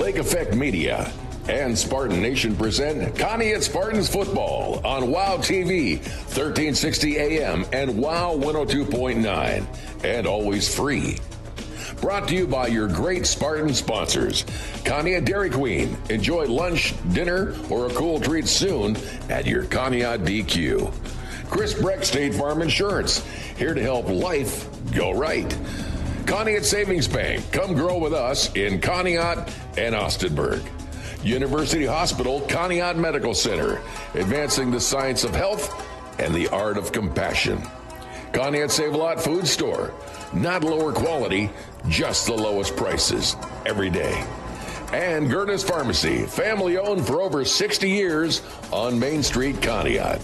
Lake Effect Media and Spartan Nation present Conneaut Spartans football on WOW TV, 1360 AM and WOW 102.9, and always free. Brought to you by your great Spartan sponsors. Conneaut Dairy Queen. Enjoy lunch, dinner, or a cool treat soon at your Conneaut DQ. Chris Breck State Farm Insurance. Here to help life go right. Conneaut Savings Bank. Come grow with us in Conneaut and Austinburg. University Hospital Conneaut Medical Center. Advancing the science of health and the art of compassion. Conneaut Save-A-Lot Food Store. Not lower quality, just the lowest prices every day. And Gertis Pharmacy, family owned for over 60 years on Main Street, Conneaut.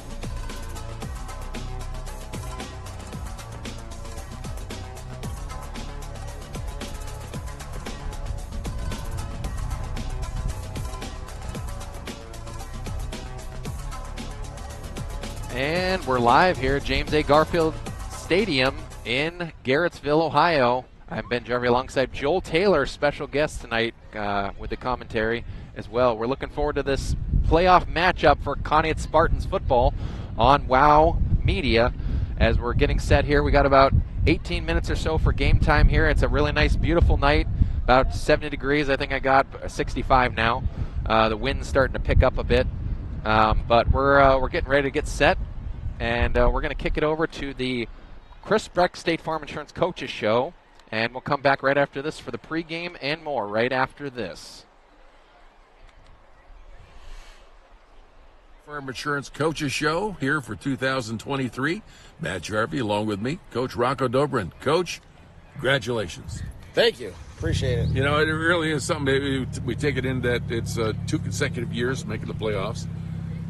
And we're live here at James A. Garfield Stadium in Garrettsville, Ohio. I'm Ben Jarvie alongside Joel Taylor, special guest tonight with the commentary as well. We're looking forward to this playoff matchup for Conneaut Spartans football on WOW Media. As we're getting set here, we got about 18 minutes or so for game time here. It's a really nice, beautiful night, about 70 degrees. I think I got 65 now. The wind's starting to pick up a bit, but we're getting ready to get set, and we're going to kick it over to the Chris Breck State Farm Insurance Coaches Show, and we'll come back right after this for the pregame and more right after this. Farm Insurance Coaches Show here for 2023. Matt Jarvie along with me, Coach Rocco Dobrin. Coach, congratulations. Thank you. Appreciate it. You know, it really is something. Maybe we take it in that it's 2 consecutive years making the playoffs.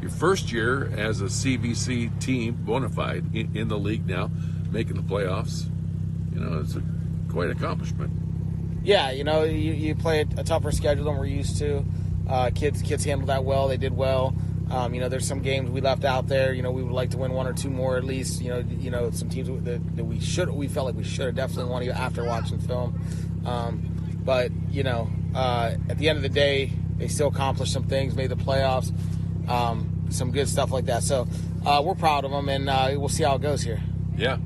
Your first year as a CVC team, bona fide, in the league now, making the playoffs. You know, it's quite an accomplishment. Yeah, you know, you play a tougher schedule than we're used to. Kids handled that well. They did well. You know, there's some games we left out there. You know, we would like to win 1 or 2 more at least. You know, some teams that we felt like we should have definitely won after watching film. But you know, at the end of the day, they still accomplished some things, made the playoffs, some good stuff like that. So we're proud of them, and we'll see how it goes here. Yeah,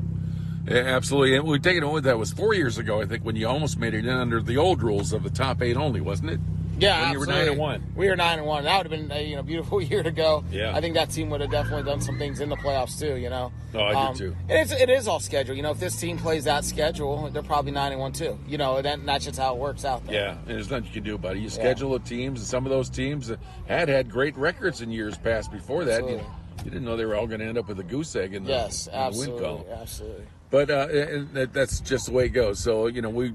absolutely. And we take it on. That was 4 years ago, I think, when you almost made it in under the old rules of the top 8 only, wasn't it? Yeah, when absolutely. You were 9-1. We were 9-1. That would have been a beautiful year to go. Yeah. I think that team would have definitely done some things in the playoffs too. You know. Oh, I do too. It is all schedule. You know, if this team plays that schedule, they're probably 9-1 too. You know, and that's just how it works out there. Yeah, and there's nothing you can do about it. You schedule the teams, and some of those teams had great records in years past before that. You didn't know they were all going to end up with a goose egg in the, in the win column. Absolutely. But and that's just the way it goes. So, you know, we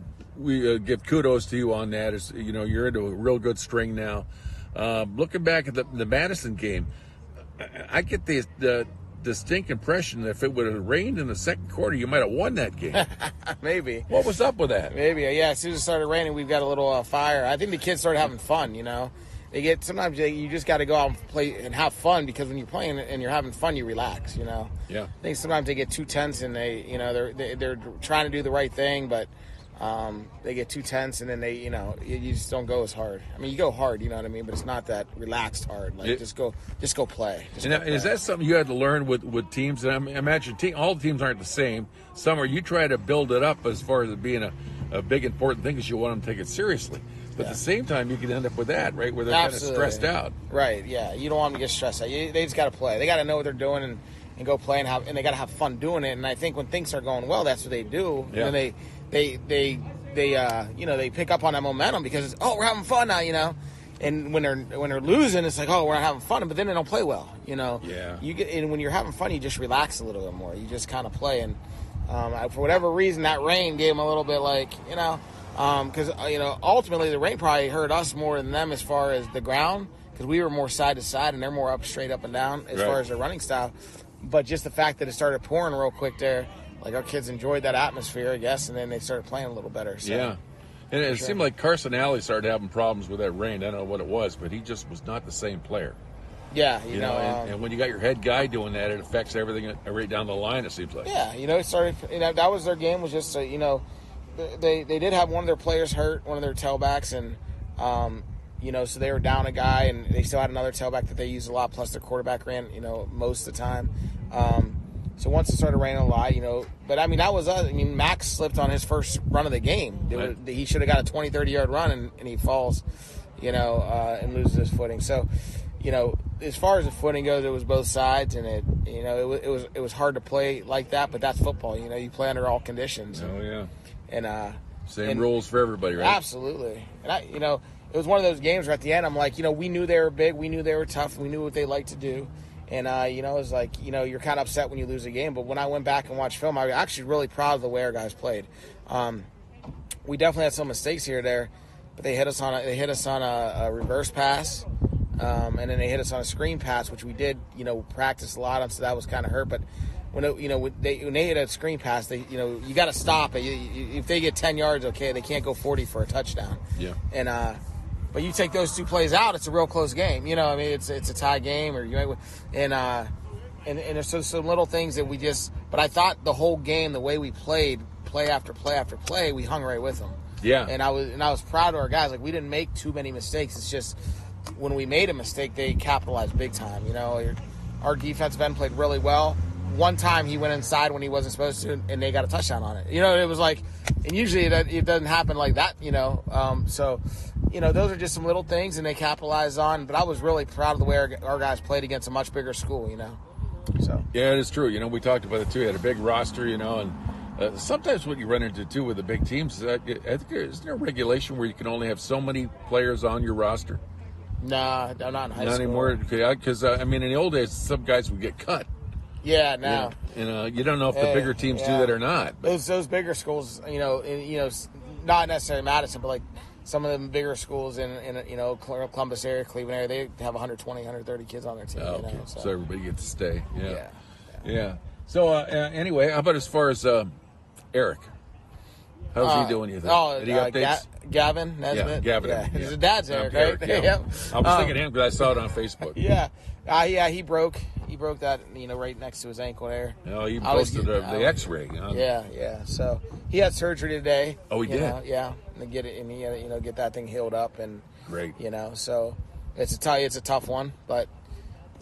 give kudos to you on that. As you know, you're into a real good string now. Looking back at the Madison game, I get the distinct impression that if it would have rained in the second quarter, you might have won that game. Maybe. What was up with that? Maybe. Yeah. As soon as it started raining, we've got a little fire. I think the kids started having fun. You know, sometimes you just got to go out and play and have fun, because when you're playing and you're having fun, you relax. You know. Yeah. I think sometimes they get too tense and they're trying to do the right thing, but they get too tense, and then you just don't go as hard. I mean, you go hard, you know what I mean, but it's not that relaxed hard. Like just go play. Is that something you had to learn with teams? And I imagine all the teams aren't the same. Some are you try to build it up as far as it being a big important thing, because you want them to take it seriously. But at the same time, you can end up with that, right, where they're kind of stressed out. Right. Yeah. You don't want them to get stressed out. They just got to play. They got to know what they're doing and go play and they got to have fun doing it. And I think when things are going well, that's what they do. Yeah. And they pick up on that momentum, because it's, we're having fun now, you know. And when they're losing, it's like, we're having fun, but then they don't play well, you know. Yeah. And when you're having fun, you just relax a little bit more. You just kind of play, and for whatever reason, that rain gave them a little bit, like, you know, because ultimately the rain probably hurt us more than them as far as the ground, because we were more side to side and they're more straight up and down as far as their running style. But just the fact that it started pouring real quick there, like, our kids enjoyed that atmosphere, I guess, and then they started playing a little better. So. Yeah. And it seemed like Carson Alley started having problems with that rain. I don't know what it was, but he just was not the same player. Yeah, you know, and when you got your head guy doing that, it affects everything right down the line, it seems like. Yeah, it started, that was their game, was just, they did have one of their players hurt, one of their tailbacks, and So they were down a guy, and they still had another tailback that they used a lot, plus their quarterback ran, most of the time. So once it started raining a lot, but I mean, that was us. I mean, Max slipped on his first run of the game. He should have got a 20, 30-yard run, and he falls, and loses his footing. So, as far as the footing goes, it was both sides, and it was hard to play like that, but that's football. You play under all conditions. Oh, yeah. And same rules for everybody, right? Absolutely. And it was one of those games where at the end, I'm like, we knew they were big, we knew they were tough, we knew what they liked to do. And, it was like, you're kind of upset when you lose a game. But when I went back and watched film, I was actually really proud of the way our guys played. We definitely had some mistakes here or there, but they hit us on a reverse pass, and then they hit us on a screen pass, which we did, practice a lot on, so that was kind of hurt. But when they hit a screen pass, you got to stop it. If they get 10 yards, okay, they can't go 40 for a touchdown. Yeah. And but you take those two plays out, it's a real close game. I mean, it's a tie game, and there's some little things that we just. But I thought the whole game, the way we played, play after play after play, we hung right with them. Yeah. And I was proud of our guys. Like, we didn't make too many mistakes. It's just when we made a mistake, they capitalized big time. Our defensive end played really well. One time he went inside when he wasn't supposed to, and they got a touchdown on it. It was like, and usually it doesn't happen like that. So. Those are just some little things, and they capitalized on. But I was really proud of the way our guys played against a much bigger school, So yeah, it is true. We talked about it too. He had a big roster, and sometimes what you run into too with the big teams, I think isn't there a regulation where you can only have so many players on your roster? Nah, not in high school. Not anymore, because I mean, in the old days, some guys would get cut. Yeah, now you don't know if the bigger teams do that or not. But those bigger schools, not necessarily Madison, but like. Some of the bigger schools in Columbus area, Cleveland area, they have 120, 130 kids on their team. Okay. So everybody gets to stay. Yeah. So anyway, how about as far as Eric? How's he doing? You think? Any updates? Gavin Nesbitt. Yeah, Gavin. Yeah. His dad's Eric, right? Yeah. Yep. I was thinking him because I saw it on Facebook. Yeah. He broke that, right next to his ankle there. No, he posted the X-ray. Yeah. So he had surgery today. Oh, he did. Yeah, and get it, and he had, get that thing healed up, and great. So it's a tough one, but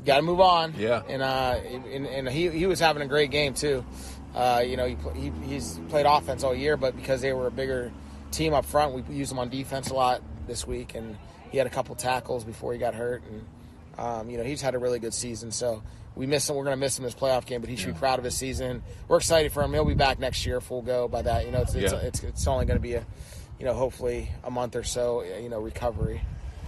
got to move on. Yeah. And he was having a great game too. He's played offense all year, but because they were a bigger team up front, we used him on defense a lot this week, and he had a couple tackles before he got hurt, and. He's had a really good season, so we miss him. We're going to miss him this playoff game, but he should be proud of his season. We're excited for him. He'll be back next year, full go by that. It's only going to be hopefully a month or so, recovery.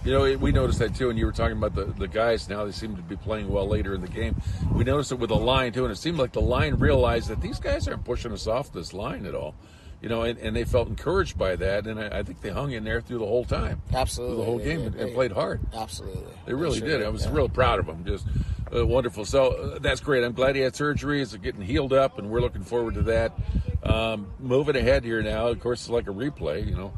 We noticed that too, and you were talking about the guys now. They seem to be playing well later in the game. We noticed it with the line too, and it seemed like the line realized that these guys aren't pushing us off this line at all. And they felt encouraged by that, and I think they hung in there through the whole time. Absolutely. Through the whole game and played hard. Absolutely. They really did. I was real proud of them. Just wonderful. So that's great. I'm glad he had surgery. It's getting healed up, and we're looking forward to that. Moving ahead here now, of course, it's like a replay,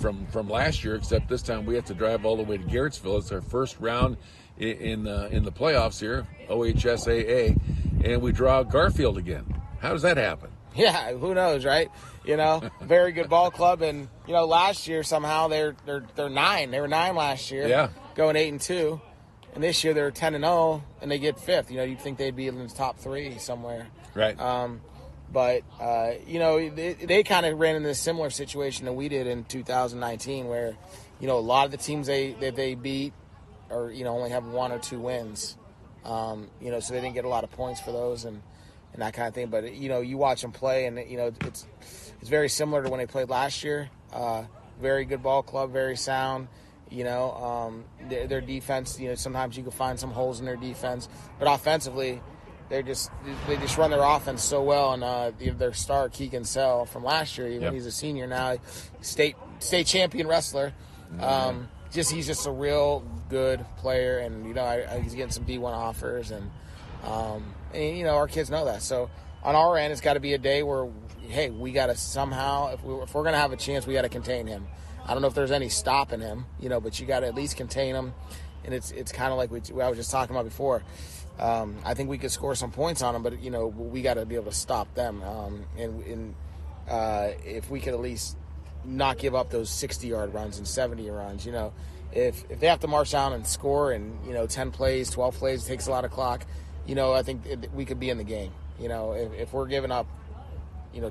from last year, except this time we have to drive all the way to Garrettsville. It's our first round in the playoffs here, OHSAA, and we draw Garfield again. How does that happen? Yeah, who knows, right? Very good ball club, and last year somehow they're 9. They were 9 last year. Yeah, going 8-2, and this year they're 10-0, and they get 5th. You'd think they'd be in the top 3 somewhere, right? But they kind of ran into a similar situation that we did in 2019, where a lot of the teams that they beat or only have 1 or 2 wins. So they didn't get a lot of points for those and that kind of thing. But you watch them play, and it's very similar to when they played last year. Very good ball club, very sound. Their defense. Sometimes you can find some holes in their defense, but offensively, they just run their offense so well. And their star Keegan Sell from last year, even he's a senior now, state champion wrestler. He's just a real good player, and he's getting some D1 offers, and our kids know that. So on our end, it's got to be a day where, hey, we got to somehow, if we're going to have a chance, we got to contain him. I don't know if there's any stopping him, but you got to at least contain him. And it's kind of like I was just talking about before. I think we could score some points on them, but we got to be able to stop them. If we could at least not give up those 60-yard runs and 70 runs, if they have to march down and score in 10 plays, 12 plays, it takes a lot of clock. I think we could be in the game. If we're giving up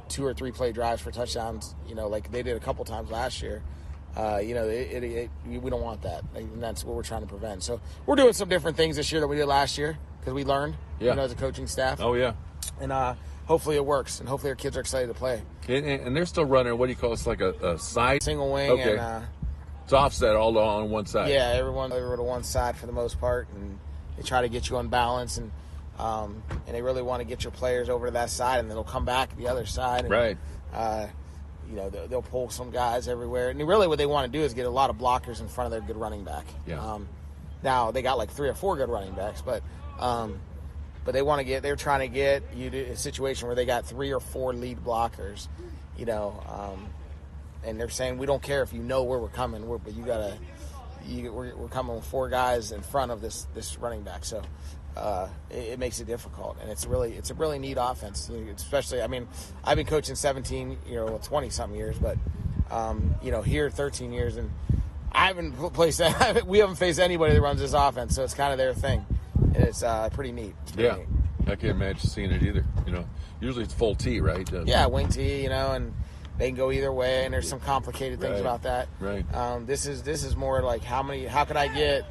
2 or 3 play drives for touchdowns, like they did a couple times last year. We don't want that, and that's what we're trying to prevent. So we're doing some different things this year that we did last year because we learned, as a coaching staff. Oh yeah, and hopefully it works, and hopefully our kids are excited to play. And they're still running. What do you call it? It's like a side single wing. Okay. And, it's offset all on one side. Yeah, everyone over to one side for the most part, and they try to get you on balance, and they really want to get your players over to that side, and then they'll come back to the other side. And, right. They'll pull some guys everywhere. And really what they want to do is get a lot of blockers in front of their good running back. Yeah. Now, they got like 3 or 4 good running backs, but they're trying to get you to a situation where they got 3 or 4 lead blockers, and they're saying, we don't care if you know where we're coming, but we're coming with 4 guys in front of this running back. So it makes it difficult, and it's a really neat offense. Especially, I've been coaching 20-something years, but here 13 years, and we haven't faced anybody that runs this offense, so it's kind of their thing, and it's pretty neat. Neat. I can't imagine seeing it either. Usually it's full T, right? Wing T, and they can go either way, and there's some complicated things about that. Right. This is more like how could I get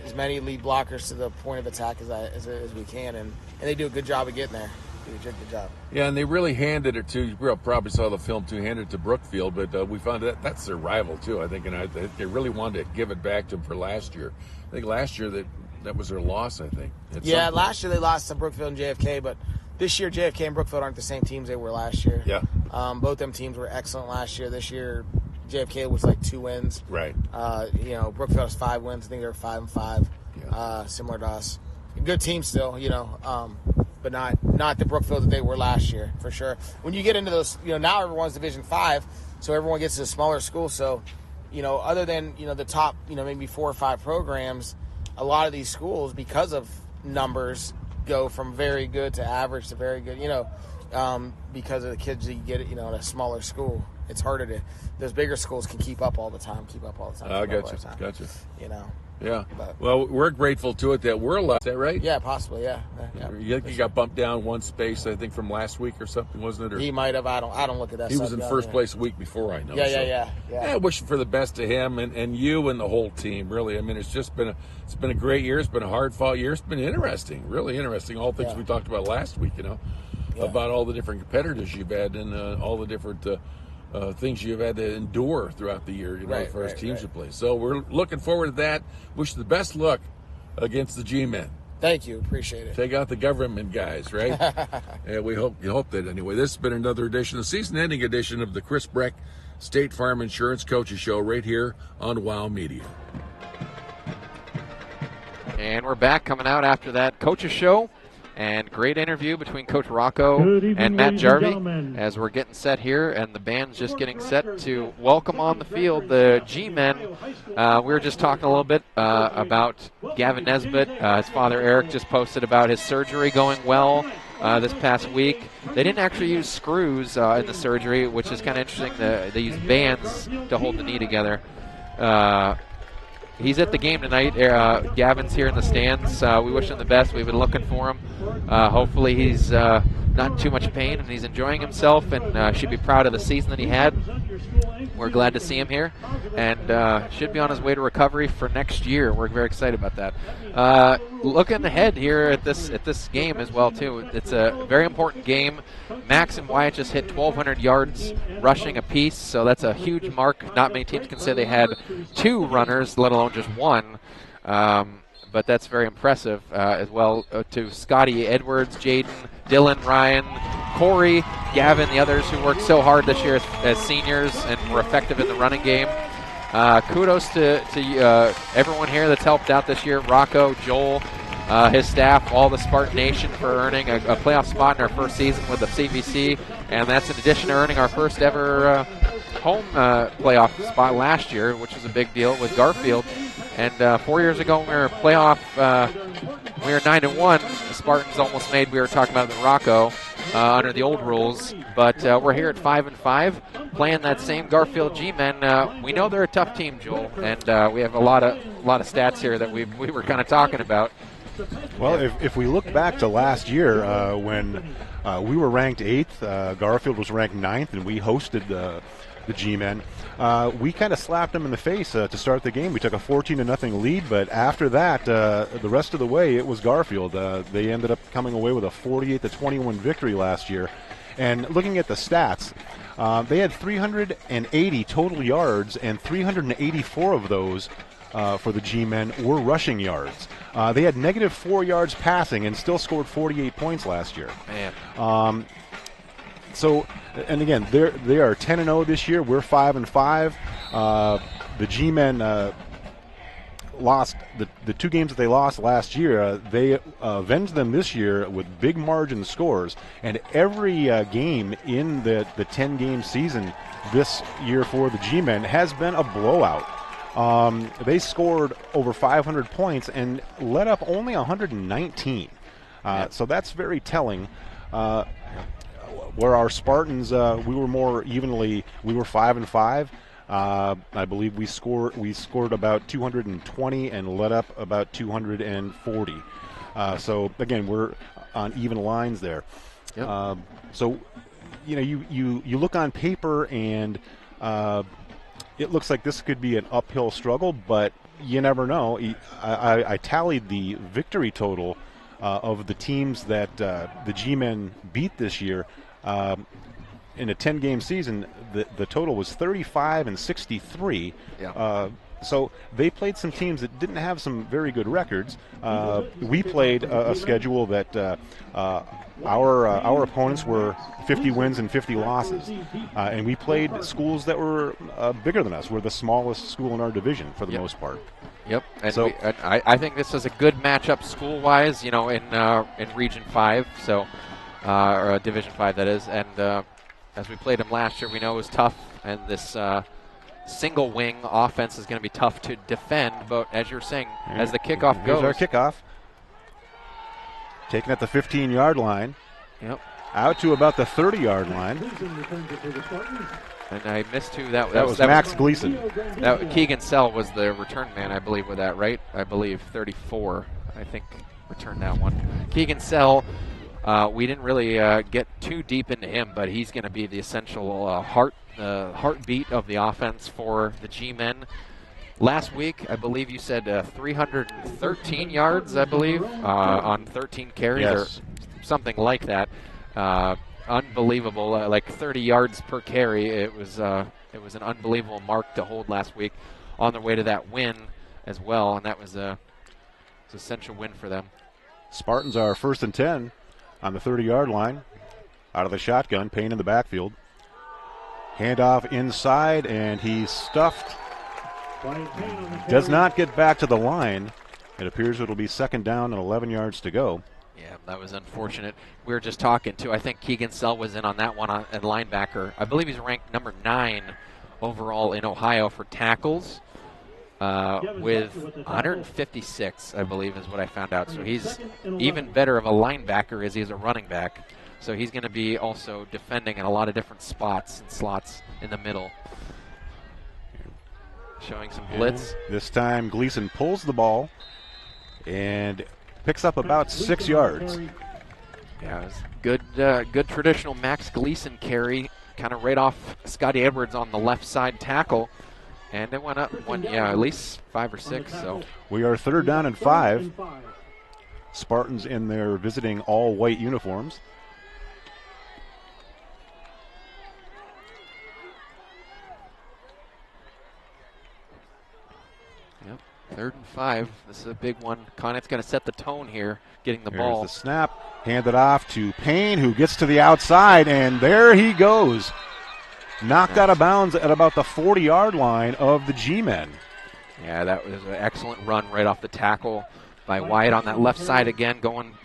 as many lead blockers to the point of attack as we can, and they do a good job of getting there. Do a good job. Yeah, and they really handed it to, you probably saw the film too, handed it to Brookfield, but we found that's their rival too, I think, and they really wanted to give it back to them for last year. I think last year that was their loss, I think. Last year they lost to Brookfield and JFK, but this year JFK and Brookfield aren't the same teams they were last year. Yeah. Both them teams were excellent last year. This year JFK was like 2 wins. Right. Brookfield has 5 wins. I think they were 5-5. Yeah. Similar to us. Good team still, but not the Brookfield that they were last year, for sure. When you get into those, now everyone's Division 5, so everyone gets to a smaller school. So, other than, the top, maybe 4 or 5 programs, a lot of these schools, because of numbers, go from very good to average to very good, because of the kids that you get, in a smaller school. It's harder to, those bigger schools can keep up all the time. I gotcha. Yeah. But, well, we're grateful to it that we're allowed. Is that right? Yeah, possibly. Yeah. You got bumped down 1 space, I think, from last week or something, wasn't it? Or he might have. I don't look at that. He was in first place a week before, I know. Yeah. I wish for the best to him and you and the whole team. Really, it's just been a great year. It's been a hard-fought year. It's been interesting, really interesting. All things we talked about last week, about all the different competitors you've had and all the different. Things you've had to endure throughout the year, as far as teams to play. So we're looking forward to that. Wish the best luck against the G-men. Thank you. Appreciate it. Take out the government guys, right? And we hope that anyway. This has been another edition, the season-ending edition of the Chris Breck State Farm Insurance Coaches Show right here on WOW Media. And we're back coming out after that Coaches Show. And great interview between Coach Rocco and Matt Jarvie as we're getting set here, and the band's just getting set to welcome on the field the G-men. We were just talking a little bit about Gavin Nesbitt. His father Eric just posted about his surgery going well this past week. They didn't actually use screws in the surgery, which is kind of interesting. They used bands to hold the knee together. He's at the game tonight. Gavin's here in the stands. We wish him the best. We've been looking for him. Hopefully he's not in too much pain and he's enjoying himself and should be proud of the season that he had. We're glad to see him here and should be on his way to recovery for next year. We're very excited about that. Looking ahead here at this game as well too. It's a very important game. Max and Wyatt just hit 1,200 yards rushing apiece, so that's a huge mark. Not many teams can say they had 2 runners, let alone just 1. But that's very impressive as well to Scotty Edwards, Jaden, Dylan, Ryan, Corey, Gavin, the others who worked so hard this year as seniors and were effective in the running game. Kudos to everyone here that's helped out this year, Rocco, Joel, his staff, all the Spartan Nation for earning a playoff spot in our first season with the CVC, and that's in addition to earning our first ever home playoff spot last year, which was a big deal with Garfield. And 4 years ago, when we were playoff, we were 9-1. The Spartans almost made. We were talking about the Rocco, under the old rules, but we're here at 5-5, playing that same Garfield G-men. We know they're a tough team, Joel, and we have a lot of stats here that we were kind of talking about. Well, if we look back to last year when we were ranked 8th, Garfield was ranked 9th, and we hosted the G-men. We kind of slapped them in the face to start the game. We took a 14-0 lead, but after that, the rest of the way, it was Garfield. They ended up coming away with a 48-21 victory last year. And looking at the stats, they had 380 total yards, and 384 of those for the G-men were rushing yards. They had -4 yards passing and still scored 48 points last year. Man. So, and again, they are 10-0 this year. We're 5-5. The G-men lost the 2 games that they lost last year. They avenged them this year with big margin scores. And every game in the 10-game season this year for the G-men has been a blowout. They scored over 500 points and let up only 119. So that's very telling. Where our Spartans, we were more evenly. We were 5-5. I believe we scored about 220 and let up about 240. So again, we're on even lines there. Yep. So you look on paper and it looks like this could be an uphill struggle, but you never know. I tallied the victory total of the teams that the G-men beat this year. In a 10-game season, the total was 35-63. Yeah. So they played some teams that didn't have some very good records. We played a schedule that our opponents were 50 wins and 50 losses, and we played schools that were bigger than us. We're the smallest school in our division for the most part. Yep, and so I think this is a good matchup school-wise, in Region 5, so or Division 5 that is, and as we played them last year, we know it was tough, and this single wing offense is going to be tough to defend, but as you're saying, as the kickoff goes. Here's our kickoff. Taken at the 15-yard line. Yep. Out to about the 30-yard line. And I missed who that was. That was Max Gleason. Keegan Sell was the return man, I believe, with that, right? I believe 34, I think, returned that one. Keegan Sell, we didn't really get too deep into him, but he's going to be the essential heartbeat of the offense for the G-men. Last week, I believe you said 313 yards, I believe, on 13 carries or something like that. Unbelievable, like 30 yards per carry. It was an unbelievable mark to hold last week on their way to that win as well, and that was an essential win for them. Spartans are 1st and 10 on the 30-yard line. Out of the shotgun, Payne in the backfield. Handoff inside, and he's stuffed. Does not get back to the line. It appears it'll be 2nd down and 11 yards to go. Yeah, that was unfortunate. We were just talking to, I think Keegan Sell was in on that one at linebacker. I believe he's ranked number 9 overall in Ohio for tackles with 156, I believe is what I found out. So he's even better of a linebacker as he is a running back. So he's going to be also defending in a lot of different spots and slots in the middle. Showing some blitz. And this time Gleason pulls the ball and picks up about 6 yards. Yeah, it was good traditional Max Gleason carry, kind of right off Scotty Edwards on the left side tackle, and it went up at least 5 or 6. So we are 3rd down and 5. Spartans in their visiting all-white uniforms. Yep, 3rd and 5. This is a big one. Conneaut's going to set the tone here, getting the ball. Here's the snap, handed off to Payne, who gets to the outside, and there he goes. Knocked out of bounds at about the 40-yard line of the G-men. Yeah, that was an excellent run right off the tackle by Wyatt on that left side again,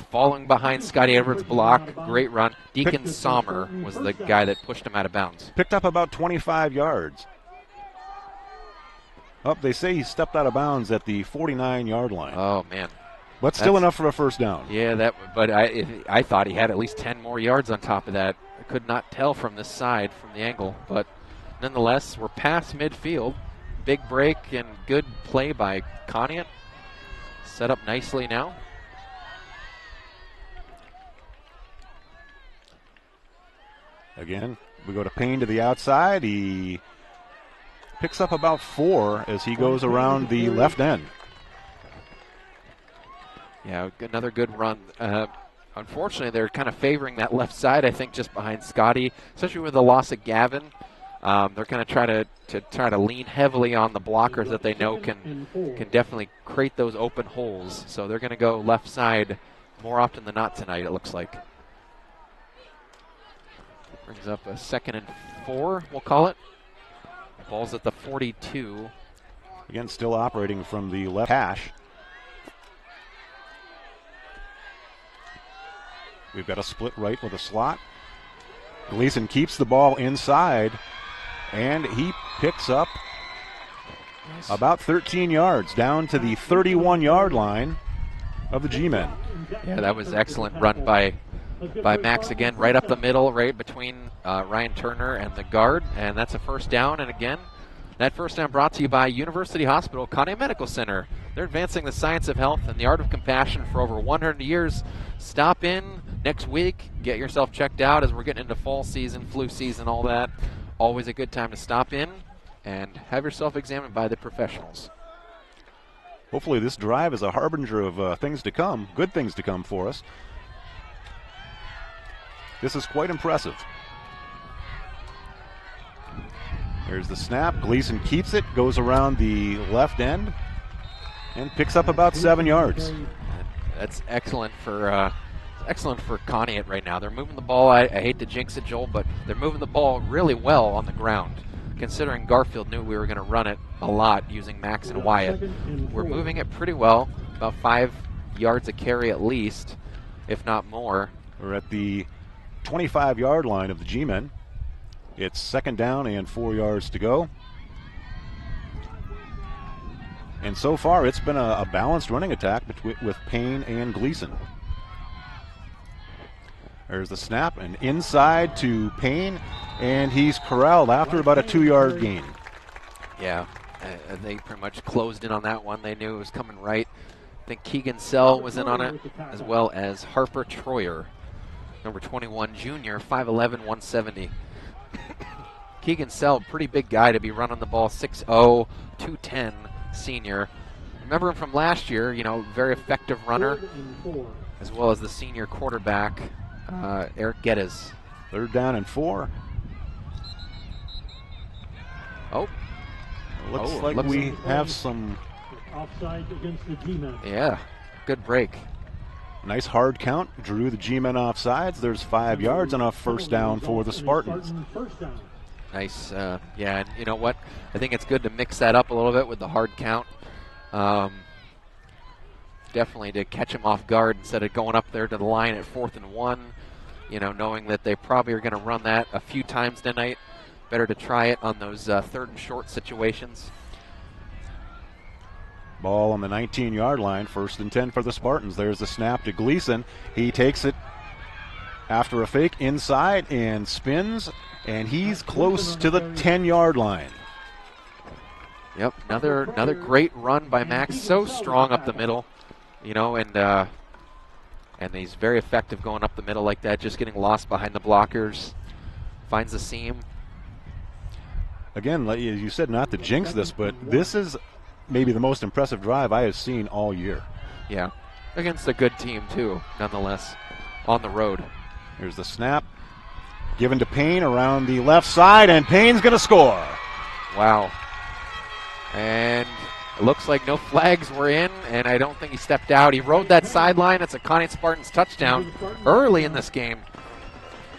falling behind Scotty Edwards' block. Great run. Deacon Sommer was the guy that pushed him out of bounds. Picked up about 25 yards. They say he stepped out of bounds at the 49-yard line. Oh, man. But still enough for a first down. Yeah, but I thought he had at least 10 more yards on top of that. I could not tell from this side, from the angle. But nonetheless, we're past midfield. Big break and good play by Conneaut. Set up nicely now. Again, we go to Payne to the outside. He picks up about 4 as he goes around the left end. Yeah, another good run. Unfortunately, they're kind of favoring that left side, I think, just behind Scotty, especially with the loss of Gavin. They're going to try to lean heavily on the blockers that they know can definitely create those open holes. So they're going to go left side more often than not tonight, it looks like. Brings up a 2nd and 4, we'll call it. Ball's at the 42. Again, still operating from the left hash. We've got a split right with a slot. Gleason keeps the ball inside, and he picks up about 13 yards down to the 31-yard line of the G-men. Yeah, that was excellent run by Max again, right up the middle, right between Ryan Turner and the guard, and that's a first down. And again, that first down brought to you by University Hospital, Conneaut Medical Center. They're advancing the science of health and the art of compassion for over 100 years. Stop in next week, get yourself checked out as we're getting into fall season, flu season, all that. Always a good time to stop in and have yourself examined by the professionals. Hopefully this drive is a harbinger of things to come, good things to come for us. This is quite impressive. There's the snap. Gleason keeps it, goes around the left end, and picks up about 7 yards. That's excellent for Conneaut right now. They're moving the ball. I hate to jinx it, Joel, but they're moving the ball really well on the ground, considering Garfield knew we were going to run it a lot using Max and Wyatt. We're moving it pretty well, about 5 yards a carry at least, if not more. We're at the 25-yard line of the G-men. It's 2nd down and 4 yards to go. And so far, it's been a balanced running attack with Payne and Gleason. There's the snap, and inside to Payne, and he's corralled after about a 2-yard gain. Yeah, they pretty much closed in on that one. They knew it was coming right. I think Keegan Sell was in on it, as well as Harper Troyer, number 21 junior, 5'11", 170. Keegan Sell, pretty big guy to be running the ball, 6'0", 210, senior. Remember him from last year, very effective runner, as well as the senior quarterback, Eric Geddes. 3rd down and 4. Looks like we have some offside against the G-men. Yeah, good break. Nice hard count, drew the G-men offsides. There's 5 yards and a first down for the Spartans. Nice, yeah, and you know what? I think it's good to mix that up a little bit with the hard count. Definitely to catch him off guard instead of going up there to the line at 4th and 1, knowing that they probably are going to run that a few times tonight. Better to try it on those 3rd and short situations. Ball on the 19-yard line, 1st and 10 for the Spartans. There's the snap to Gleason. He takes it after a fake inside and spins, and he's close to the 10-yard line. Yep, another great run by Max. So strong up the middle, and he's very effective going up the middle like that, just getting lost behind the blockers. Finds the seam. Again, like you said, not to jinx this, but this is maybe the most impressive drive I have seen all year. Yeah, against a good team too, nonetheless, on the road. Here's the snap, given to Payne around the left side, and Payne's going to score. Wow. And it looks like no flags were in, and I don't think he stepped out. He rode that sideline. It's a Conneaut Spartans touchdown early in this game.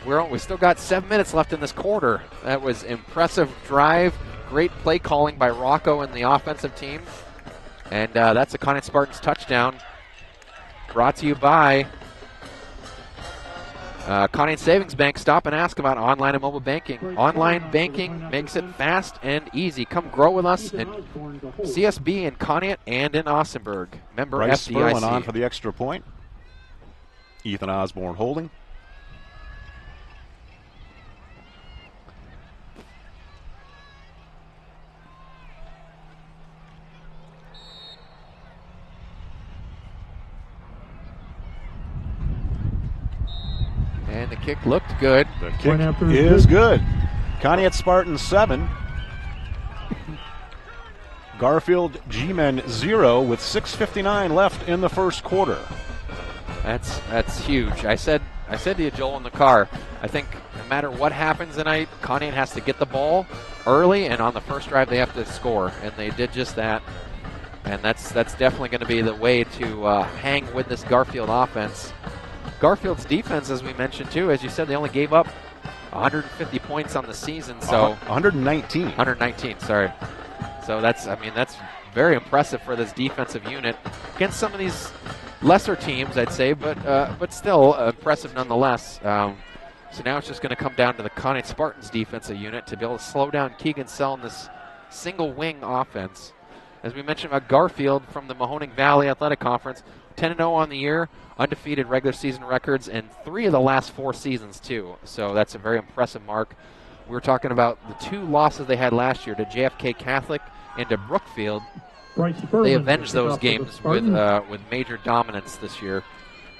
We still got 7 minutes left in this quarter. That was impressive drive. Great play calling by Rocco and the offensive team. And that's a Conneaut Spartans touchdown. Brought to you by Conneaut Savings Bank, stop and ask about online and mobile banking. Online banking makes it fast and easy. Come grow with us in CSB in Conneaut and in Austinburg. Member Bryce FDIC. Sperlin on for the extra point. Ethan Osborne holding. And the kick looked good. The kick is good. Conneaut Spartans 7. Garfield G-Men 0 with 6:59 left in the first quarter. That's huge. I said to you, Joel, in the car, I think no matter what happens tonight, Conneaut has to get the ball early, and on the first drive they have to score, and they did just that. And that's definitely going to be the way to hang with this Garfield offense. Garfield's defense, as we mentioned too, as you said, they only gave up 150 points on the season. So 119. 119, sorry. So that's very impressive for this defensive unit against some of these lesser teams, I'd say, but still impressive nonetheless. So now it's just going to come down to the Conneaut Spartans defensive unit to be able to slow down Keegan Sell in this single wing offense. As we mentioned about Garfield from the Mahoning Valley Athletic Conference, 10-0 on the year, undefeated regular season records in 3 of the last 4 seasons too. So that's a very impressive mark. We were talking about the 2 losses they had last year to JFK Catholic and to Brookfield. They avenged those games with major dominance this year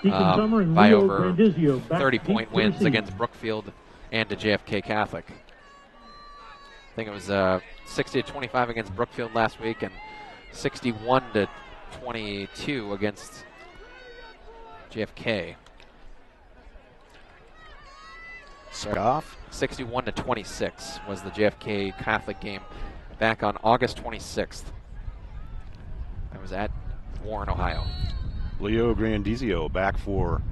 by over 30-point wins against Brookfield and to JFK Catholic. I think it was 60-25 against Brookfield last week and 61-22 against JFK. Scoff. 61-26 was the JFK Catholic game back on August 26th. That was at Warren, Ohio. Leo Grandizio back for,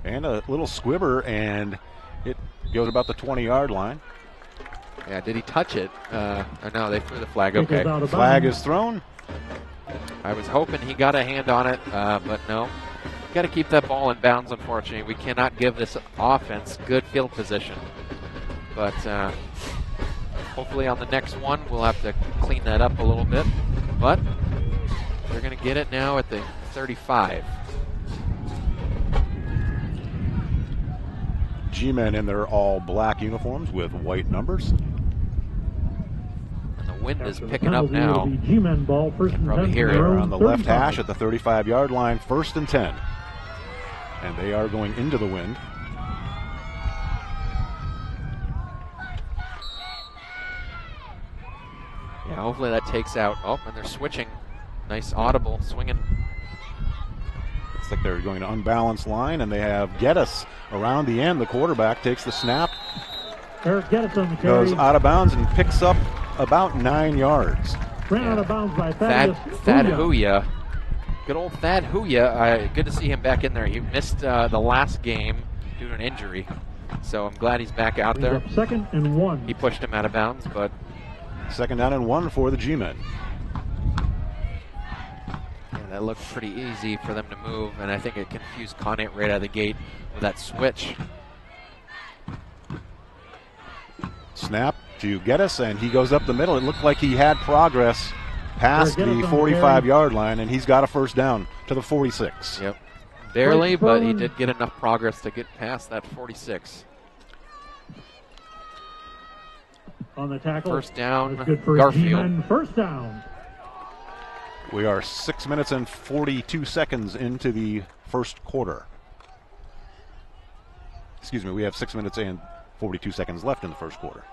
and a little squibber, and it goes about the 20-yard line. Yeah, did he touch it? No, they threw the flag. Okay. Flag is thrown. I was hoping he got a hand on it, but no. Got to keep that ball in bounds, unfortunately. We cannot give this offense good field position. But hopefully on the next one, we'll have to clean that up a little bit. But they're going to get it now at the 35. G-Men in their all-black uniforms with white numbers. And the wind is picking up now. G-Men ball, first and probably 10 hear it on the left hash at the 35-yard line, 1st and 10. And they are going into the wind. Yeah, hopefully that takes out. Oh, and they're switching. Nice audible, swinging. Looks like they're going to unbalance line, and they have Geddes around the end. The quarterback takes the snap, Eric Geddes on the carry. goes out of bounds and picks up about 9 yards. Ran out of bounds by Thad Huya. Huya. Good old Thad Huya. Good to see him back in there. He missed the last game due to an injury. So I'm glad he's back out there. 2nd and 1. He pushed him out of bounds, but 2nd down and 1 for the G-Men. yeah, that looked pretty easy for them to move, and I think it confused Conneaut right out of the gate with that switch. Snap to Geddes, and he goes up the middle. It looked like he had progress past the 45-yard line, and he's got a 1st down to the 46. Yep. Barely, but he did get enough progress to get past that 46. On the tackle. 1st down, That's good for Garfield. G-Men. 1st down. We are 6 minutes and 42 seconds into the first quarter. Excuse me, we have 6 minutes and 42 seconds left in the first quarter.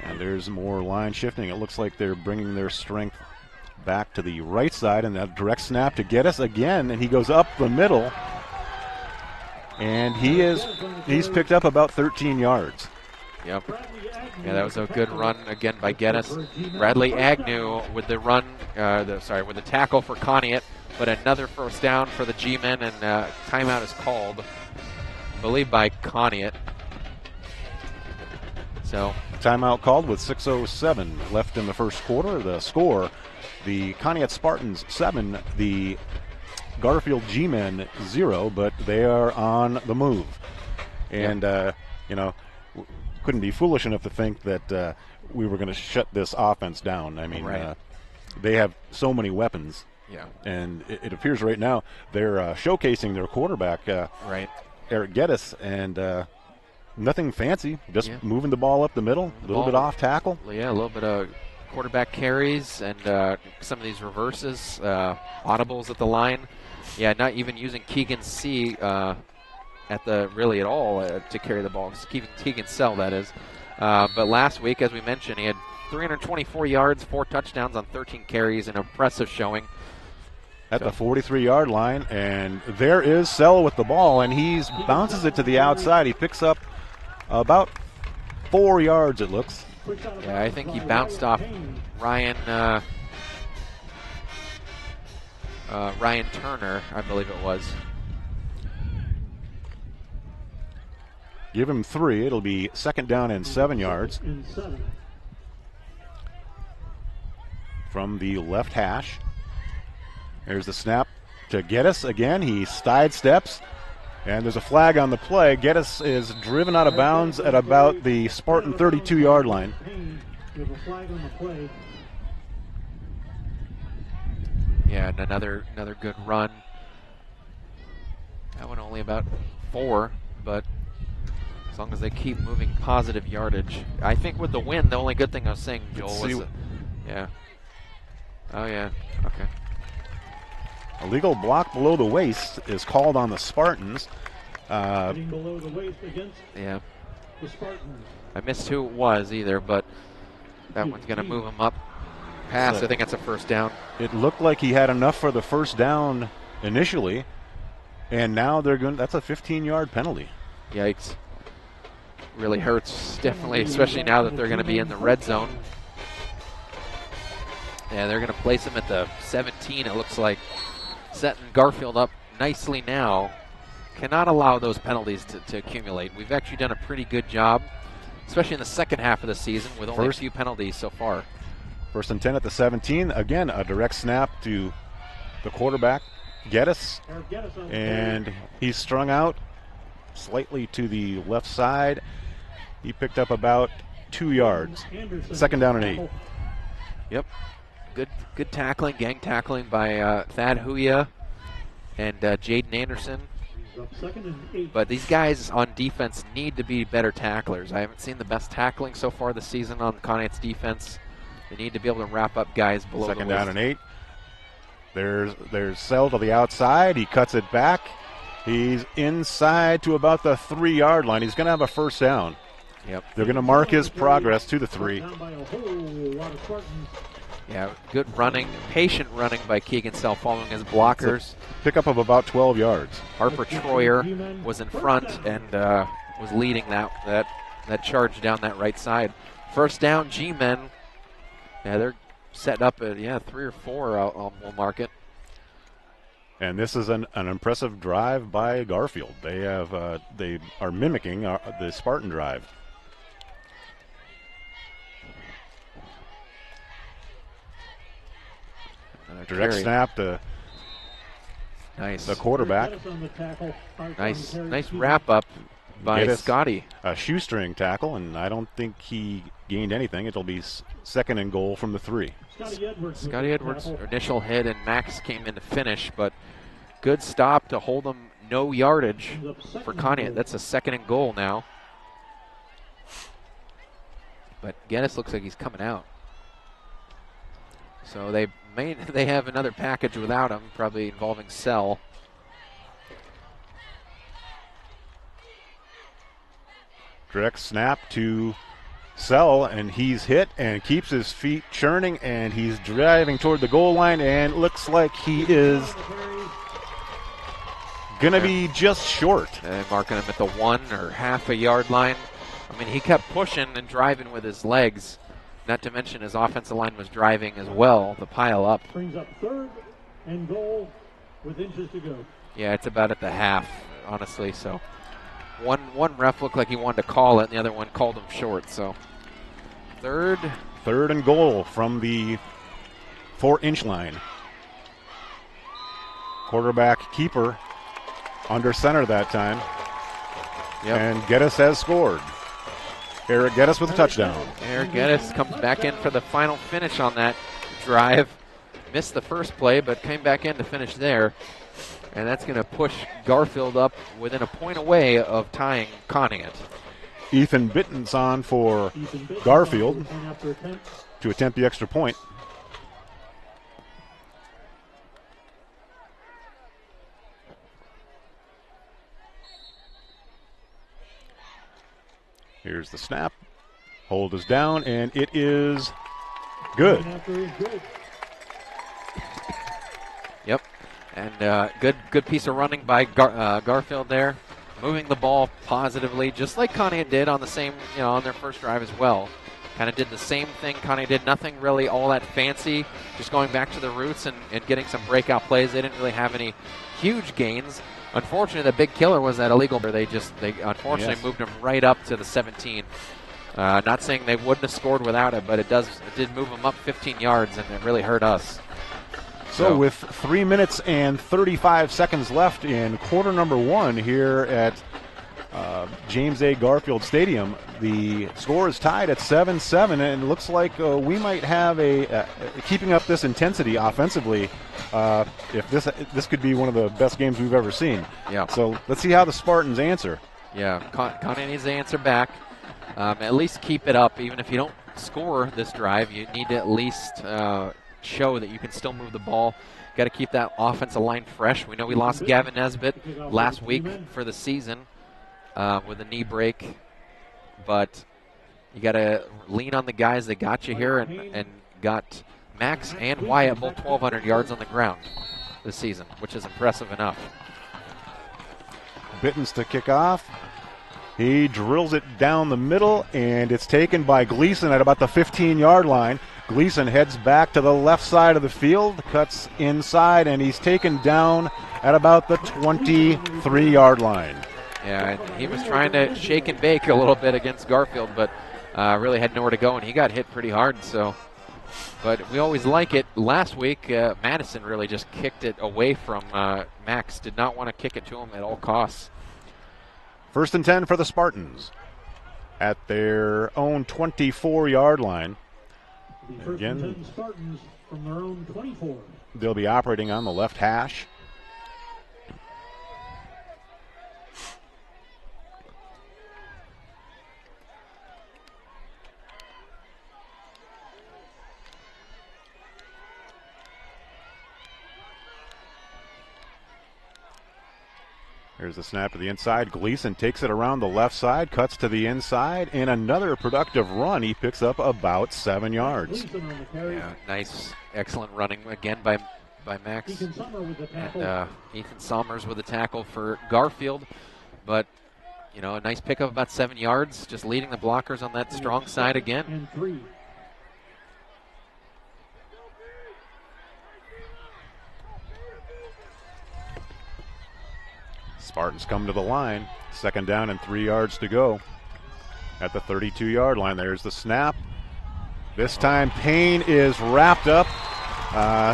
And there's more line shifting. It looks like they're bringing their strength back to the right side, and that direct snap to Geddes again, and he goes up the middle. And he's picked up about 13 yards. Yep. Yeah, that was a good run again by Geddes. Bradley Agnew with the run, with the tackle for Conneaut, but another 1st down for the G-Men, and timeout is called, I believe, by Conneaut. So timeout called with 6:07 left in the first quarter. The score, the Conneaut Spartans 7, the Garfield G-Men 0, but they are on the move. And, couldn't be foolish enough to think that we were going to shut this offense down. I mean, they have so many weapons. Yeah. And it appears right now they're showcasing their quarterback, Eric Geddes, and nothing fancy, just moving the ball up the middle, a little bit off tackle. Yeah, a little bit of quarterback carries and some of these reverses, audibles at the line. Yeah, not even using Keegan C. At all to carry the ball. Keegan Sell, that is. But last week, as we mentioned, he had 324 yards, 4 touchdowns on 13 carries, an impressive showing. At the 43-yard line, and there is Sell with the ball, and he bounces it to the outside. He picks up about 4 yards, it looks. Yeah, I think he bounced off Ryan Turner, I believe it was. Give him 3. It'll be 2nd down and 7 yards. From the left hash. There's the snap to Geddes again. He sidesteps, and there's a flag on the play. Geddes is driven out of bounds at about the Spartan 32-yard line. Yeah, and another good run. That one only about 4, but as long as they keep moving positive yardage. I think with the win, the only good thing I was saying, Joel, was yeah. Oh, yeah. Okay. A legal block below the waist is called on the Spartans. Below the waist against the Spartans. I missed who it was either, but that one's going to move him up past. I think that's a first down. It looked like he had enough for the first down initially, and now they're going. That's a 15-yard penalty. Yikes. Really hurts, definitely, especially now that they're going to be in the red zone. Yeah, they're going to place him at the 17, it looks like. Setting Garfield up nicely now. Cannot allow those penalties to accumulate. We've actually done a pretty good job, especially in the second half of the season, with only a few penalties so far. 1st and 10 at the 17. Again, a direct snap to the quarterback, Geddes. And he's strung out slightly to the left side. He picked up about 2 yards. 2nd down and 8. Yep. Good tackling, gang tackling by Thad Huya and Jaden Anderson. But these guys on defense need to be better tacklers. I haven't seen the best tackling so far this season on Conneaut's defense. They need to be able to wrap up guys below the waist. 2nd down and 8. There's Sell to the outside. He cuts it back. He's inside to about the 3-yard line. He's going to have a first down. Yep. They're going to mark his progress to the 3. Yeah, good running, patient running by Keegan Sell following his blockers. Pickup of about 12 yards. Harper Troyer was in front and was leading that charge down that right side. First down, G-Men. Yeah, they're set up at 3 or 4. We'll mark it. And this is an impressive drive by Garfield. They are mimicking the Spartan drive. Direct snap to the quarterback. Nice wrap up by Scotty. A shoestring tackle, and I don't think he gained anything. It'll be 2nd and goal from the 3. Scotty Edwards' initial hit, and Max came in to finish, but good stop to hold them no yardage for Conneaut. That's a 2nd and goal now. But Geddes looks like he's coming out. So they have another package without him, probably involving Sell. Direct snap to Sell, and he's hit and keeps his feet churning, and he's driving toward the goal line, and looks like he is going to be just short. Marking him at the 1 or half a yard line. I mean, he kept pushing and driving with his legs. Not to mention his offensive line was driving as well, the pile up. Brings up 3rd and goal with inches to go. Yeah, it's about at the half, honestly. So one ref looked like he wanted to call it, and the other one called him short. So 3rd and goal from the 4-inch line. quarterback keeper under center that time. Yep. And Geddes has scored. Eric Geddes with a touchdown. Eric Geddes comes back in for the final finish on that drive. Missed the first play, but came back in to finish there. And that's going to push Garfield up within a point away of tying Conneaut. Ethan Bitten's on for Garfield to attempt the extra point. Here's the snap. Hold is down, and it is good. Yep. And good piece of running by Garfield there, moving the ball positively, just like Conneaut did on the same, on their first drive as well. Kind of did the same thing Conneaut did, nothing really all that fancy, just going back to the roots and getting some breakout plays. They didn't really have any huge gains. Unfortunately, the big killer was that illegal. They unfortunately moved them right up to the 17. Not saying they wouldn't have scored without it, but it did move them up 15 yards, and it really hurt us. So with 3 minutes and 35 seconds left in quarter number 1 here at James A. Garfield Stadium, the score is tied at 7-7, and it looks like we might have keeping up this intensity offensively. If this could be one of the best games we've ever seen. Yeah. So let's see how the Spartans answer. Yeah, Conneaut needs to answer back. At least keep it up. Even if you don't score this drive, you need to at least show that you can still move the ball. Got to keep that offensive line fresh. We know we lost Gavin Nesbitt last week for the season with a knee break, but you got to lean on the guys that got you here and got Max and Wyatt both 1,200 yards on the ground this season, which is impressive enough. Bittens to kick off. He drills it down the middle, and it's taken by Gleason at about the 15-yard line. Gleason heads back to the left side of the field, cuts inside, and he's taken down at about the 23-yard line. Yeah, and he was trying to shake and bake a little bit against Garfield, but really had nowhere to go, and he got hit pretty hard. But we always like it. Last week, Madison really just kicked it away from Max. Did not want to kick it to him at all costs. 1st and 10 for the Spartans at their own 24-yard line. Again, Spartans from their own 24. They'll be operating on the left hash. Here's the snap to the inside. Gleason takes it around the left side, cuts to the inside, and another productive run. He picks up about 7 yards. Yeah, nice, excellent running again by Max. And Ethan Somers with a tackle for Garfield. But, a nice pickup, about 7 yards, just leading the blockers on that strong side again. Spartans come to the line. 2nd down and 3 yards to go at the 32-yard line. There's the snap. This time Payne is wrapped up.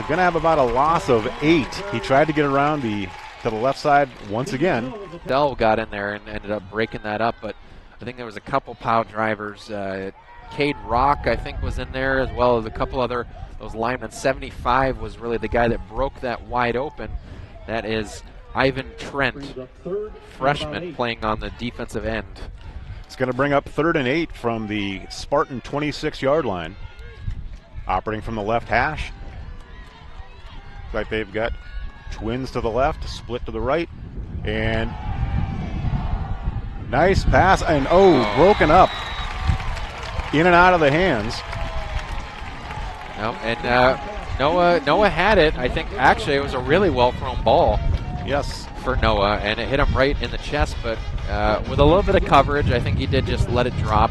Going to have about a loss of 8. He tried to get around to the left side once again. Dell got in there and ended up breaking that up, but I think there was a couple POW drivers. Cade Rock, I think, was in there, as well as a couple other those linemen. 75 was really the guy that broke that wide open. That is Ivan Trent, freshman, playing on the defensive end. It's going to bring up 3rd and 8 from the Spartan 26-yard line. Operating from the left hash. Looks like they've got twins to the left, split to the right, and nice pass, and broken up. In and out of the hands. No, and Noah had it. I think actually it was a really well thrown ball. Yes. For Noah, and it hit him right in the chest, but with a little bit of coverage, I think he did just let it drop.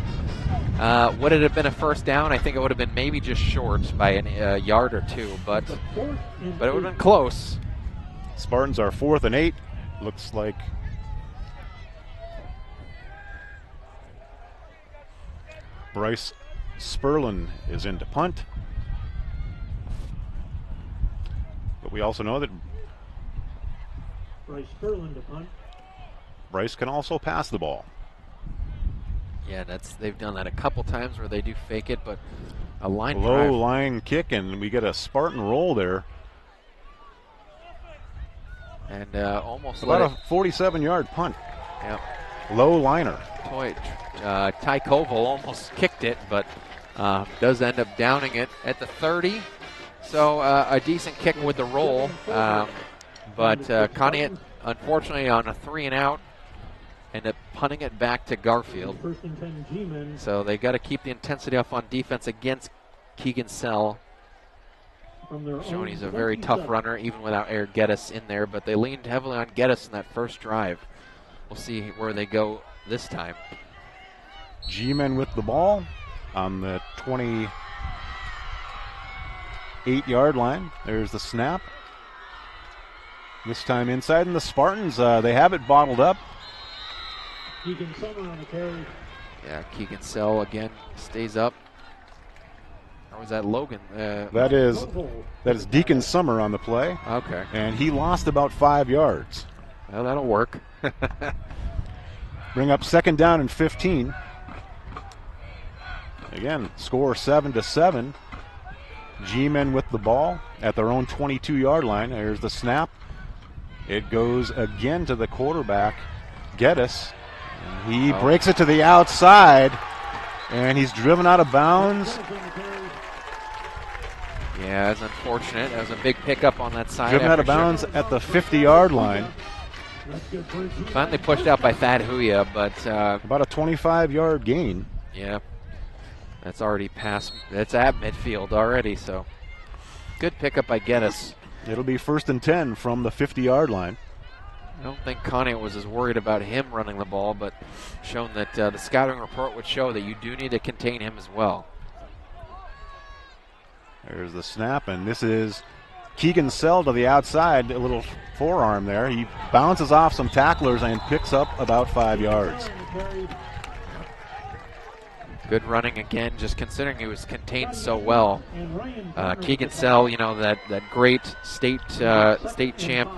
Would it have been a 1st down? I think it would have been maybe just short by a yard or 2, but it would have been close. Spartans are 4th and 8. Looks like Bryce Sperlin is in to punt. But we also know that Bryce Spurlin to punt. Bryce can also pass the ball. Yeah, they've done that a couple times where they do fake it, but a line Low drive. line kick, and we get a Spartan roll there. And almost About let a 47-yard punt. Yep. Low liner. Ty Koval almost kicked it, but does end up downing it at the 30. So a decent kick with the roll. But Conneaut, unfortunately, on a 3-and-out, end up punting it back to Garfield. First and 10 G-men. So they got to keep the intensity up on defense against Keegan Sell. Showing he's a very tough runner, even without Eric Geddes in there. But they leaned heavily on Geddes in that first drive. We'll see where they go this time. G-men with the ball on the 28-yard line. There's the snap. This time inside, and the Spartans, they have it bottled up. Keegan Summer on the carry. Yeah, Keegan Sell again stays up. Or was that Logan? That is Deacon Summer on the play. Okay. And he lost about 5 yards. Well, that'll work. Bring up second down and 15. Again, score 7-7. G-men with the ball at their own 22-yard line. There's the snap. It goes again to the quarterback, Geddes. He breaks it to the outside, and he's driven out of bounds. Yeah, that's unfortunate. That was a big pickup on that side. Driven out of bounds at the 50-yard line. Finally pushed out by Thad Huya, but about a 25-yard gain. Yeah, that's already past. That's at midfield already. So good pickup by Geddes. It'll be first and 10 from the 50-yard line. I don't think Conneaut was as worried about him running the ball, but shown that the scouting report would show that you do need to contain him as well. There's the snap, and this is Keegan Sell to the outside, a little forearm there. He bounces off some tacklers and picks up about 5 yards. Good running again, just considering he was contained so well. Keegan Sell, that great state champ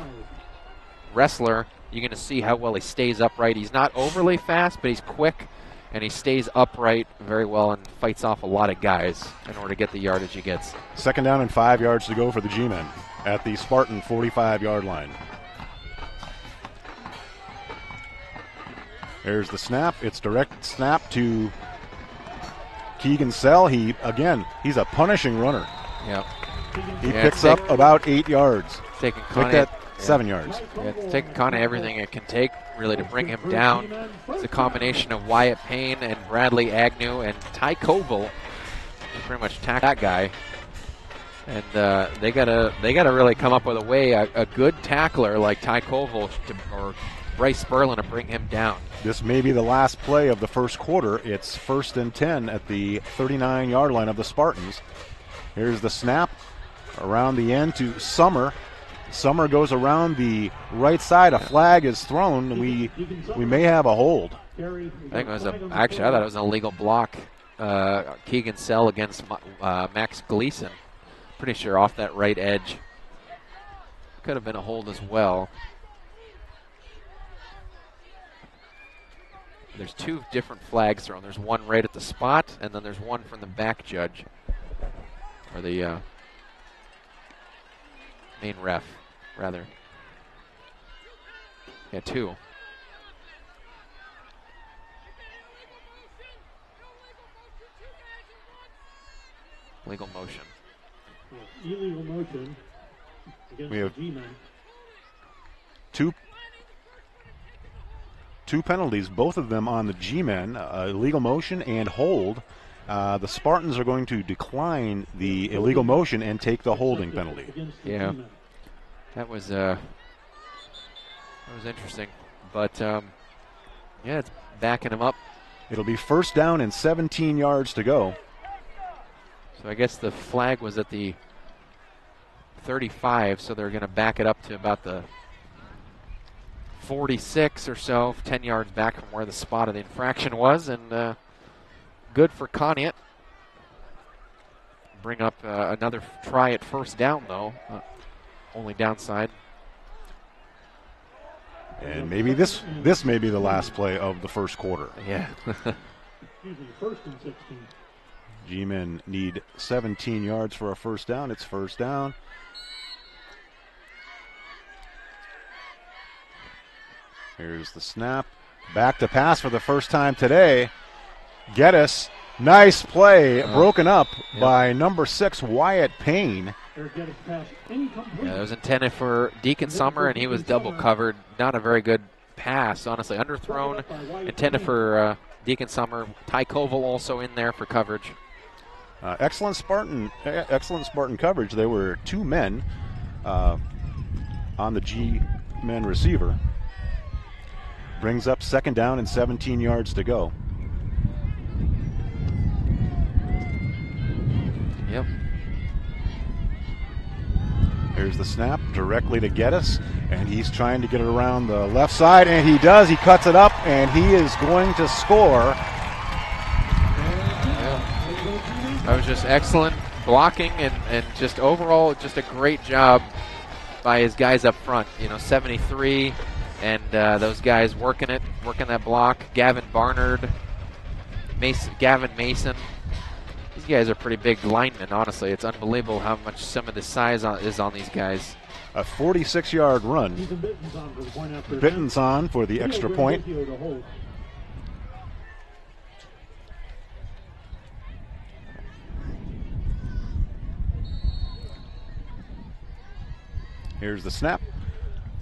wrestler, you're going to see how well he stays upright. He's not overly fast, but he's quick, and he stays upright very well and fights off a lot of guys in order to get the yardage he gets. Second down and 5 yards to go for the G-men at the Spartan 45-yard line. There's the snap. It's direct snap to Keegan Sell. He's a punishing runner. Yep. He picks up about 8 yards. Taking Conneaut 7 yards. Yeah, it's taking Conneaut everything it can take, really, to bring him down. It's a combination of Wyatt Payne and Bradley Agnew and Ty Koval. Pretty much tack that guy. And they gotta really come up with a way, a good tackler like Ty Koval or Bryce Spurlin to bring him down. This may be the last play of the first quarter. It's first and 10 at the 39-yard line of the Spartans. Here's the snap around the end to Summer. Summer goes around the right side. A flag is thrown. We may have a hold. I think it was I thought it was an illegal block. Keegan Sell against Max Gleason. Pretty sure off that right edge. Could have been a hold as well. There's two different flags thrown. There's one right at the spot, and then there's one from the back judge, or the main ref, rather. Yeah, two. Legal motion. Illegal motion against We have the G-men. Two penalties, both of them on the G-men, illegal motion and hold. The Spartans are going to decline the illegal motion and take the holding penalty. Yeah, that was interesting, but yeah, it's backing him up. It'll be first down and 17 yards to go. So I guess the flag was at the 35, so they're going to back it up to about the 46 or so, 10 yards back from where the spot of the infraction was, and good for Conneaut. Bring up another try at first down, though. Only downside. And maybe this may be the last play of the first quarter. Yeah. Excuse me, 1st and 16. G-men need 17 yards for a first down. It's first down. Here's the snap. Back to pass for the first time today. Geddes. Nice play. Broken up by number 6, Wyatt Payne. Yeah, it was intended for Deacon Summer, and he was double covered. Not a very good pass, honestly. Underthrown, intended for Deacon Summer. Ty Koval also in there for coverage. Excellent Spartan coverage. There were 2 men on the G-men receiver. Brings up second down and 17 yards to go. Yep. Here's the snap directly to Geddes, and he's trying to get it around the left side, and he does. He cuts it up, and he is going to score. That was just excellent blocking and just overall just a great job by his guys up front. 73, and those guys working that block. Gavin Barnard, Gavin Mason. These guys are pretty big linemen, honestly. It's unbelievable how much some of the size is on these guys. A 46-yard run. Bitten's on for the extra point. Here's the snap.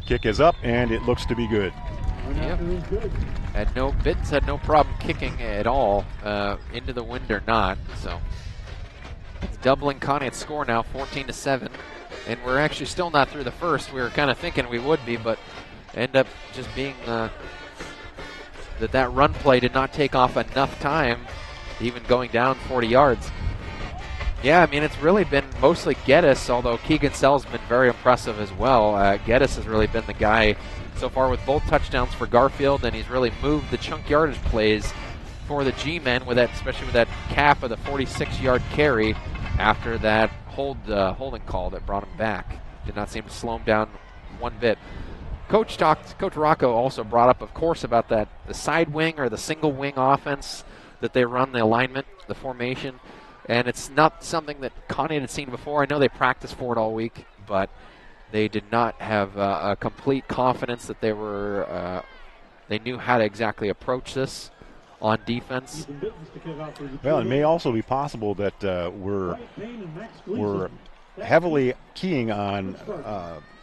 Kick is up, and it looks to be good. Yep. Bittens had no problem kicking at all, into the wind or not. So it's doubling Conneaut's score now, 14-7, and we're actually still not through the first. We were kind of thinking we would be, but end up just being that run play did not take off enough time, even going down 40 yards. Yeah, I mean, it's really been mostly Geddes, although Keegan Sell's been very impressive as well. Geddes has really been the guy so far with both touchdowns for Garfield, and he's really moved the chunk yardage plays for the G-men, especially with that cap of the 46-yard carry after that holding call that brought him back. Did not seem to slow him down one bit. Coach Rocco also brought up, of course, about the side wing or the single wing offense that they run, the alignment, the formation. And it's not something that Conneaut had seen before. I know they practiced for it all week, but they did not have a complete confidence that they knew how to exactly approach this on defense. Well, it may also be possible that we're heavily keying on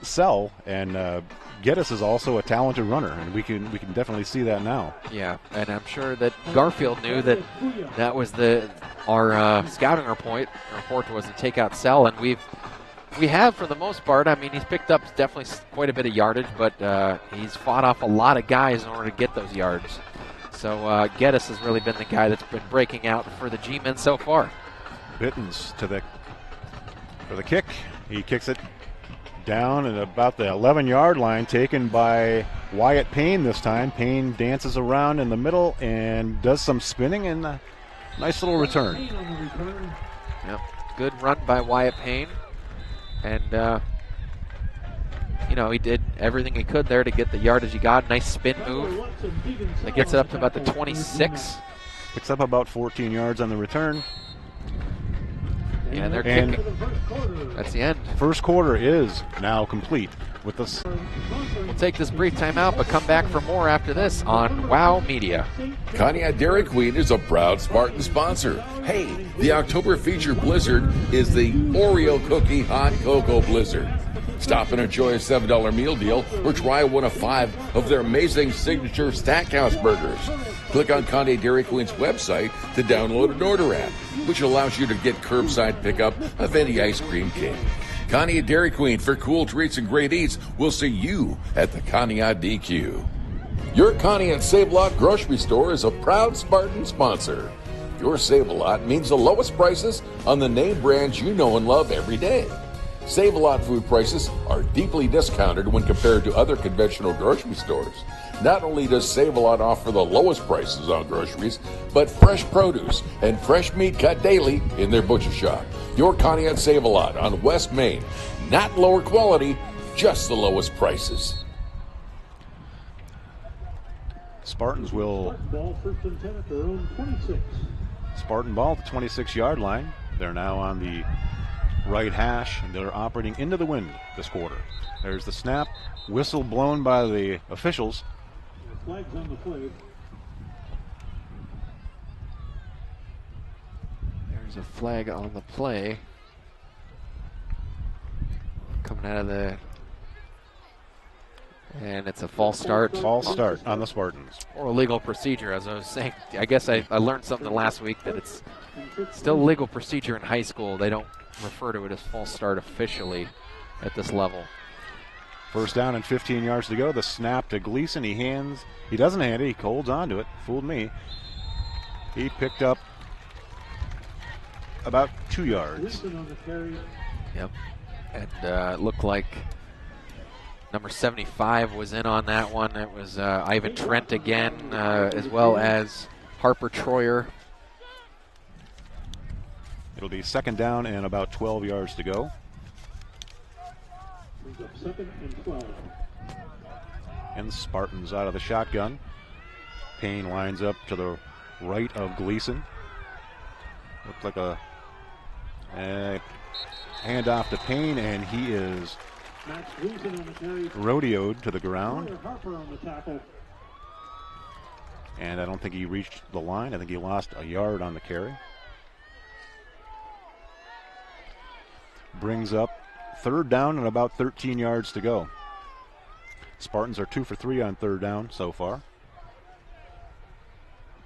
Sell, and Geddes is also a talented runner, and we can definitely see that now. Yeah, and I'm sure that Garfield knew that was our scouting report was to take out Sell, and we have for the most part. I mean, he's picked up definitely quite a bit of yardage, but he's fought off a lot of guys in order to get those yards. So Geddes has really been the guy that's been breaking out for the G-men so far. Bittens for the kick. He kicks it down at about the 11-yard line, taken by Wyatt Payne this time. Payne dances around in the middle and does some spinning, and a nice little return. Yep, good run by Wyatt Payne. And, he did everything he could there to get the yardage he got. Nice spin move. That gets it up to about the 26. Picks up about 14 yards on the return. Yeah, they're kicking. That's the end. First quarter is now complete with this. We'll take this brief timeout, but come back for more after this on WOW Media. Conneaut Dairy Queen is a proud Spartan sponsor. Hey, the October feature blizzard is the Oreo Cookie Hot Cocoa Blizzard. Stop and enjoy a $7 meal deal or try one of 5 of their amazing signature Stackhouse burgers. Click on Conneaut Dairy Queen's website to download an order app, which allows you to get curbside pickup of any ice cream cake. Conneaut Dairy Queen, for cool treats and great eats. We'll see you at the Conneaut DQ. Your Conneaut Save-A-Lot grocery store is a proud Spartan sponsor. Your Save-A-Lot means the lowest prices on the name brands you know and love every day. Save-A-Lot food prices are deeply discounted when compared to other conventional grocery stores. Not only does Save-A-Lot offer the lowest prices on groceries, but fresh produce and fresh meat cut daily in their butcher shop. Your Conneaut Save-A-Lot on West Main. Not lower quality, just the lowest prices. Spartans will Ball first and 10 at their own 26. Spartan ball at the 26-yard line. They're now on the right hash, and they're operating into the wind this quarter. There's the snap, whistle blown by the officials. Flags on the play. There's a flag on the play. Coming out of the... And it's a false start. False start on the Spartans. Or legal procedure, as I was saying. I guess I learned something last week that it's still legal procedure in high school. They don't refer to it as false start officially at this level. First down and 15 yards to go. The snap to Gleason. He doesn't hand it. He holds on to it. Fooled me. He picked up about 2 yards. Yep. And it looked like number 75 was in on that one. It was Ivan Trent again, as well as Harper Troyer. It'll be second down and about 12 yards to go. Second and 12. And Spartans out of the shotgun. Payne lines up to the right of Gleason. Looked like a handoff to Payne, and he is rodeoed to the ground. And I don't think he reached the line. I think he lost a yard on the carry. Brings up third down and about 13 yards to go. Spartans are 2 for 3 on third down so far.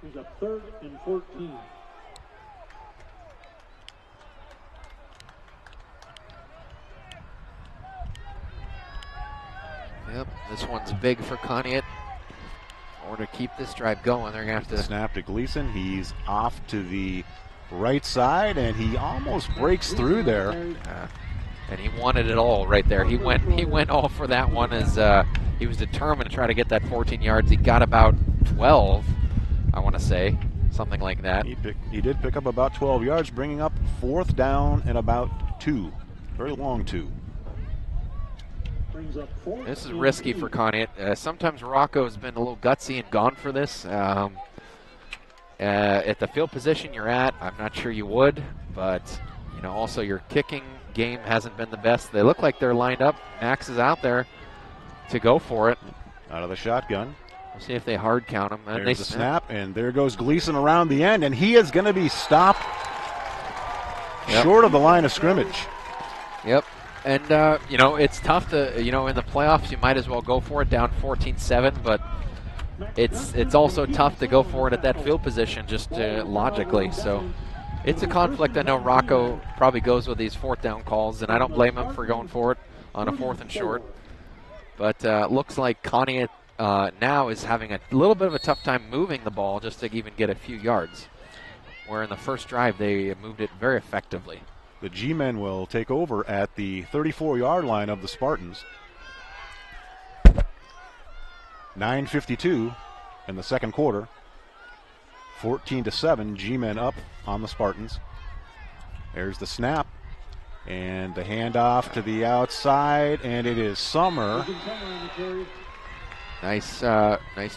He's up third and 14. Yep, this one's big for Conneaut. In order to keep this drive going, they're going to have to... Snap to Gleason. He's off to the right side, and he almost breaks through there. And he wanted it all right there. He went all for that one as he was determined to try to get that 14 yards. He got about 12, I want to say, something like that. He did pick up about 12 yards, bringing up fourth down and about 2. Very long 2. This is risky for Conneaut. Sometimes Rocco's been a little gutsy and gone for this. At the field position you're at, I'm not sure you would, but also your kicking game hasn't been the best. They look like they're lined up. Max is out there to go for it. Out of the shotgun. We'll see if they hard count him. There's the snap, and there goes Gleason around the end, and he is going to be stopped short of the line of scrimmage. Yep. And, it's tough to, in the playoffs, you might as well go for it down 14-7, but it's also tough to go for it at that field position just logically. So it's a conflict. I know Rocco probably goes with these fourth down calls, and I don't blame him for going for it on a fourth and short. But looks like Conneaut now is having a little bit of a tough time moving the ball just to even get a few yards, where in the first drive they moved it very effectively. The G-men will take over at the 34-yard line of the Spartans. 9:52 in the second quarter. 14-7, G-men up on the Spartans. There's the snap and the handoff to the outside, and it is Summer. Nice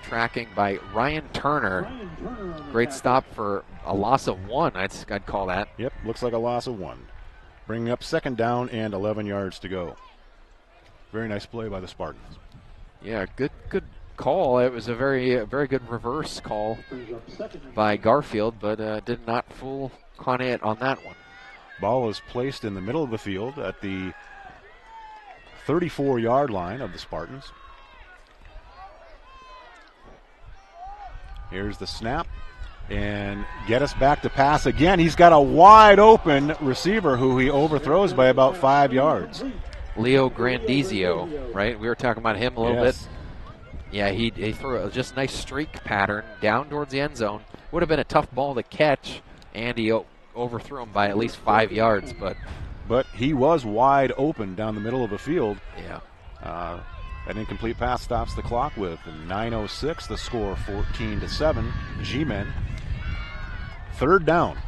tracking by Ryan Turner. Great stop for a loss of 1, I'd call that. Yep, looks like a loss of 1. Bringing up second down and 11 yards to go. Very nice play by the Spartans. Yeah, good call. It was a very good reverse call by Garfield, but did not fool Conneaut on that one. Ball is placed in the middle of the field at the 34-yard line of the Spartans. Here's the snap. And get us back to pass again. He's got a wide open receiver who he overthrows by about 5 yards. Leo Grandizio, right? We were talking about him a little bit. Yeah, he threw a just nice streak pattern down towards the end zone. Would have been a tough ball to catch, and he overthrew him by at least 5 yards. But he was wide open down the middle of the field. Yeah. An incomplete pass stops the clock with 9:06. The score 14-7. G-men. Third down.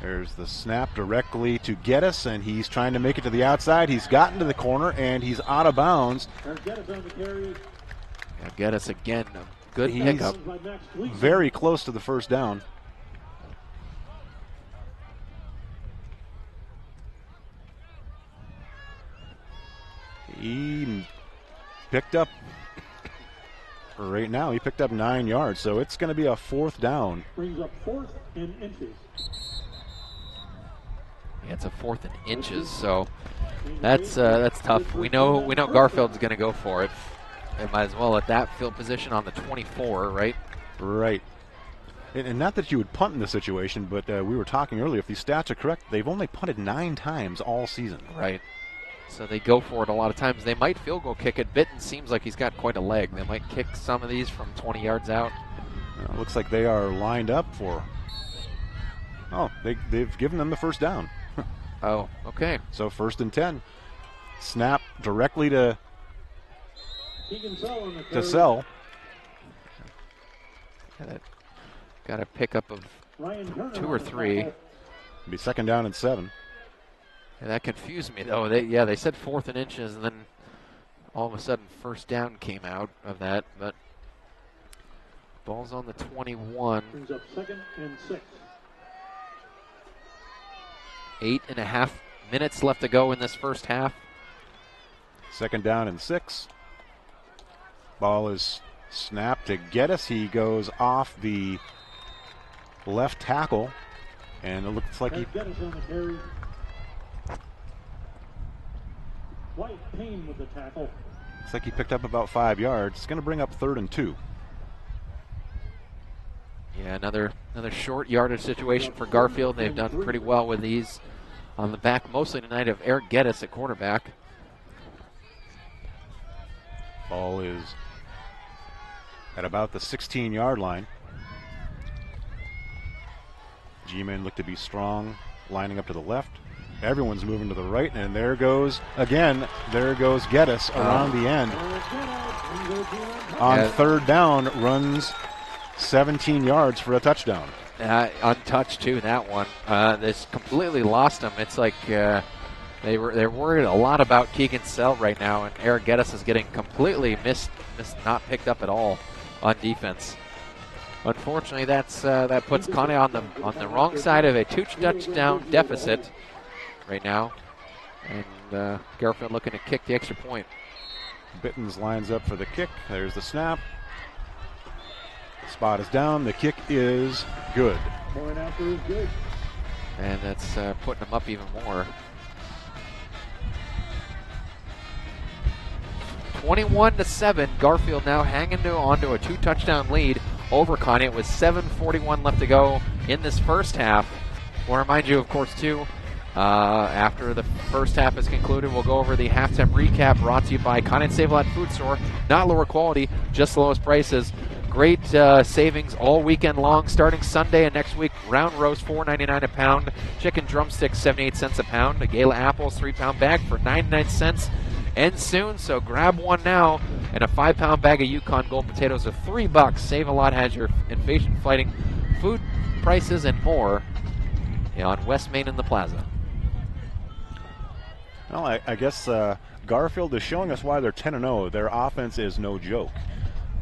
There's the snap directly to Geddes, and he's trying to make it to the outside. He's gotten to the corner, and he's out of bounds. Geddes again, a good pickup. Very close to the first down. He picked up, right now, he picked up 9 yards, so it's going to be a 4th down. Brings up 4th and inches. Yeah, it's a 4th and inches, so that's tough. We know Garfield's going to go for it. They might as well at that field position on the 24, right? Right. And not that you would punt in this situation, but we were talking earlier, if these stats are correct, they've only punted 9 times all season. Right. So they go for it a lot of times. They might field goal kick it. Bitten seems like he's got quite a leg. They might kick some of these from 20 yards out. Looks like they are lined up for... Oh, they've given them the first down. Oh, okay. So 1st and 10. Snap directly to Sell. Got a pickup of 2 or 3. It'll be 2nd down and 7. Yeah, that confused me though. They said 4th and inches, and then all of a sudden 1st down came out of that. But ball's on the 21. Brings up 2nd and 6. 8.5 minutes left to go in this first half. 2nd down and 6. Ball is snapped to Geddes. He goes off the left tackle, and it looks like he... Geddes on the carry. White Payne with the tackle. Looks like he picked up about 5 yards. It's going to bring up 3rd and 2. Yeah, another short yardage situation for Garfield. They've done pretty well with these on the back mostly tonight of Eric Geddes at quarterback. Ball is at about the 16-yard line. G-men look to be strong, lining up to the left. Everyone's moving to the right, and there goes Geddes around the end. On 3rd down, runs 17 yards for a touchdown. Untouched too, that one. This completely lost him. It's like they're worried a lot about Keegan Sell right now, and Eric Geddes is getting completely missed, not picked up at all on defense. Unfortunately, that puts Conneaut on the wrong side of a 2-touchdown deficit right now, and Garfield looking to kick the extra point. Bittens lines up for the kick. There's the snap. The spot is down. The kick is good. Point after is good. And that's putting them up even more. 21-7. Garfield now hanging onto a 2-touchdown lead over Conneaut with 7:41 left to go in this first half. We'll remind you, of course, too, after the first half is concluded, we'll go over the halftime recap brought to you by Conneaut Save-A-Lot Food Store. Not lower quality, just the lowest prices. Great savings all weekend long, starting Sunday and next week. Round roast, $4.99 a pound. Chicken drumsticks, 78 cents a pound. A Gala apples, 3-pound bag for 99 cents. Ends soon, so grab one now. And a 5-pound bag of Yukon Gold potatoes of $3. Save-A-Lot has your inflation-fighting food prices and more on West Main and the Plaza. Well, I guess Garfield is showing us why they're 10-0. Their offense is no joke.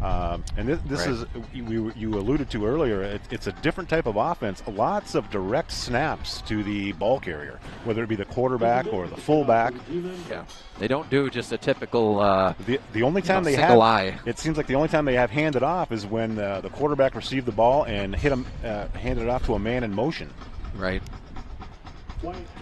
And this Right. is, you alluded to earlier, it's a different type of offense. Lots of direct snaps to the ball carrier, whether it be the quarterback or the fullback. Yeah, they don't do just a typical The only time they single have, eye. it seems like the only time they have handed off is when the quarterback received the ball and handed it off to a man in motion, Right.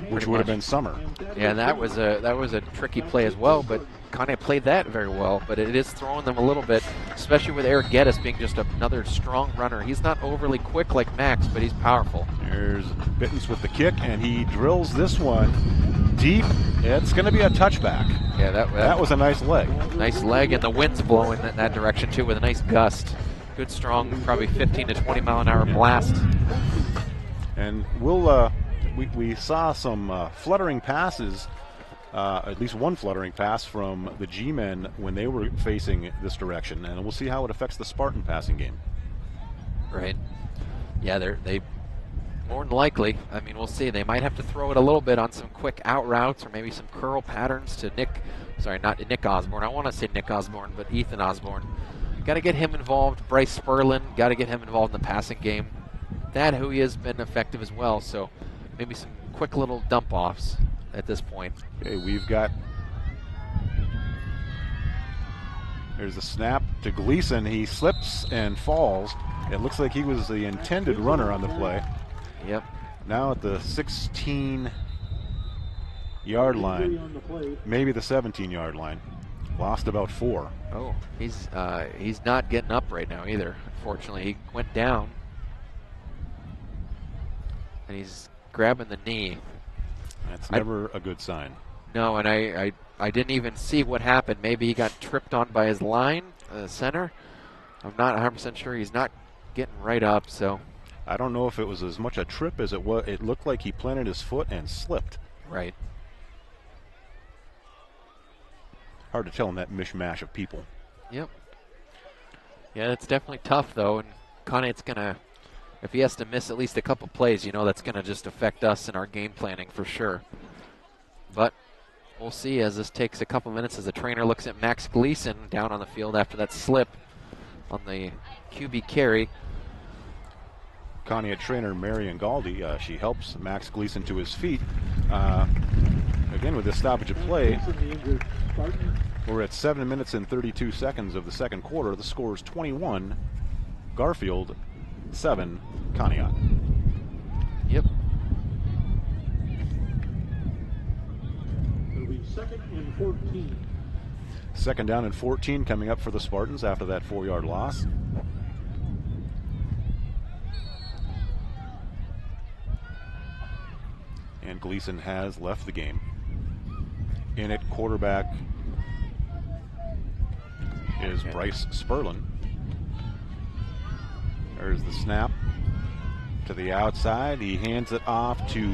which would have been Summer. Yeah, and that was a tricky play as well, but Conneaut played that very well. But it is throwing them a little bit, especially with Eric Geddes being just another strong runner. He's not overly quick like Max, but he's powerful. There's Bittens with the kick, and he drills this one deep. It's going to be a touchback. Yeah, That was a nice leg. nice leg, and the wind's blowing in that direction too with a nice gust. Good, strong, probably 15 to 20 mile an hour blast. And we saw some fluttering passes, at least one fluttering pass from the G-men when they were facing this direction, and we'll see how it affects the Spartan passing game. Right. Yeah, they More than likely. I mean, we'll see. They might have to throw it a little bit on some quick out routes or maybe some curl patterns to not Nick Osborne. I want to say Nick Osborne, but Ethan Osborne. Got to get him involved. Bryce Sperlin, got to get him involved in the passing game. Thad Huey has been effective as well, so maybe some quick little dump-offs at this point. Okay, we've got... There's a snap to Gleason. He slips and falls. It looks like he was the intended runner on the play. Yep. Now at the 16-yard line, maybe the 17-yard line. Lost about 4. Oh, he's not getting up right now either, unfortunately. He went down, and he's grabbing the knee. That's never a good sign. No, and I didn't even see what happened. Maybe he got tripped on by his line, center. I'm not 100% sure. He's not getting right up, so. I don't know if it was as much a trip as it was. It looked like he planted his foot and slipped. Right. Hard to tell in that mishmash of people. Yep. Yeah, it's definitely tough, though, and Conneaut's going to, if he has to miss at least a couple plays, that's going to just affect us in our game planning for sure. But we'll see as this takes a couple minutes as the trainer looks at Max Gleason down on the field after that slip on the QB carry. Conneaut trainer Marion Galdi, she helps Max Gleason to his feet. Again, with this stoppage of play, we're at 7 minutes and 32 seconds of the second quarter. The score is 21, Garfield, 7, Conneaut. Yep. It'll be 2nd and 14. Second down and 14 coming up for the Spartans after that 4-yard loss. And Gleason has left the game. In at quarterback is Bryce Sperlin. There's the snap to the outside. He hands it off to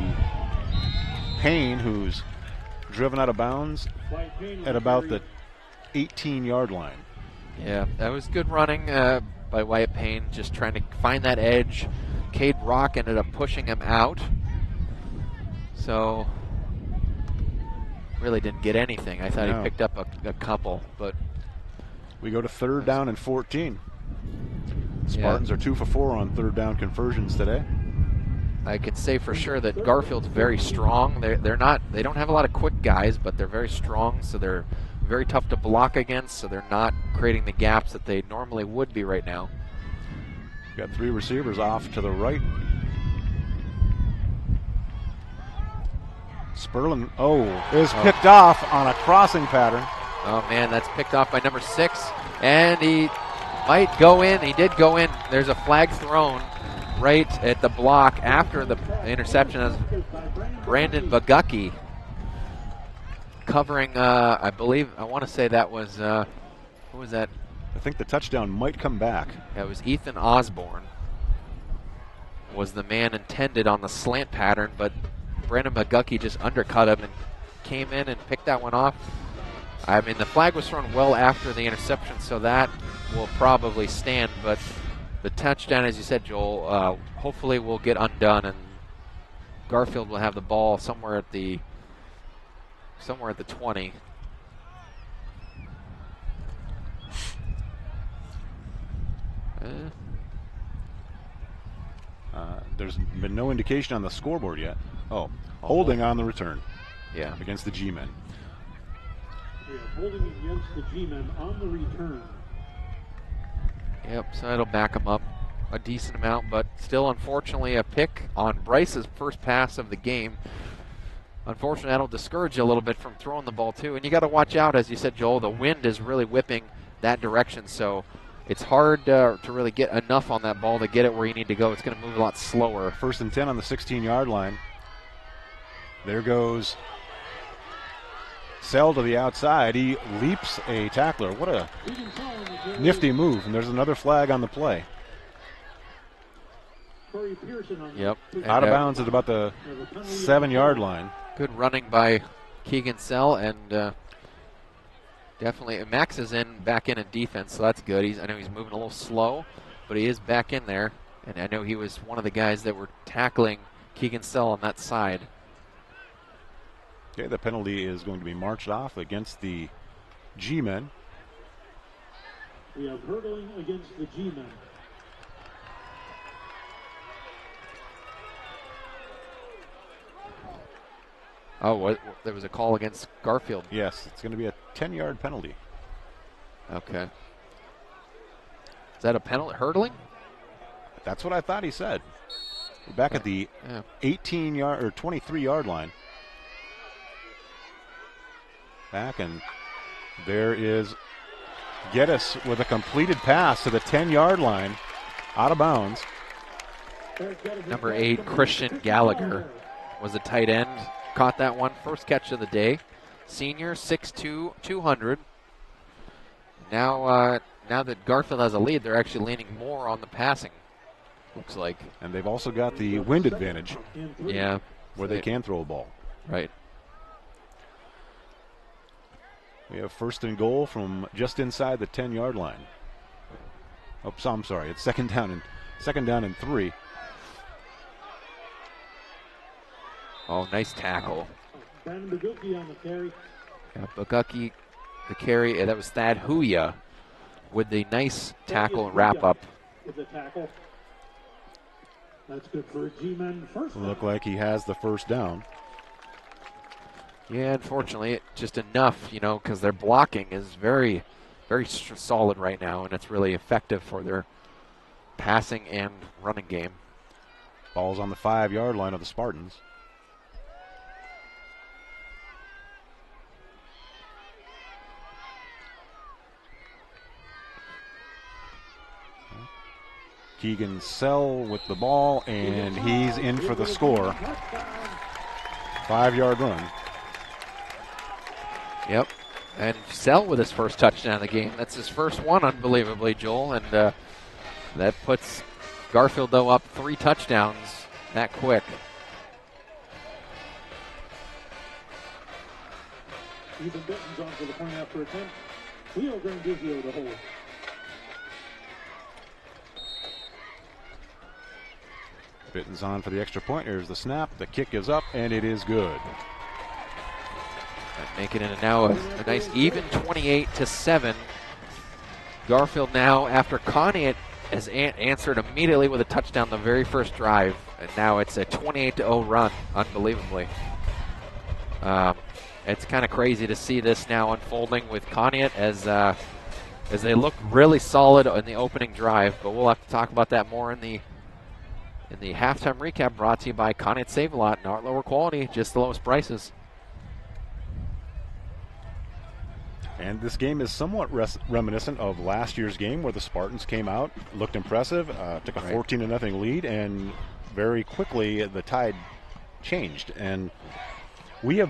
Payne, who's driven out of bounds at about the 18-yard line. Yeah, that was good running by Wyatt Payne, just trying to find that edge. Cade Rock ended up pushing him out. So, really didn't get anything. I thought he picked up a couple, but... We go to 3rd down and 14. Spartans are 2 for 4 on 3rd down conversions today. I can say for sure that Garfield's very strong. They don't have a lot of quick guys, but they're very strong, so they're very tough to block against, so they're not creating the gaps that they normally would be right now. Got 3 receivers off to the right. Sperlin, is picked off on a crossing pattern. Oh, man, that's picked off by number 6. And he might go in. He did go in. There's a flag thrown right at the block after the interception of Brandon Bagucki covering, I want to say that was, who was that? I think the touchdown might come back. That was Ethan Osborne was the man intended on the slant pattern, but Brandon Bagucki just undercut him and came in and picked that one off. I mean, the flag was thrown well after the interception, so that will probably stand. But the touchdown, as you said, Joel, hopefully will get undone, and Garfield will have the ball somewhere at the 20. There's been no indication on the scoreboard yet. Holding on the return. Yeah. Against the G-men. Yeah, holding against the G-men on the return. Yep, so it'll back him up a decent amount, but still, unfortunately, a pick on Bryce's first pass of the game. Unfortunately, that'll discourage you a little bit from throwing the ball, too. And you got to watch out, as you said, Joel. The wind is really whipping that direction, so it's hard to really get enough on that ball to get it where you need to go. It's going to move a lot slower. 1st and 10 on the 16-yard line. There goes Sell to the outside. He leaps a tackler. What a nifty move. And there's another flag on the play. Yep. Out of bounds at about the 7-yard line. Good running by Keegan Sell, and definitely Max is back in defense, so that's good. I know he's moving a little slow, but he is back in there. And I know he was one of the guys that were tackling Keegan Sell on that side. Okay, the penalty is going to be marched off against the G-men. We have hurdling against the G-men. Oh, there was a call against Garfield. Yes, it's going to be a 10-yard penalty. Okay. Is that a penalty? Hurdling? That's what I thought he said. We're back at the 18-yard or 23-yard line. Back, and there is Geddes with a completed pass to the 10-yard line, out of bounds. Number 8, Christian Gallagher, was a tight end. Caught that one, first catch of the day. Senior, 6'2", 200. Now that Garfield has a lead, they're actually leaning more on the passing, looks like. And they've also got the wind advantage. Yeah. Where they can throw a ball. Right. We have first and goal from just inside the 10-yard line. Oops, I'm sorry. It's second down and 3. Oh, nice tackle. Ben Bogucki on the carry. Yeah, Bogucki, the carry. That was Thad Huya with the nice tackle and wrap up. With the tackle. That's good for G-men first. Look like he has the first down. Yeah, unfortunately, just enough, because their blocking is very, very solid right now, and it's really effective for their passing and running game. Ball's on the 5-yard line of the Spartans. Keegan Sell with the ball, and he's in for the score. 5-yard run. Yep. And Sell with his first touchdown of the game. That's his first one, unbelievably, Joel. And that puts Garfield, though, up 3 touchdowns that quick. Ethan Bitten's on for the point after attempt. Leo Grandizio to hold. Bitten's on for the extra point. Here's the snap. The kick is up, and it is good. And making it now a nice even 28-7. Garfield now, after Conneaut has answered immediately with a touchdown the very first drive, and now it's a 28-0 run, unbelievably. It's kind of crazy to see this now unfolding with Conneaut as they look really solid in the opening drive, but we'll have to talk about that more in the halftime recap, brought to you by Conneaut Save-A-Lot. Not lower quality, just the lowest prices. And this game is somewhat reminiscent of last year's game where the Spartans came out, looked impressive, took a 14-0 lead, and very quickly the tide changed. And we have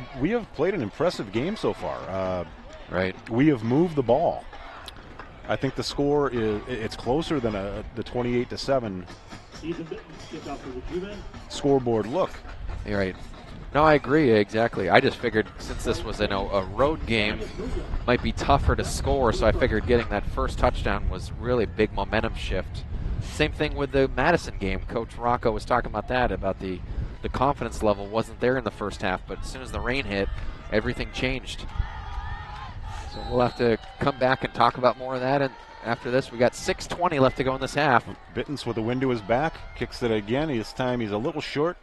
played an impressive game so far. We have moved the ball. I think the score it's closer than the 28-7 scoreboard look. You're right. No, I agree, exactly. I just figured since this was a road game, might be tougher to score, so I figured getting that first touchdown was really a big momentum shift. Same thing with the Madison game. Coach Rocco was talking about that, about the confidence level wasn't there in the first half, but as soon as the rain hit, everything changed. So we'll have to come back and talk about more of that, and after this, we got 6:20 left to go in this half. Bittens with the wind to his back, kicks it again. This time he's a little short,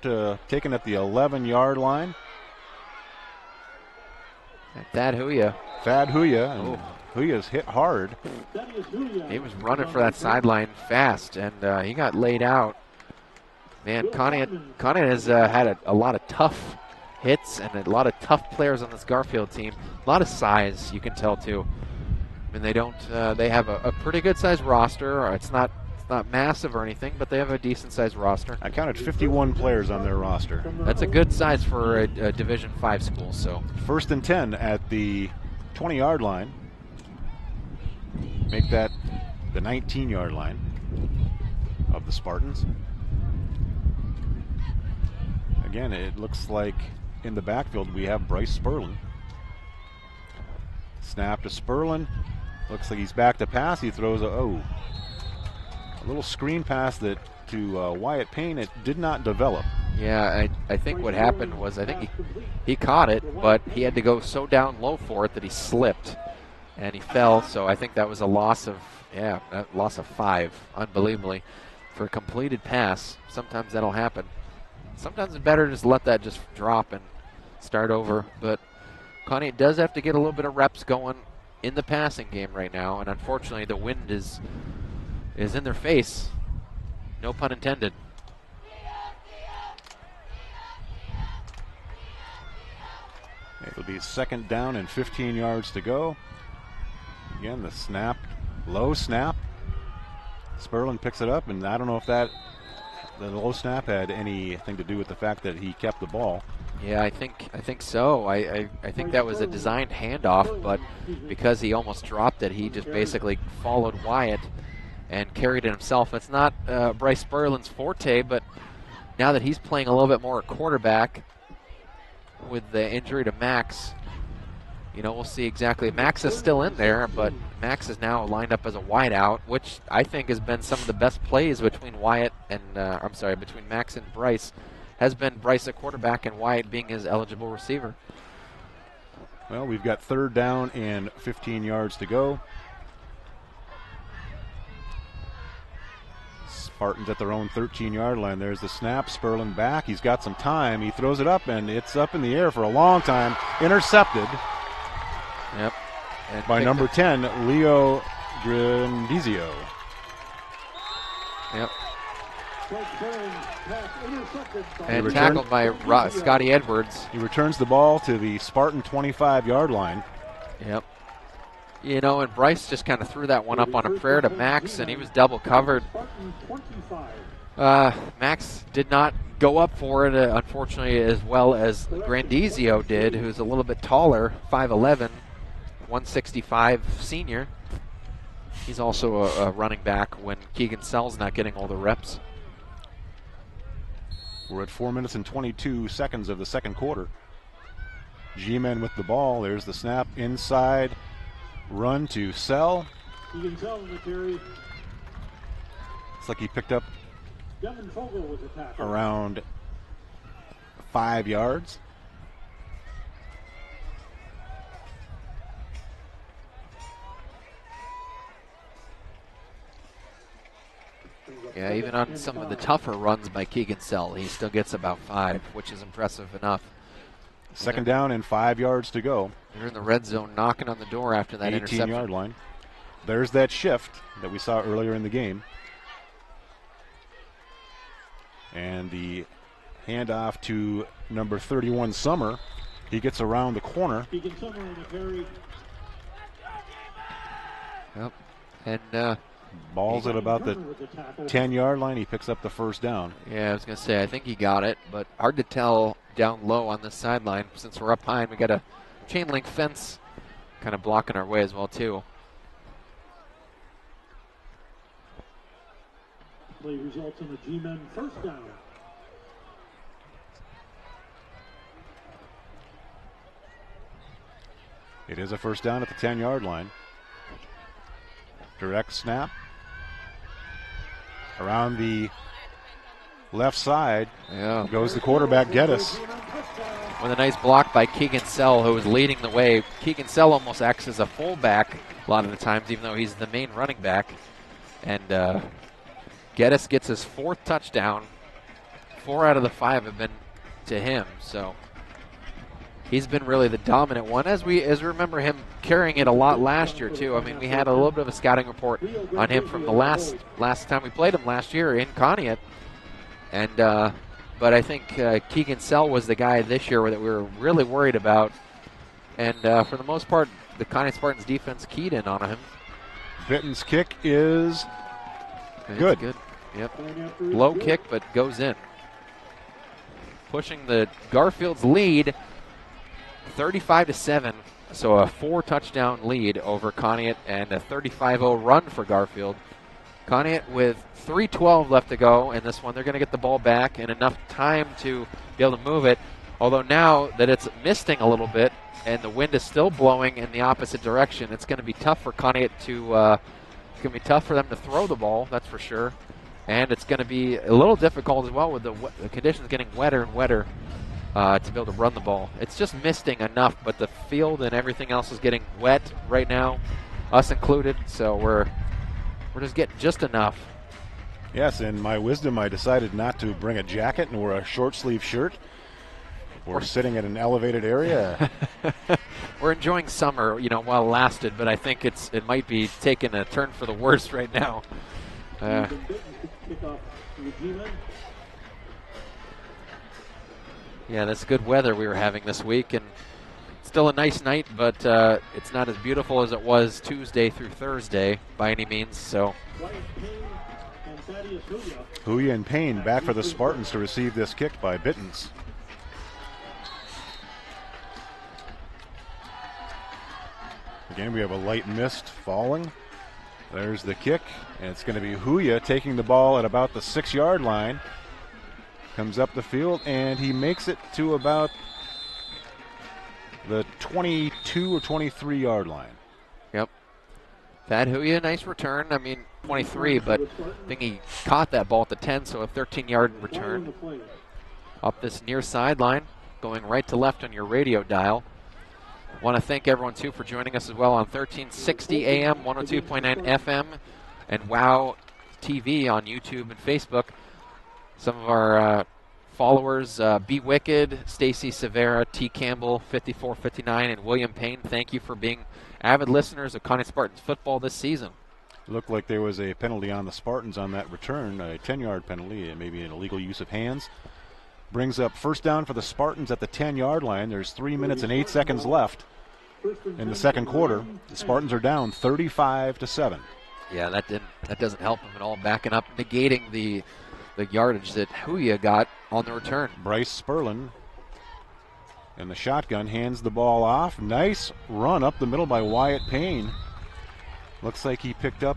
taken at the 11-yard line. And Thad Huya. Huya's hit hard. He was running for that sideline fast, and he got laid out. Man, Conneaut has had a lot of tough hits and a lot of tough players on this Garfield team. A lot of size, you can tell, too. I mean, they have a pretty good sized roster. It's not massive or anything, but they have a decent sized roster. I counted 51 players on their roster. That's a good size for a Division 5 school. So first and 10 at the 20-yard line. Make that the 19-yard line of the Spartans. Again, it looks like in the backfield we have Bryce Sperlin. Snap to Sperlin. Looks like he's back to pass. He throws a little screen pass that to Wyatt Payne, it did not develop. Yeah, I think what happened was I think he caught it, but he had to go so down low for it that he slipped and he fell. So I think that was a loss of 5, unbelievably, for a completed pass. Sometimes that'll happen. Sometimes it's better to just let that just drop and start over. But Conneaut does have to get a little bit of reps going in the passing game right now, and unfortunately the wind is in their face. No pun intended. It'll be 2nd down and 15 yards to go. Again, the snap, low snap. Sperlin picks it up, and I don't know if the low snap had anything to do with the fact that he kept the ball. Yeah, I think so. I think that was a designed handoff, but because he almost dropped it, he just basically followed Wyatt and carried it himself. It's not Bryce Sperlin's forte, but now that he's playing a little bit more at quarterback with the injury to Max, we'll see exactly. Max is still in there, but Max is now lined up as a wideout, which I think has been some of the best plays between between Max and Bryce. Has been Bryce at quarterback and Wyatt being his eligible receiver. Well, we've got 3rd down and 15 yards to go. Spartans at their own 13-yard line. There's the snap. Sperlin back. He's got some time. He throws it up, and it's up in the air for a long time. Intercepted. Yep. By number 10, Leo Grandizio. Yep. And tackled by Scotty Edwards. He returns the ball to the Spartan 25-yard line. Yep. And Bryce just kind of threw that one up on a prayer to Max, and he was double covered. Max did not go up for it, unfortunately, as well as Grandizio did, who's a little bit taller, 5'11", 165 senior. He's also a running back when Keegan Sell's not getting all the reps. We're at 4 minutes and 22 seconds of the second quarter. G-Men with the ball. There's the snap inside. Run to Sell. It's like he picked up around 5 yards. Yeah, even on some of the tougher runs by Keegan Sell, he still gets about 5, which is impressive enough. 2nd down and 5 yards to go. They're in the red zone knocking on the door after that interception. 18-yard line. There's that shift that we saw earlier in the game. And the handoff to number 31, Summer. He gets around the corner. Yep. And ball's at about the 10-yard line. He picks up the 1st down. Yeah, I was going to say, I think he got it, but hard to tell down low on the sideline. Since we're up high and we got a chain link fence kind of blocking our way as well, too. Play results in the G-Men 1st down. It is a 1st down at the 10-yard line. Direct snap. Around the left side goes the quarterback, Geddes. With a nice block by Keegan Sell, who was leading the way. Keegan Sell almost acts as a fullback a lot of the times, even though he's the main running back. And Geddes gets his 4th touchdown. 4 out of the 5 have been to him, so he's been really the dominant one, as we remember him carrying it a lot last year too. I mean, we had a little bit of a scouting report on him from the last time we played him last year in Conneaut, and but I think Keegan Sell was the guy this year that we were really worried about, and for the most part, the Conneaut Spartans defense keyed in on him. Bitten's kick is good. Good. Yep. Low kick, but goes in, pushing the Garfield's lead 35-7, so a 4-touchdown lead over Conneaut and a 35-0 run for Garfield. Conneaut with 3:12 left to go in this one. They're going to get the ball back and enough time to be able to move it, although now that it's misting a little bit and the wind is still blowing in the opposite direction, it's going to be tough for Conneaut to it's going to be tough for them to throw the ball, that's for sure. And it's going to be a little difficult as well with the conditions getting wetter and wetter to be able to run the ball. It's just misting enough, but the field and everything else is getting wet right now, us included. So we're just getting just enough. Yes, in my wisdom, I decided not to bring a jacket nor a short sleeve shirt. We're sitting at an elevated area. We're enjoying summer, while it lasted, but I think it might be taking a turn for the worse right now. Yeah, that's good weather we were having this week, and still a nice night, but it's not as beautiful as it was Tuesday through Thursday by any means. So Huya and Payne back for the Spartans to receive this kick by Bittens. Again, we have a light mist falling. There's the kick, and it's going to be Huya taking the ball at about the 6-yard line. Comes up the field, and he makes it to about the 22 or 23-yard line. Yep. Thad Huya, nice return. 23, but I think he caught that ball at the 10, so a 13-yard return. Up this near sideline, going right to left on your radio dial. Want to thank everyone, too, for joining us as well on 1360 AM, 102.9 FM, and WOW TV on YouTube and Facebook. Some of our followers, B. Wicked, Stacy Severa, T. Campbell, 5459, and William Payne, thank you for being avid listeners of Conneaut Spartans football this season. Looked like there was a penalty on the Spartans on that return, a 10-yard penalty, and maybe an illegal use of hands. Brings up first down for the Spartans at the 10-yard line. There's 3 minutes and 8 seconds left in the second quarter. The Spartans are down 35-7. Yeah, that doesn't help them at all. Backing up, negating the yardage that Huya got on the return. Bryce Sperlin in the shotgun hands the ball off. Nice run up the middle by Wyatt Payne. Looks like he picked up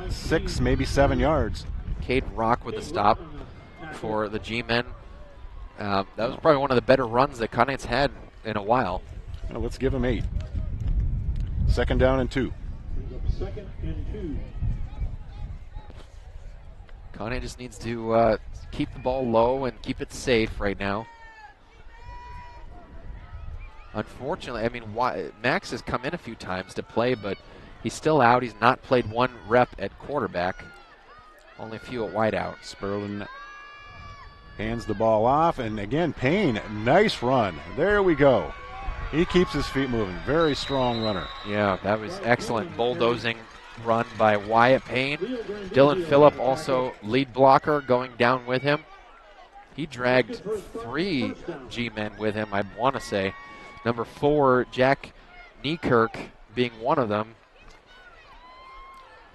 6, maybe 7 yards. Caden Rock with the stop for the G-men. That was probably one of the better runs that Conneaut's had in a while. Well, let's give him 8. Second down and 2. Second and 2. Conneaut just needs to keep the ball low and keep it safe right now. Unfortunately, Max has come in a few times to play, but he's still out. He's not played one rep at quarterback. Only a few at wideout. Sperlin hands the ball off, and again, Payne, nice run. There we go. He keeps his feet moving. Very strong runner. Yeah, that was excellent bulldozing run by Wyatt Payne. Dylan Phillip also lead blocker going down with him. He dragged 3 G-men with him, I want to say. Number 4, Jack Niekirk being one of them.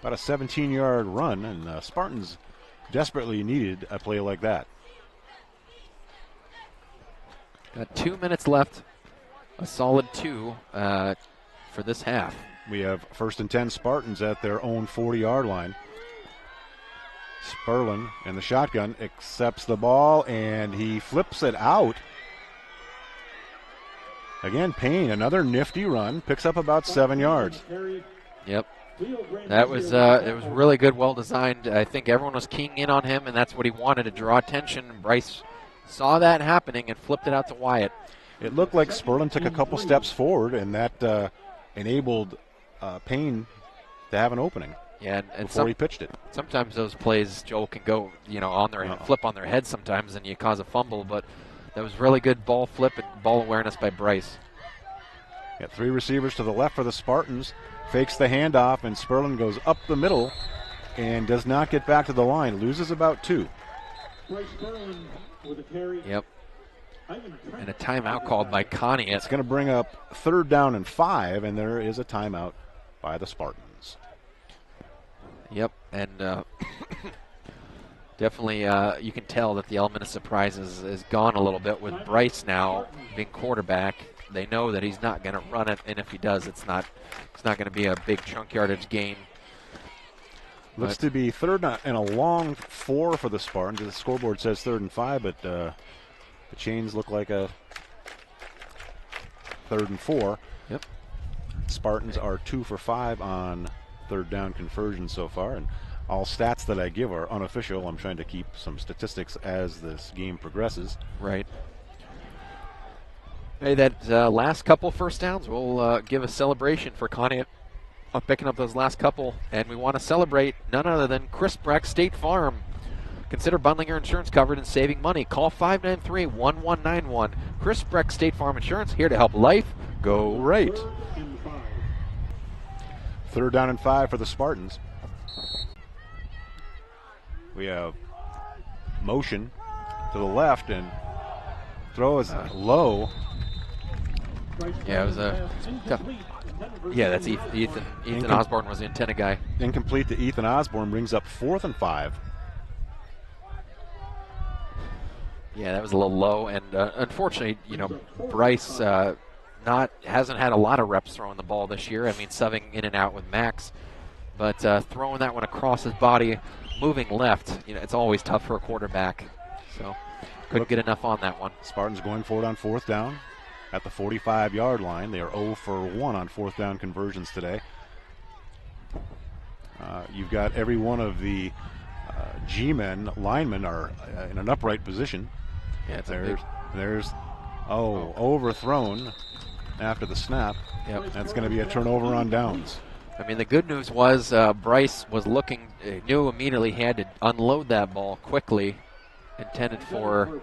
About a 17-yard run, and Spartans desperately needed a play like that. Got 2 minutes left. A solid 2 for this half. We have 1st and 10 Spartans at their own 40-yard line. Sperlin in the shotgun accepts the ball, and he flips it out. Again, Payne, another nifty run, picks up about 7 yards. Yep. That was it was really good, well designed. I think everyone was keying in on him, and that's what he wanted, to draw attention. Bryce saw that happening and flipped it out to Wyatt. It looked like Sperlin took a couple steps forward, and that enabled Payne to have an opening. Yeah, and before he pitched it. Sometimes those plays, Joel, can go on their flip on their head sometimes, and you cause a fumble. But that was really good ball flip and ball awareness by Bryce. Got 3 receivers to the left for the Spartans. Fakes the handoff, and Sperlin goes up the middle and does not get back to the line. Loses about 2. Yep. And a timeout called by Conneaut. It's going to bring up 3rd down and 5, and there is a timeout by the Spartans. Yep, and definitely you can tell that the element of surprise is gone a little bit with Bryce now being quarterback. They know that he's not going to run it, and if he does, it's not going to be a big chunk yardage game. Looks to be 3rd and a long 4 for the Spartans. The scoreboard says 3rd and 5, but the chains look like a 3rd and 4. Yep. Spartans are 2 for 5 on 3rd down conversion so far, and all stats that I give are unofficial. I'm trying to keep some statistics as this game progresses. Right. Hey, that last couple first downs will give a celebration for Conneaut on picking up those last couple, and we want to celebrate none other than Chris Breck State Farm. Consider bundling your insurance coverage and saving money. Call 593-1191. Chris Breck State Farm Insurance, here to help life go right. 3rd down and 5 for the Spartans. We have motion to the left, and throw is low. Yeah, it was a tough. Yeah, that's Ethan. Ethan Osborne was the intended guy. Incomplete to Ethan Osborne, brings up 4th and 5. Yeah, that was a little low, and unfortunately, Bryce hasn't had a lot of reps throwing the ball this year. I mean, subbing in and out with Max, but throwing that one across his body, moving left, it's always tough for a quarterback. So couldn't get enough on that one. Spartans going for it on 4th down at the 45-yard line. They are 0 for 1 on 4th down conversions today. You've got every one of the G-men, linemen are in an upright position. Yeah, there's overthrown after the snap. Yep. That's going to be a turnover on downs. I mean, the good news was Bryce was knew immediately he had to unload that ball quickly, intended for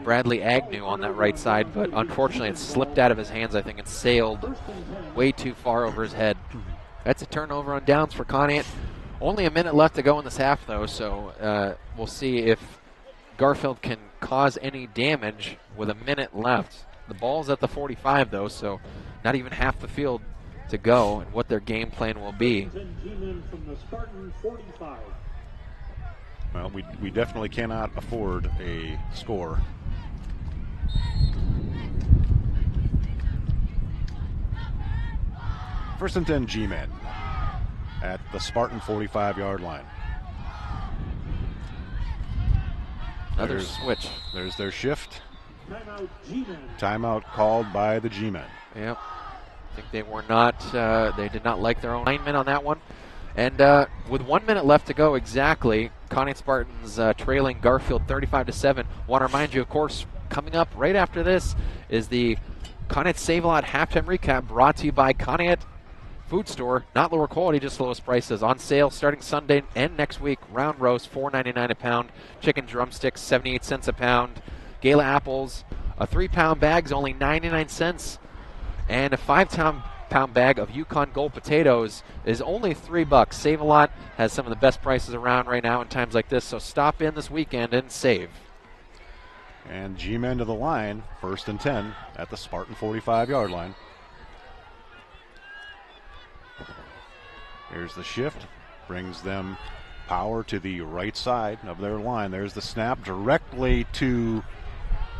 Bradley Agnew on that right side, but unfortunately it slipped out of his hands, I think, and sailed way too far over his head. That's a turnover on downs for Conneaut. Only a minute left to go in this half, though, so we'll see if Garfield can cause any damage with a minute left. The ball's at the 45, though, so not even half the field to go, and what their game plan will be. Well, we definitely cannot afford a score. First and 10 G-men at the Spartan 45-yard line. Another switch. There's their shift. Timeout called by the G-men. Yep. I think they were not, they did not like their own linemen on that one. And with 1 minute left to go exactly, Conneaut Spartans trailing Garfield 35-7. Want to remind you, of course, coming up right after this is the Conneaut Save-A-Lot halftime recap brought to you by Conneaut Food Store. Not lower quality, just lowest prices. On sale starting Sunday and next week. Round roast, $4.99 a pound. Chicken drumsticks, 78 cents a pound. Gala apples, a 3-pound bag's only 99 cents. And a 5-pound bag of Yukon Gold potatoes is only $3. Save-A-Lot has some of the best prices around right now in times like this, so stop in this weekend and save. And G-men to the line, 1st and 10 at the Spartan 45-yard line. Here's the shift, brings them power to the right side of their line. There's the snap directly to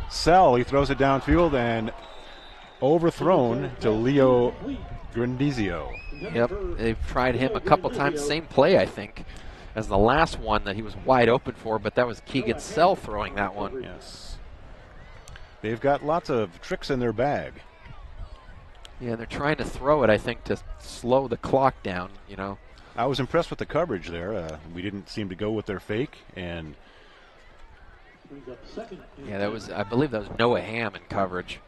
Sell. He throws it downfield and overthrown to Leo Grandizio. Yep, they've tried him a couple times. Same play, I think, as the last one that he was wide open for, but that was Keegan Sell throwing that one. Yes. They've got lots of tricks in their bag. Yeah, they're trying to throw it, I think, to slow the clock down, I was impressed with the coverage there. We didn't seem to go with their fake, and yeah, I believe that was Noah Ham in coverage.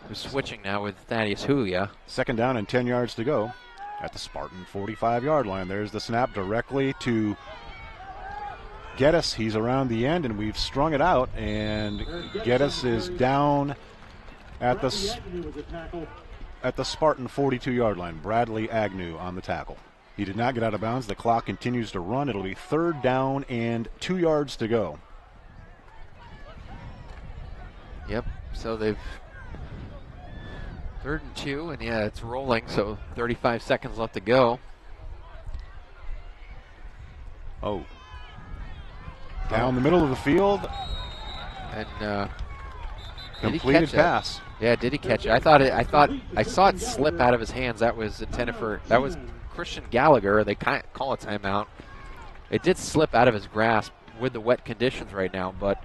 We're switching now with Thaddeus Huya. 2nd down and 10 yards to go at the Spartan 45-yard line. There's the snap directly to Geddes. He's around the end, and we've strung it out, and Geddes is down at the Spartan 42-yard line. Bradley Agnew on the tackle. He did not get out of bounds. The clock continues to run. It'll be 3rd down and 2 yards to go. Yep, so they've 3rd and 2, and yeah, it's rolling, so 35 seconds left to go. Down the middle of the field. And completed pass. Yeah, did he catch it? I saw it slip out of his hands. That was intended for, that was Christian Gallagher. They can't call a timeout. It did slip out of his grasp with the wet conditions right now, but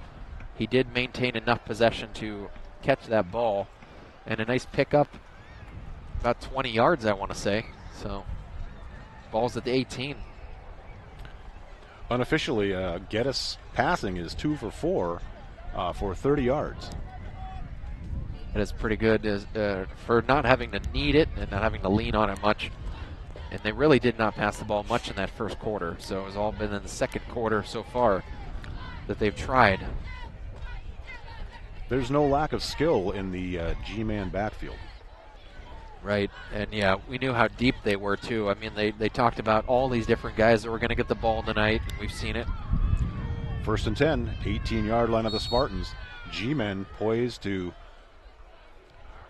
he did maintain enough possession to catch that ball. And a nice pickup, about 20 yards, I want to say. So Ball's at the 18. Unofficially, Geddes passing is 2 for 4 for 30 yards. That is pretty good for not having to need it and not having to lean on it much. And they really did not pass the ball much in that first quarter, so it's all been in the second quarter so far that they've tried. There's no lack of skill in the G-man backfield. Right, and yeah, we knew how deep they were too. I mean, they talked about all these different guys that were going to get the ball tonight, and we've seen it. 1st and 10, 18-yard line of the Spartans. G-men poised to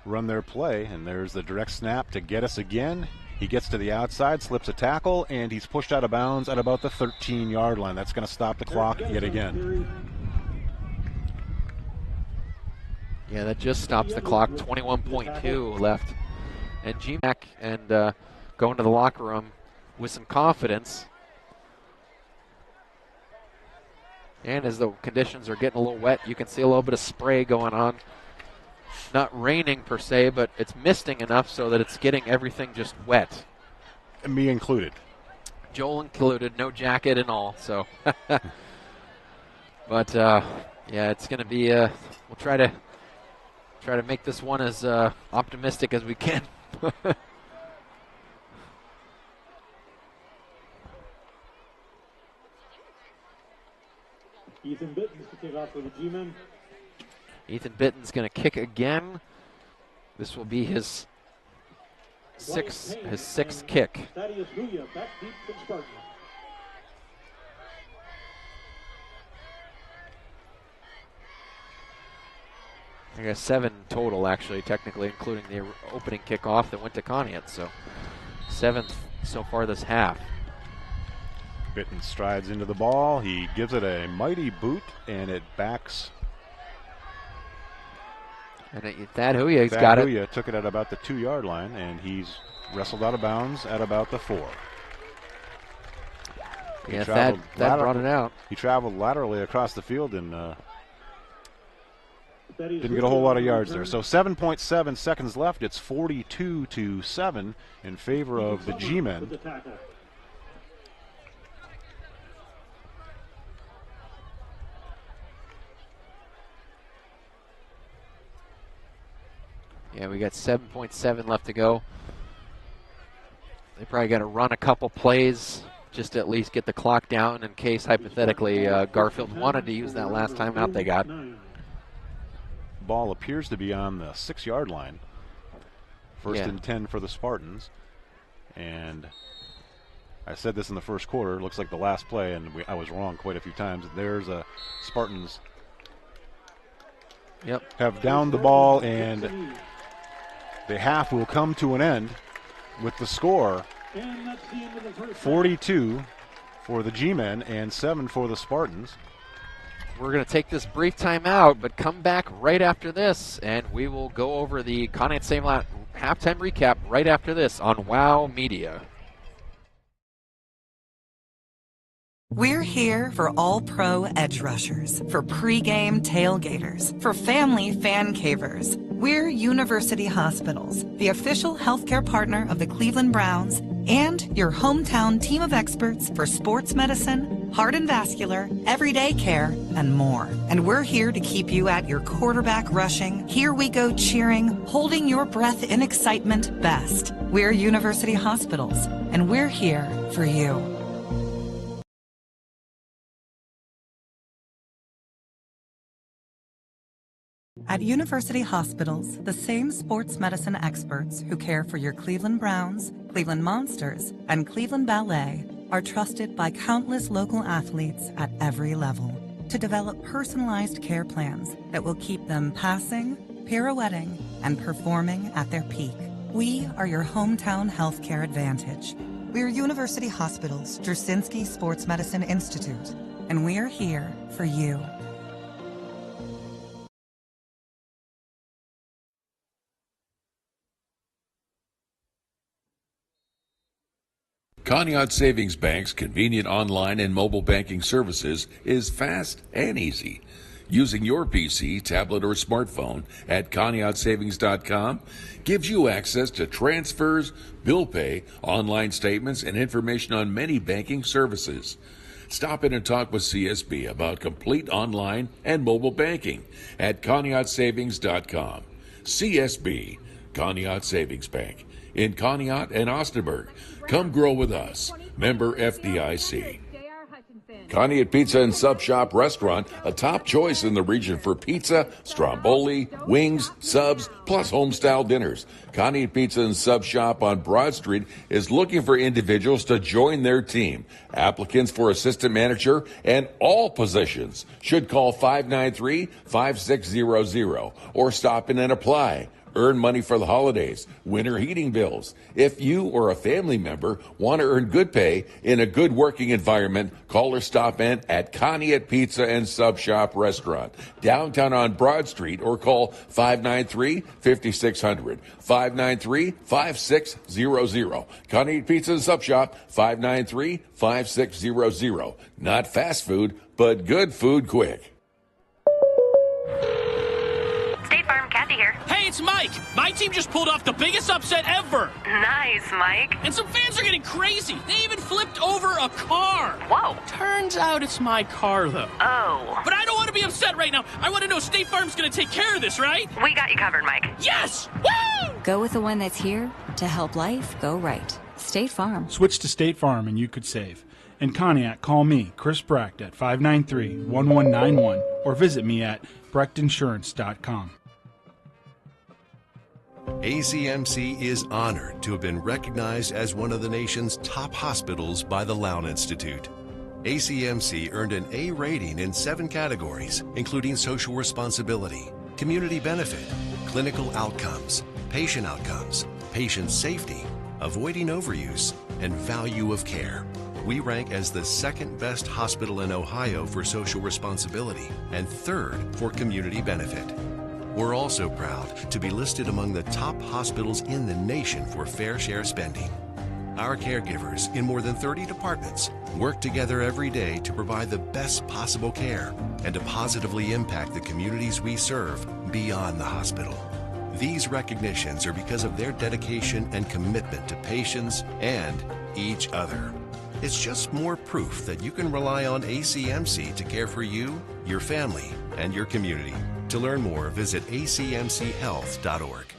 run their play, and there's the direct snap to Geddes again. He gets to the outside, slips a tackle, and he's pushed out of bounds at about the 13-yard line. That's going to stop the clock yet again. Yeah, that just stops the clock. 21.2 left. And G-Mac and go into the locker room with some confidence. And as the conditions are getting a little wet, you can see a little bit of spray going on. Not raining per se, but it's misting enough so that it's getting everything just wet. Me included. Joel included, no jacket and all. So, but yeah, it's going to be. We'll try to make this one as optimistic as we can. Ethan Bittens to kick off for the G-men. Ethan Bitten's going to kick again. This will be his sixth kick. Thaddeus Huya back deep from Spartans. I guess 7 total, actually, technically, including the opening kickoff that went to Conneaut. So 7th so far this half. Bitten strides into the ball. He gives it a mighty boot, and it backs. And Thad Huya's got it. Huya took it at about the 2-yard line, and he's wrestled out of bounds at about the 4. Yeah, Thad brought it out. He traveled laterally across the field and didn't get a whole lot of yards there. So 7.7 seconds left. It's 42-7 in favor of the G-men. Yeah, we got 7.7 left to go. They probably got to run a couple plays just to at least get the clock down in case, hypothetically, Garfield wanted to use that last time out they got. Ball appears to be on the 6-yard line. First and 10 for the Spartans. And I said this in the first quarter. Looks like the last play, and I was wrong quite a few times. There's a Spartans have downed the ball, and the half will come to an end with the score 42 for the G-men and 7 for the Spartans. We're going to take this brief time out, but come back right after this, and we will go over the Conneaut Same-Lot halftime recap right after this on WOW Media. We're here for all-pro edge rushers, for pregame tailgaters, for family fan cavers. We're University Hospitals, the official healthcare partner of the Cleveland Browns, and your hometown team of experts for sports medicine, heart and vascular, everyday care, and more. And we're here to keep you at your quarterback rushing, here we go cheering, holding your breath in excitement best. We're University Hospitals, and we're here for you. At University Hospitals, the same sports medicine experts who care for your Cleveland Browns, Cleveland Monsters, and Cleveland Ballet are trusted by countless local athletes at every level to develop personalized care plans that will keep them passing, pirouetting, and performing at their peak. We are your hometown healthcare advantage. We're University Hospitals Drusинski Sports Medicine Institute, and we're here for you. Conneaut Savings Bank's convenient online and mobile banking services is fast and easy. using your PC, tablet, or smartphone at ConneautSavings.com gives you access to transfers, bill pay, online statements, and information on many banking services. Stop in and talk with CSB about complete online and mobile banking at ConneautSavings.com. CSB, Conneaut Savings Bank, in Conneaut and Austinburg. Come grow with us. Member FDIC. Conneaut Pizza and Sub Shop Restaurant, a top choice in the region for pizza, stromboli, wings, subs, plus home-style dinners. Conneaut Pizza and Sub Shop on Broad Street is looking for individuals to join their team. Applicants for assistant manager and all positions should call 593-5600 or stop in and apply. Earn money for the holidays, winter heating bills. If you or a family member want to earn good pay in a good working environment, call or stop in at Conneaut Pizza and Sub Shop Restaurant, downtown on Broad Street, or call 593-5600, 593-5600. Conneaut Pizza and Sub Shop, 593-5600. Not fast food, but good food quick. State Farm, Kathy here. Hey, it's Mike. My team just pulled off the biggest upset ever. Nice, Mike. And some fans are getting crazy. They even flipped over a car. Whoa. Turns out it's my car, though. Oh. But I don't want to be upset right now. I want to know State Farm's going to take care of this, right? We got you covered, Mike. Yes! Woo! Go with the one that's here to help life go right. State Farm. Switch to State Farm and you could save. In Conneaut, call me, Chris Brecht, at 593-1191 or visit me at brechtinsurance.com. ACMC is honored to have been recognized as one of the nation's top hospitals by the Lown Institute. ACMC earned an A rating in 7 categories, including social responsibility, community benefit, clinical outcomes, patient safety, avoiding overuse, and value of care. We rank as the second best hospital in Ohio for social responsibility and third for community benefit. We're also proud to be listed among the top hospitals in the nation for fair share spending. Our caregivers in more than 30 departments work together every day to provide the best possible care and to positively impact the communities we serve beyond the hospital. These recognitions are because of their dedication and commitment to patients and each other. It's just more proof that you can rely on ACMC to care for you, your family, and your community. To learn more, visit acmchealth.org.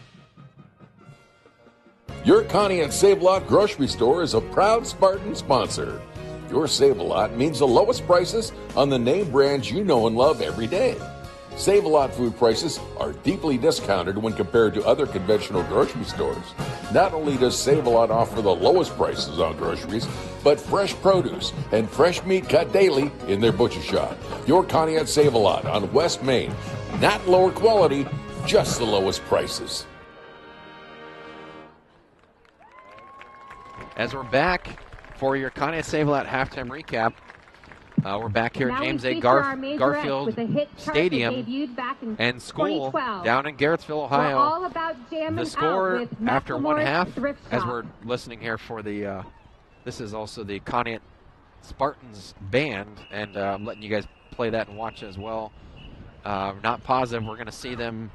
Your Conneaut Save-A-Lot grocery store is a proud Spartan sponsor. Your Save-A-Lot means the lowest prices on the name brands you know and love every day. Save-A-Lot food prices are deeply discounted when compared to other conventional grocery stores. Not only does Save-A-Lot offer the lowest prices on groceries, but fresh produce and fresh meat cut daily in their butcher shop. Your Conneaut Save-A-Lot on West Main. Not lower quality, just the lowest prices. As we're back for your Conneaut Save-A-Lot halftime recap, we're back here at James A. Garfield Stadium and School down in Garrettsville, Ohio. The score after one half, as we're listening here for the, this is also the Conneaut Spartans band, and I'm letting you guys play that and watch as well. Not positive we're going to see them,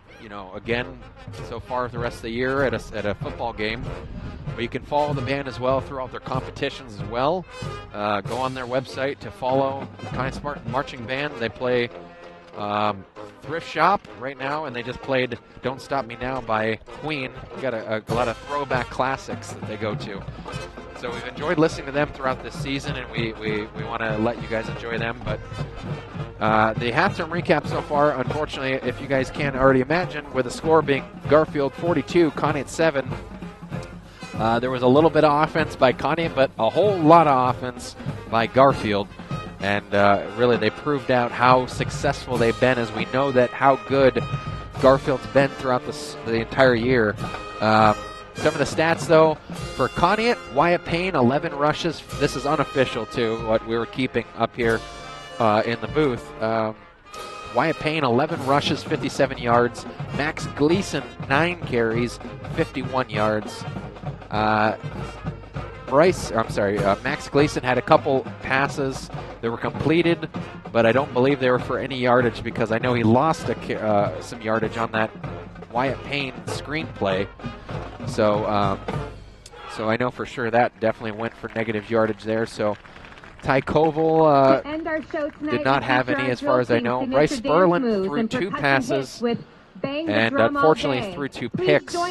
again so far the rest of the year at a football game. But you can follow the band as well throughout their competitions as well. Go on their website to follow the Conneaut Spartan Marching Band. They play Thrift Shop right now, and they just played Don't Stop Me Now by Queen. We got a lot of throwback classics that they go to. So we've enjoyed listening to them throughout this season, and we want to let you guys enjoy them. But the halftime recap so far, unfortunately, if you guys can't already imagine, with the score being Garfield 42, Conneaut 7, there was a little bit of offense by Conneaut, but a whole lot of offense by Garfield. And really, they proved out how successful they've been, as we know that how good Garfield's been throughout the entire year. Some of the stats, though, for Conneaut, Wyatt Payne, 11 rushes. This is unofficial, too, what we were keeping up here in the booth. Wyatt Payne, 11 rushes, 57 yards. Max Gleason, 9 carries, 51 yards. Max Gleason had a couple passes that were completed, but I don't believe they were for any yardage because I know he lost some yardage on that Wyatt Payne screenplay. So I know for sure that definitely went for negative yardage there. So Ty Koval did not have any as far as I know. Bryce Berlin threw 2 passes and unfortunately threw 2 picks more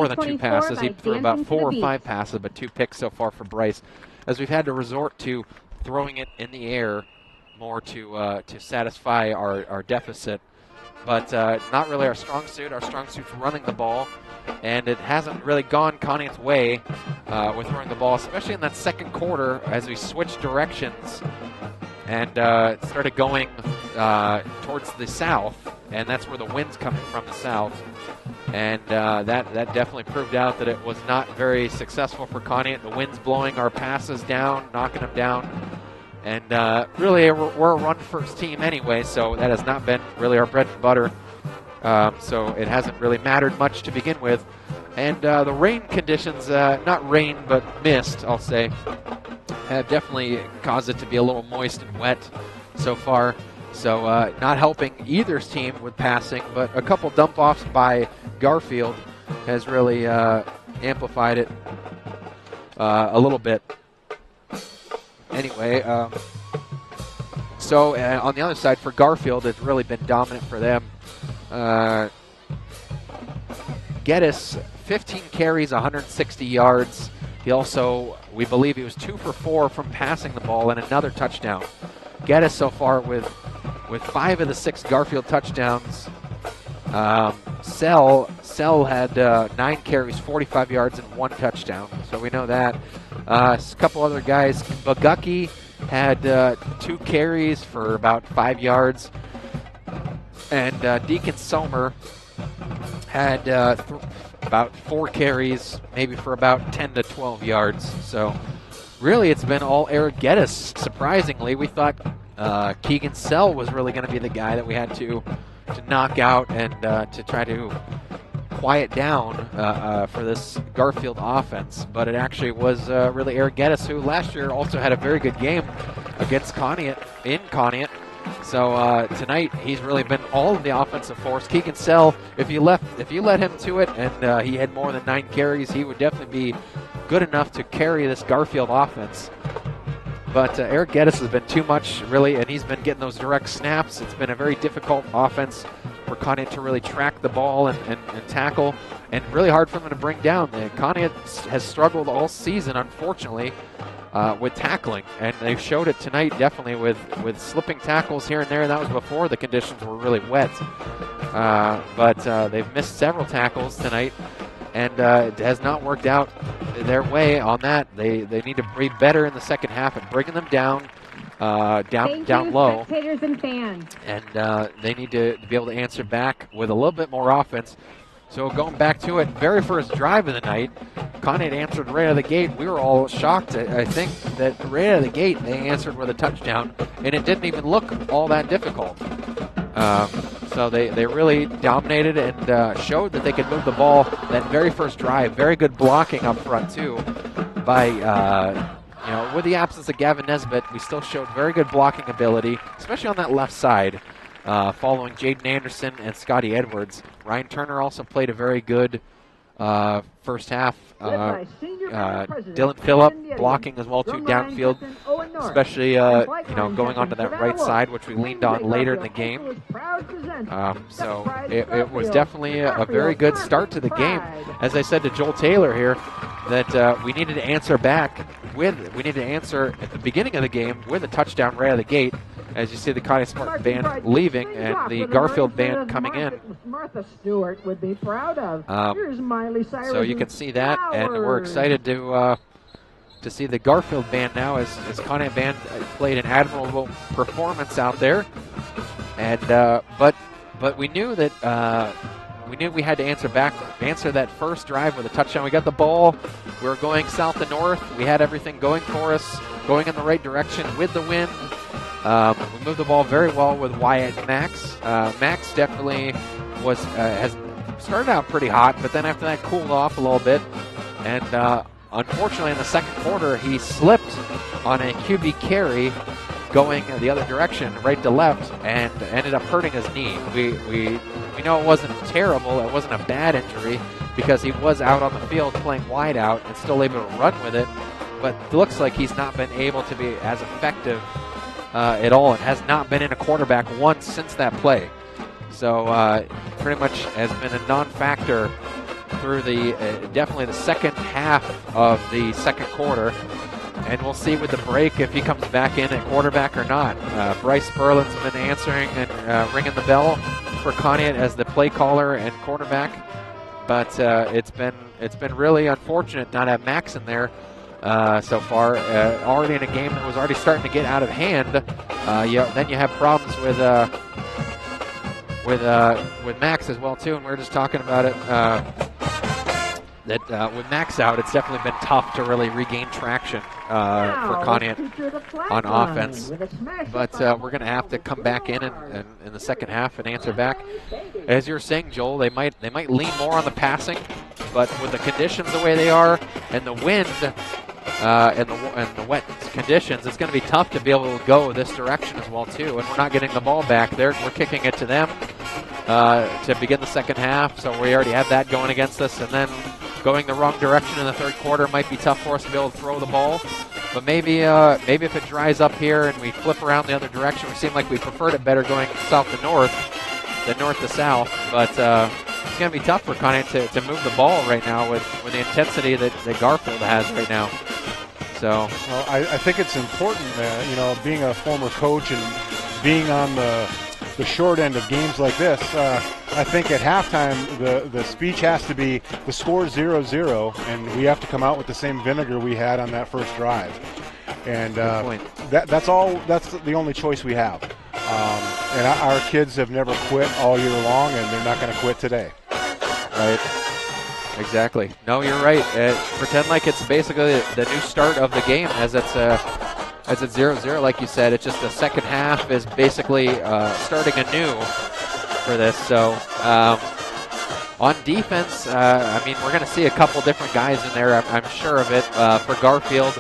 than 2 passes. He threw about 4 or 5 passes, but 2 picks so far for Bryce, as we've had to resort to throwing it in the air more to satisfy our deficit. But not really our strong suit. Our strong suit's running the ball, and it hasn't really gone Conneaut's way with throwing the ball, especially in that second quarter as we switched directions and started going towards the south, and that's where the wind's coming from, the south. And that definitely proved out that it was not very successful for Conneaut. The wind's blowing our passes down, knocking them down. And really, we're a run-first team anyway, so that has not been really our bread and butter. So it hasn't really mattered much to begin with. And the rain conditions, not rain, but mist, I'll say, have definitely caused it to be a little moist and wet so far. So not helping either team with passing, but a couple dump-offs by Garfield has really amplified it a little bit. Anyway, so on the other side for Garfield, it's really been dominant for them. Geddes, 15 carries, 160 yards. He also, we believe he was 2 for 4 from passing the ball and another touchdown. Geddes so far with 5 of the 6 Garfield touchdowns. Sell had 9 carries, 45 yards, and 1 touchdown. So we know that. A couple other guys. Bagucki had 2 carries for about 5 yards. And Deacon Somer had about 4 carries, maybe for about 10 to 12 yards. So really it's been all Eric Geddes, surprisingly. We thought Keegan Sell was really going to be the guy that we had to knock out and to try to quiet down for this Garfield offense. But it actually was really Eric Geddes, who last year also had a very good game against Conneaut, in Conneaut. So tonight he's really been all of the offensive force. Keegan Sell, if you let him to it and he had more than 9 carries, he would definitely be good enough to carry this Garfield offense. But Eric Geddes has been too much, really, and he's been getting those direct snaps. It's been a very difficult offense for Conneaut to really track the ball and tackle, and really hard for them to bring down. Conneaut has struggled all season, unfortunately, with tackling, and they showed it tonight definitely with slipping tackles here and there. That was before the conditions were really wet. But they've missed several tackles tonight, and it has not worked out their way on that. They need to be better in the second half at bringing them down low. Spectators and fans. And they need to be able to answer back with a little bit more offense. So going back to it, very first drive of the night, Conneaut answered right out of the gate. We were all shocked. I think that right out of the gate they answered with a touchdown, and it didn't even look all that difficult. So they really dominated and showed that they could move the ball that very first drive. Very good blocking up front too by with the absence of Gavin Nesbitt, we still showed very good blocking ability, especially on that left side, following Jaden Anderson and Scotty Edwards. Ryan Turner also played a very good first half. Dylan Phillip blocking as well too downfield, especially going onto that right side, which we leaned on later in the game. So it was definitely a very good start to the game. As I said to Joel Taylor here, that we needed to answer back we needed to answer at the beginning of the game with a touchdown right out of the gate. As you see the Conneaut Spartans band leaving and the Garfield band coming in. Martha Stewart would be proud of. Here's Miley Cyrus. So you can see that, and we're excited to see the Garfield band now as Conneaut band played an admirable performance out there. And but we knew that we had to answer that first drive with a touchdown. We got the ball. We were going south to north. We had everything going for us, going in the right direction with the wind. We moved the ball very well with Wyatt and Max. Max definitely has started out pretty hot, but then after that cooled off a little bit And unfortunately, in the second quarter, he slipped on a QB carry going the other direction, right to left, and ended up hurting his knee. We know it wasn't terrible. It wasn't a bad injury because he was out on the field playing wide out and still able to run with it. But it looks like he's not been able to be as effective at all, and has not been in a quarterback once since that play. So pretty much has been a non-factor through the definitely the second half of the second quarter. And we'll see with the break if he comes back in at quarterback or not. Bryce Berlin's been answering and ringing the bell for Conneaut as the play caller and quarterback. But it's been really unfortunate not to have Max in there so far. Already in a game that was already starting to get out of hand. Then you have problems with Max as well too. And we were just talking about it. That with Max out, it's definitely been tough to really regain traction for Conneaut on offense. But we're going to have to come back in the second half and answer back. As you're saying, Joel, they might lean more on the passing, but with the conditions the way they are and the wind and the wet conditions, it's going to be tough to be able to go this direction as well too. And we're not getting the ball back there. We're kicking it to them to begin the second half, so we already have that going against us. And then going the wrong direction in the third quarter might be tough for us to be able to throw the ball. But maybe if it dries up here and we flip around the other direction, we seem like we preferred it better going south to north than north to south. But it's going to be tough for Conneaut to move the ball right now with the intensity that Garfield has right now. So, well, I think it's important, being a former coach and being on the short end of games like this. I think at halftime the speech has to be the score's 0-0, and we have to come out with the same vinegar we had on that first drive. And that's the only choice we have. And our kids have never quit all year long, and they're not going to quit today. Right. Exactly. No, you're right. Pretend like it's basically the new start of the game as it's 0-0, like you said. It's just the second half is basically starting anew for this. So on defense, we're going to see a couple different guys in there. I'm sure of it. For Garfield,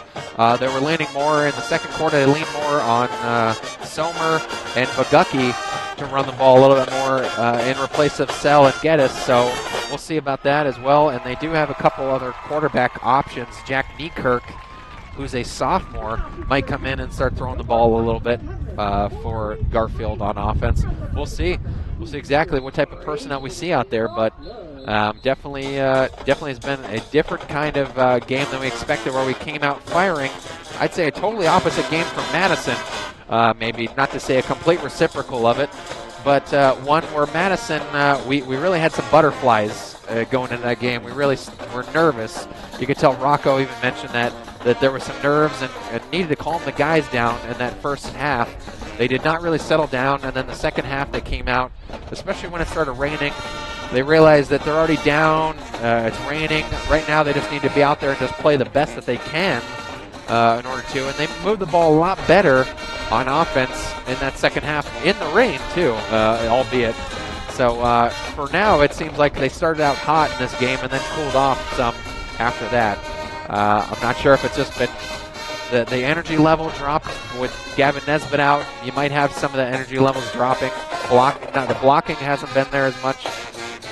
they were leaning more in the second quarter. They leaned more on Somer and Bagucki to run the ball a little bit more in replace of Sell and Geddes. So we'll see about that as well. And they do have a couple other quarterback options. Jack Niekirk, who's a sophomore, might come in and start throwing the ball a little bit for Garfield on offense. We'll see. We'll see exactly what type of personnel we see out there, but definitely has been a different kind of game than we expected, where we came out firing. I'd say a totally opposite game from Madison. Maybe not to say a complete reciprocal of it, but one where Madison, we really had some butterflies going into that game. We really were nervous. You could tell Rocco even mentioned that there were some nerves and needed to calm the guys down in that first half. They did not really settle down, and then the second half they came out, especially when it started raining. They realized that they're already down. It's raining. Right now they just need to be out there and just play the best that they can in order to. And they moved the ball a lot better on offense in that second half, in the rain too, albeit. So for now, it seems like they started out hot in this game and then cooled off some after that. I'm not sure if it's just been the energy level dropped with Gavin Nesbitt out. You might have some of the energy levels dropping. The blocking hasn't been there as much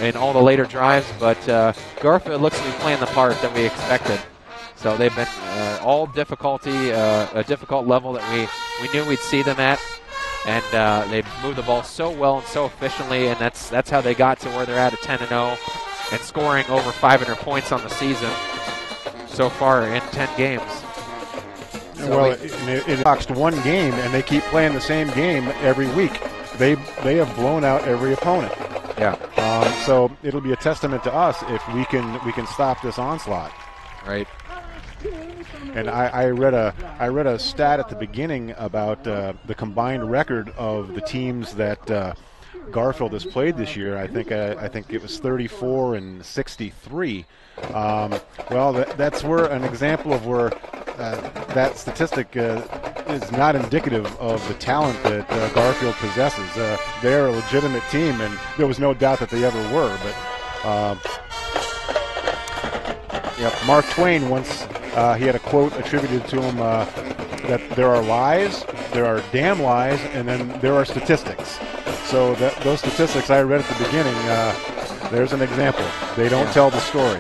in all the later drives, but Garfield looks to be playing the part that we expected. So they've been all difficulty, a difficult level that we knew we'd see them at, and they moved the ball so well and so efficiently, and that's how they got to where they're at 10-0 and scoring over 500 points on the season so far in 10 games. So well, it boxed one game, and they keep playing the same game every week. They have blown out every opponent. Yeah. So it'll be a testament to us if we can stop this onslaught. Right. And I read a stat at the beginning about the combined record of the teams that Garfield has played this year. I think it was 34-63. Well, that's where an example of where that statistic is not indicative of the talent that Garfield possesses. They're a legitimate team, and there was no doubt that they ever were. But Yep. Mark Twain once, he had a quote attributed to him that there are lies, there are damn lies, and then there are statistics. So those statistics I read at the beginning, there's an example. They don't tell the story.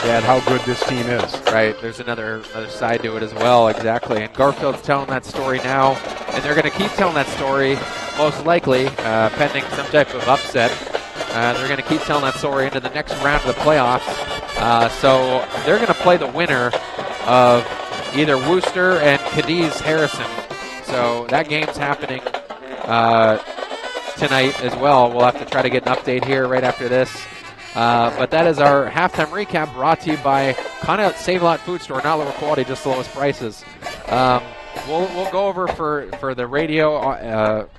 Yeah, how good this team is. Right, there's another side to it as well, exactly. And Garfield's telling that story now, and they're going to keep telling that story, most likely, pending some type of upset. They're going to keep telling that story into the next round of the playoffs. So they're going to play the winner of either Worcester and Cadiz Harrison. So that game's happening tonight as well. We'll have to try to get an update here right after this. But that is our halftime recap brought to you by Conneaut Save-A-Lot Food Store. Not lower quality, just the lowest prices. We'll go over for the radio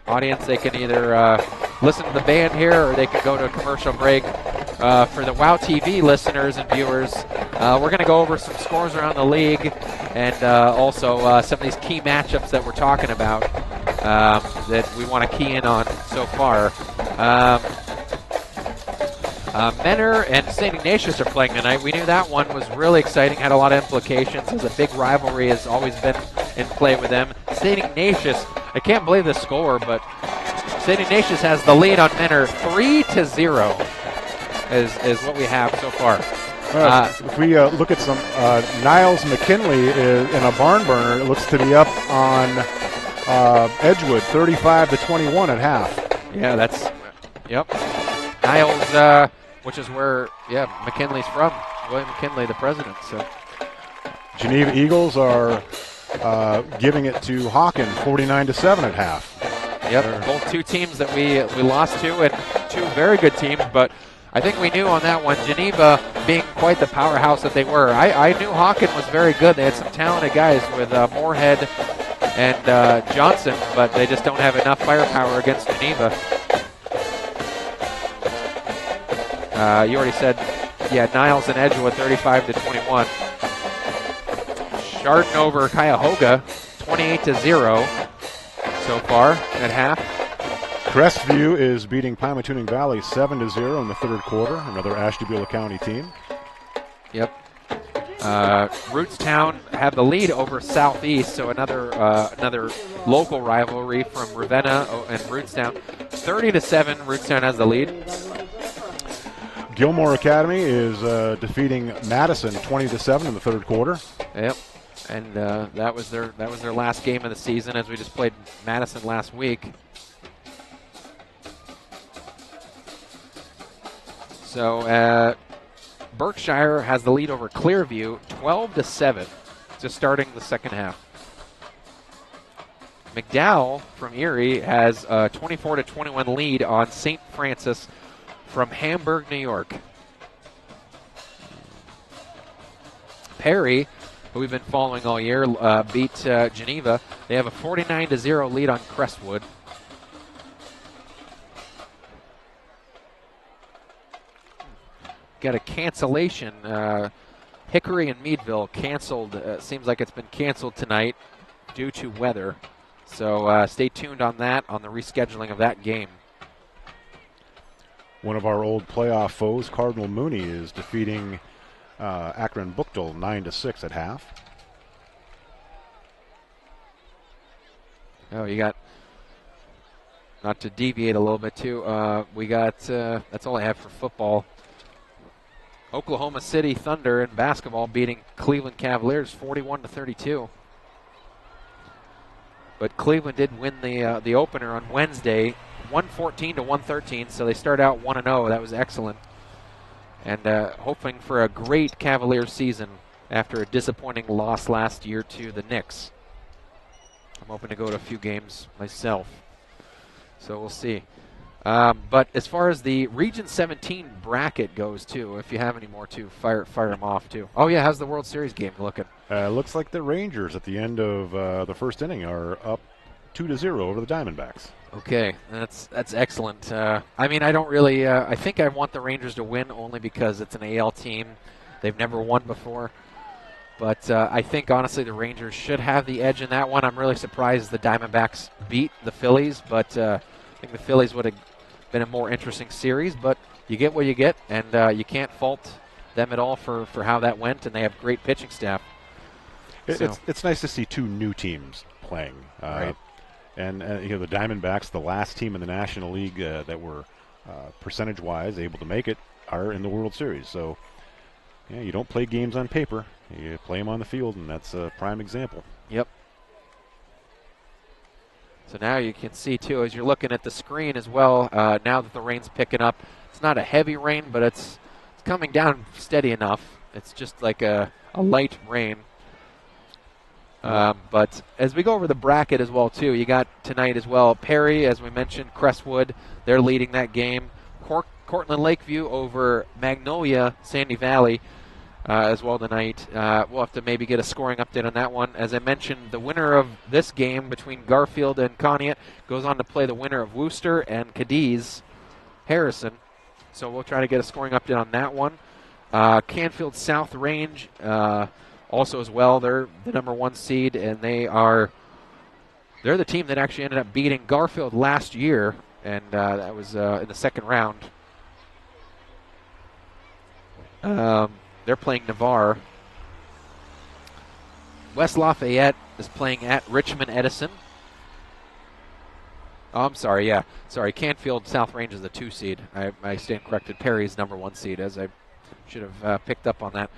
audience. They can either listen to the band here or they can go to a commercial break. For the WOW TV listeners and viewers, we're going to go over some scores around the league and also some of these key matchups that we're talking about that we want to key in on so far. Menor and St. Ignatius are playing tonight. We knew that one was really exciting, had a lot of implications, as a big rivalry has always been in play with them. St. Ignatius, I can't believe the score, but St. Ignatius has the lead on Menor 3-0 is what we have so far. If we look at some, Niles McKinley is in a barn burner. It looks to be up on Edgewood, 35-21 at half. Yeah, yep. Niles, which is where, McKinley's from. William McKinley, the president. So Geneva Eagles are giving it to Hawken, 49-7 at half. Yep, both two teams that we lost to, and two very good teams, but I think we knew on that one, Geneva being quite the powerhouse that they were. I knew Hawken was very good. They had some talented guys with Moorhead and Johnson, but they just don't have enough firepower against Geneva. You already said, Niles and Edgewood 35-21. Chardon over Cuyahoga 28-0 so far at half. Crestview is beating Pymatuning Valley 7-0 in the third quarter, another Ashtabula County team. Yep. Rootstown have the lead over Southeast, so another local rivalry from Ravenna and Rootstown. 30-7, Rootstown has the lead. Gilmore Academy is defeating Madison 20-7 in the third quarter. Yep, and that was their last game of the season, as we just played Madison last week. So Berkshire has the lead over Clearview 12-7, just starting the second half. McDowell from Erie has a 24-21 lead on St. Francis from Hamburg, New York. Perry, who we've been following all year, beat Geneva. They have a 49-0 lead on Crestwood. Got a cancellation. Hickory and Meadville canceled. Seems like it's been canceled tonight due to weather. So stay tuned on that, on the rescheduling of that game. One of our old playoff foes, Cardinal Mooney, is defeating Akron Buchtel 9-6 at half. Oh, you got, not to deviate a little bit too, we got, that's all I have for football. Oklahoma City Thunder in basketball beating Cleveland Cavaliers 41-32. But Cleveland did win the opener on Wednesday, 114-113, so they start out 1-0. That was excellent. And hoping for a great Cavaliers season after a disappointing loss last year to the Knicks. I'm hoping to go to a few games myself. So we'll see. But as far as the Region 17 bracket goes, too, if you have any more, too, fire them off, too. Oh, yeah, how's the World Series game looking? Looks like the Rangers at the end of the first inning are up 2-0 over the Diamondbacks. Okay, that's excellent. I mean, I don't really I think I want the Rangers to win only because it's an AL team. They've never won before. But I think, honestly, the Rangers should have the edge in that one. I'm really surprised the Diamondbacks beat the Phillies, but I think the Phillies would have been a more interesting series. But you get what you get, and you can't fault them at all for how that went, and they have great pitching staff. It's nice to see two new teams playing. Right. And the Diamondbacks, the last team in the National League that were percentage-wise able to make it, are in the World Series. So, yeah, you don't play games on paper. You play them on the field, and that's a prime example. Yep. So now you can see, too, as you're looking at the screen as well, now that the rain's picking up, it's not a heavy rain, but it's coming down steady enough. It's just like a light rain. But as we go over the bracket as well, too, you got tonight as well, Perry, as we mentioned, Crestwood, they're leading that game. Cortland Lakeview over Magnolia, Sandy Valley as well tonight. We'll have to maybe get a scoring update on that one. As I mentioned, the winner of this game between Garfield and Conneaut goes on to play the winner of Worcester and Cadiz Harrison. So we'll try to get a scoring update on that one. Canfield South Range also as well. They're the number 1 seed, and they're the team that actually ended up beating Garfield last year, and that was in the second round. They're playing Navarre. West Lafayette is playing at Richmond Edison. Oh, I'm sorry, yeah. Sorry, Canfield South Range is the 2 seed. I stand corrected. Perry's number 1 seed, as I should have picked up on that.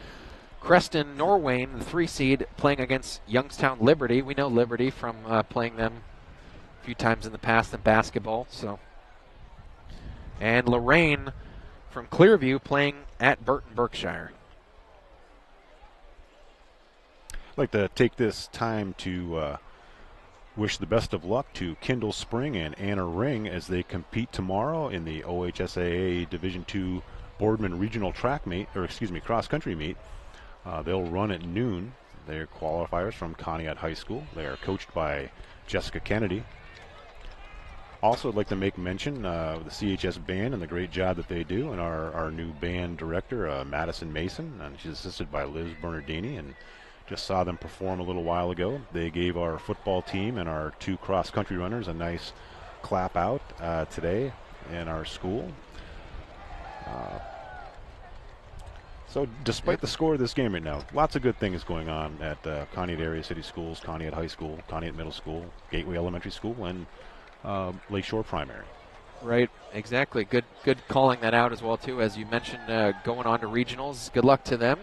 Creston Norwayne, the 3 seed, playing against Youngstown Liberty. We know Liberty from playing them a few times in the past in basketball. And Lorraine from Clearview playing at Burton Berkshire. I'd like to take this time to wish the best of luck to Kendall Spring and Anna Ring as they compete tomorrow in the OHSAA Division II Boardman Regional cross country meet. They'll run at noon. They're qualifiers from Conneaut High School. They are coached by Jessica Kennedy. Also, I'd like to make mention of the CHS band and the great job that they do, and our new band director, Madison Mason, and she's assisted by Liz Bernardini, and just saw them perform a little while ago. They gave our football team and our 2 cross-country runners a nice clap out today in our school. So despite the score of this game right now, lots of good things going on at Conneaut Area City Schools, Conneaut High School, Conneaut Middle School, Gateway Elementary School, and Lakeshore Primary. Right, exactly. Good calling that out as well, too. As you mentioned, going on to regionals, good luck to them.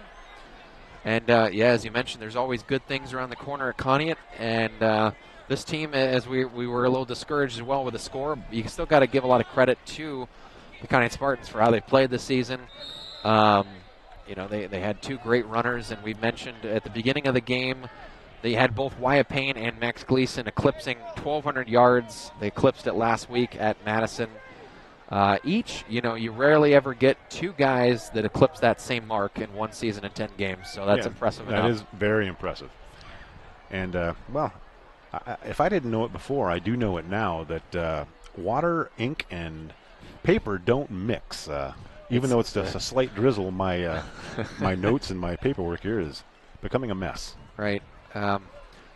And, as you mentioned, there's always good things around the corner at Conneaut. And this team, as we were a little discouraged as well with the score, you still got to give a lot of credit to the Conneaut Spartans for how they played this season. They had 2 great runners, and we mentioned at the beginning of the game, they had both Wyatt Payne and Max Gleason eclipsing 1,200 yards. They eclipsed it last week at Madison. Each, you rarely ever get 2 guys that eclipse that same mark in one season in 10 games, so that's impressive enough. That is very impressive. And, if I didn't know it before, I do know it now, that water, ink, and paper don't mix. Even though it's just a slight drizzle, my notes and my paperwork here is becoming a mess. Right.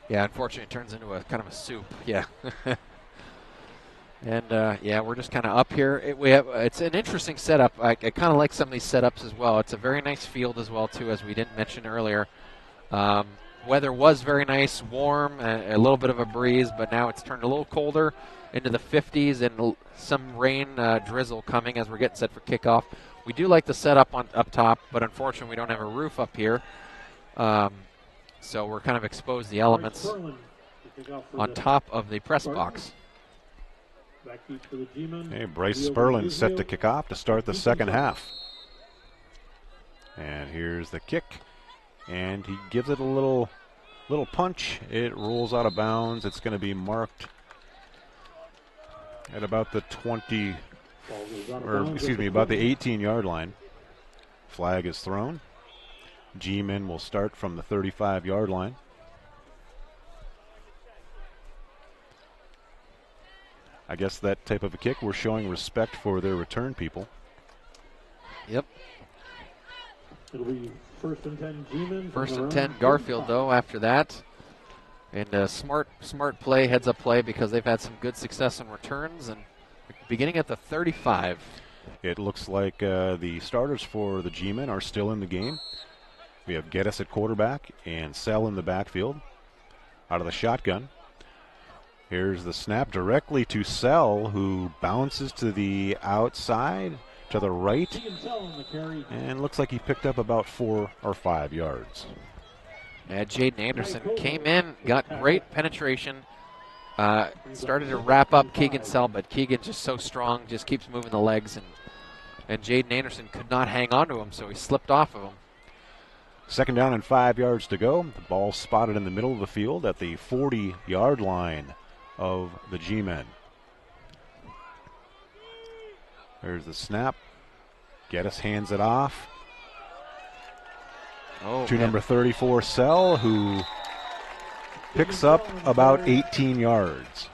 Unfortunately, it turns into a kind of a soup. Yeah. And, we're just kind of up here. It's an interesting setup. I kind of like some of these setups as well. It's a very nice field as well, too, as we didn't mention earlier. Weather was very nice, warm, a little bit of a breeze, but now it's turned a little colder into the 50s and some rain drizzle coming as we're getting set for kickoff. We do like the setup up top, but unfortunately we don't have a roof up here. So we're kind of exposed to the elements on top of the press box. Hey, Bryce Sperlin set to kick off to start the second half. And here's the kick. And he gives it a little punch. It rolls out of bounds. It's going to be marked at about the about the 18-yard line. Flag is thrown. G-men will start from the 35-yard line. I guess that type of a kick, we're showing respect for their return people. Yep. It'll be first and 10 G-men. First and 10 Garfield, though, after that. And smart play, heads-up play, because they've had some good success on returns. And beginning at the 35. It looks like the starters for the G-men are still in the game. We have Geddes at quarterback and Sell in the backfield out of the shotgun. Here's the snap directly to Sell, who bounces to the outside, to the right, and looks like he picked up about 4 or 5 yards. Yeah, Jaden Anderson came in, got great penetration, started to wrap up Keegan Sell, but Keegan just so strong, just keeps moving the legs, and Jaden Anderson could not hang on to him, so he slipped off of him. 2nd down and 5 yards to go. The ball spotted in the middle of the field at the 40-yard line of the G-men. There's the snap. Geddes hands it off to number 34, Sell, who picks up about 18 yards.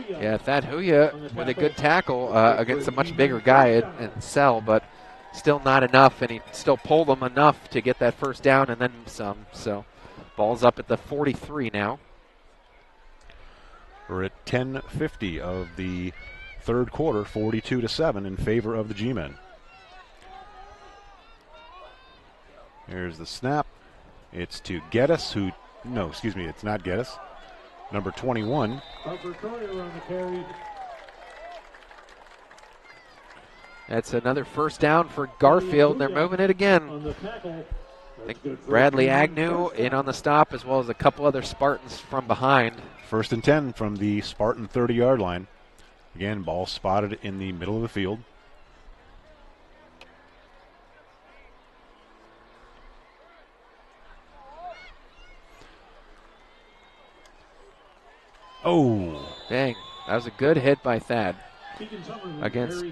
Yeah, Thad Huya with a good tackle against a much bigger guy in Sell, but still not enough, and he still pulled him enough to get that first down and then some. So ball's up at the 43 now. We're at 10:50 of the third quarter, 42-7 in favor of the G-men. Here's the snap. It's to Geddes, who, no, excuse me, it's not Geddes. Number 21. That's another first down for Garfield. They're moving it again. I think Bradley Agnew in on the stop, as well as a couple other Spartans from behind. 1st and 10 from the Spartan 30-yard line. Again, ball spotted in the middle of the field. Oh. Dang, that was a good hit by Thad against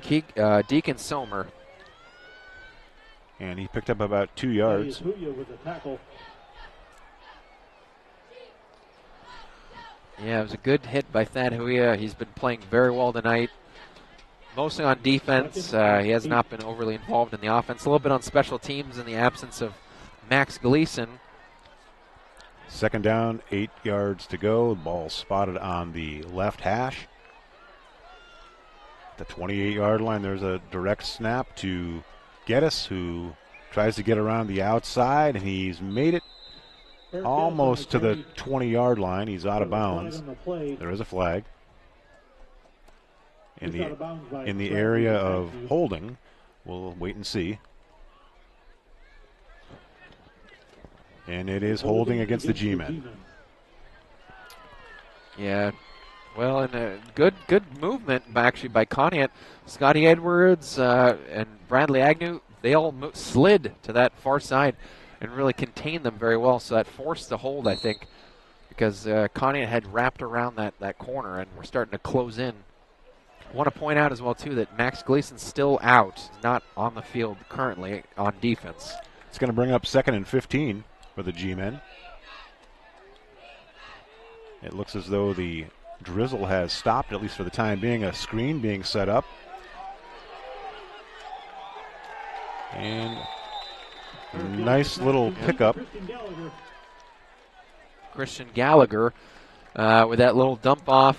Deacon Somer. And he picked up about 2 yards. Yeah, it was a good hit by Thad Huya. He's been playing very well tonight, mostly on defense. He has not been overly involved in the offense. A little bit on special teams in the absence of Max Gleason. 2nd down, 8 yards to go. The ball spotted on the left hash. The 28-yard line, there's a direct snap to Geddes, who tries to get around the outside, and he's made it almost to the 20-yard line. He's out of bounds. There is a flag in the area of holding. We'll wait and see. And it is holding against the G-men. Yeah, well, and a good movement actually by Conneaut. Scotty Edwards and Bradley Agnew, they all slid to that far side and really contained them very well. So that forced the hold, I think, because Conneaut had wrapped around that corner and we're starting to close in. I want to point out as well, too, that Max Gleason's still out, not on the field currently on defense. It's going to bring up 2nd and 15 for the G-men. It looks as though the drizzle has stopped, at least for the time being. A screen being set up. And a nice little pickup. Christian Gallagher with that little dump off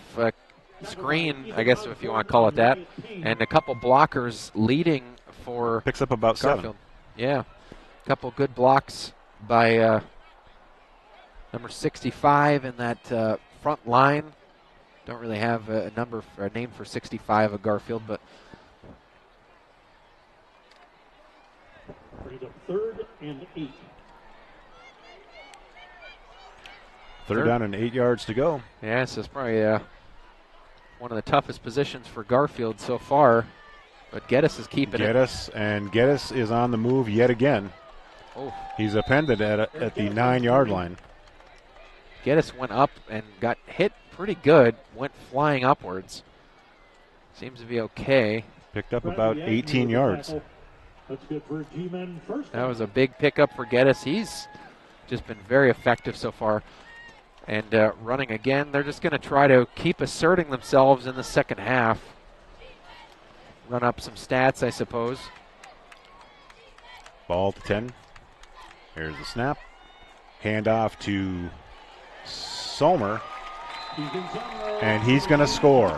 screen, I guess if you want to call it that, and a couple blockers leading for picks up about Garfield. 7. Yeah, a couple good blocks by number 65 in that front line. Don't really have a name for 65 of Garfield, but 3rd and 8. 3rd down and 8 yards to go. Yeah, so it's probably one of the toughest positions for Garfield so far. But Geddes is keeping it. And Geddes is on the move yet again. Oh. He's appended at the 9-yard line. Geddes went up and got hit pretty good, went flying upwards. Seems to be okay. Picked up about 18 yards. That's good for G-men first. That was a big pickup for Geddes. He's just been very effective so far. And running again, they're just going to try to keep asserting themselves in the second half. Run up some stats, I suppose. Ball to 10. Here's the snap. Handoff to Somer. And he's going to score.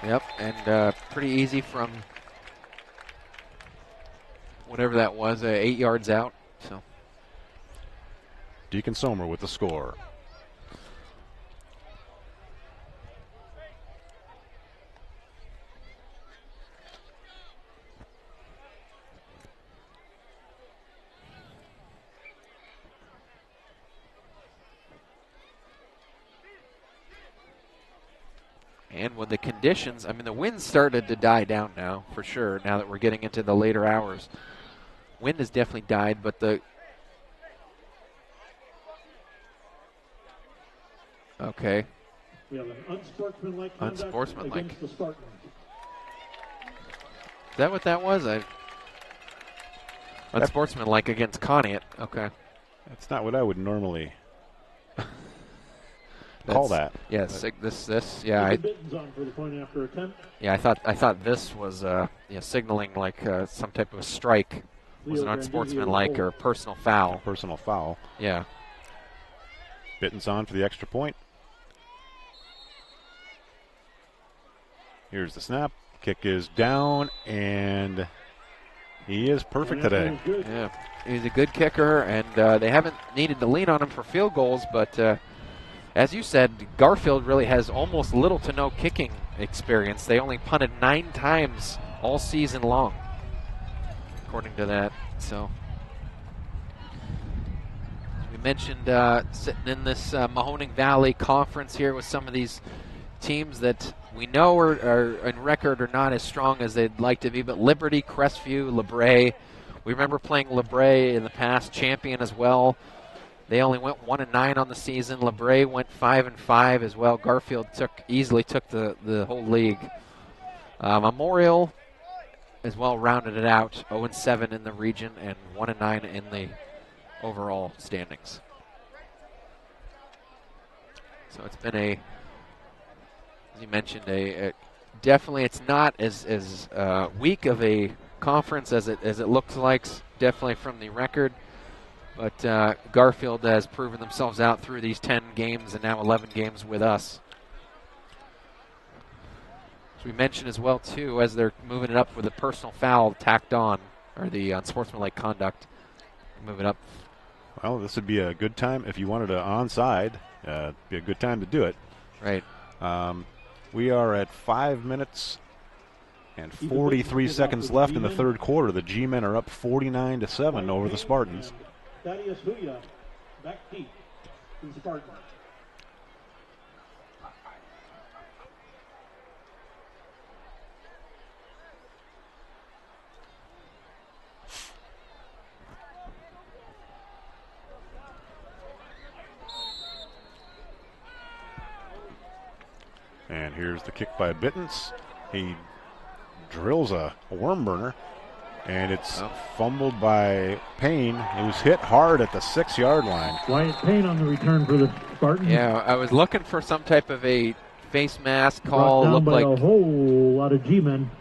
Yep, and pretty easy from whatever that was, 8 yards out. So Deacon Sommer with the score. And with the conditions, I mean, the wind started to die down now, for sure, now that we're getting into the later hours. Wind has definitely died, but the... Okay. We have an unsportsmanlike conduct against the Spartans. Is that what that was? Unsportsmanlike against Conneaut. Okay. That's not what I would normally call that. Yes, this, yeah. On for the point after attempt. Yeah, I thought this was signaling like some type of a strike. Was an unsportsmanlike or personal foul. Personal foul. Yeah. Bitten's on for the extra point. Here's the snap. Kick is down, and he is perfect today. Yeah, he's a good kicker, and they haven't needed to lean on him for field goals, but as you said, Garfield really has almost little to no kicking experience. They only punted 9 times all season long, according to that. So we mentioned sitting in this Mahoning Valley Conference here with some of these teams that we know are in record are not as strong as they'd like to be, but Liberty, Crestview, LeBray. We remember playing LeBray in the past, champion as well. They only went 1-9 on the season. LeBray went 5-5 as well. Garfield easily took the whole league. Memorial as well rounded it out, 0-7 in the region and 1-9 in the overall standings. So it's been as you mentioned, definitely it's not as weak of a conference as it looks like. Definitely from the record. But Garfield has proven themselves out through these 10 games and now 11 games with us. As we mentioned as well, too, as they're moving it up with a personal foul tacked on, or the unsportsmanlike conduct, move it up. Well, this would be a good time if you wanted an onside. Be a good time to do it. Right. We are at 5 minutes and 43 seconds left in the third quarter. The G-men are up 49-7 over the Spartans. Thaddeus Huya, back deep to the Spartans. And here's the kick by Bittens. He drills a worm burner. And it's fumbled by Payne, who's hit hard at the 6-yard line. Wyatt Payne on the return for the Spartans. Yeah, I was looking for some type of a face mask call. Looked like a whole lot of G-men.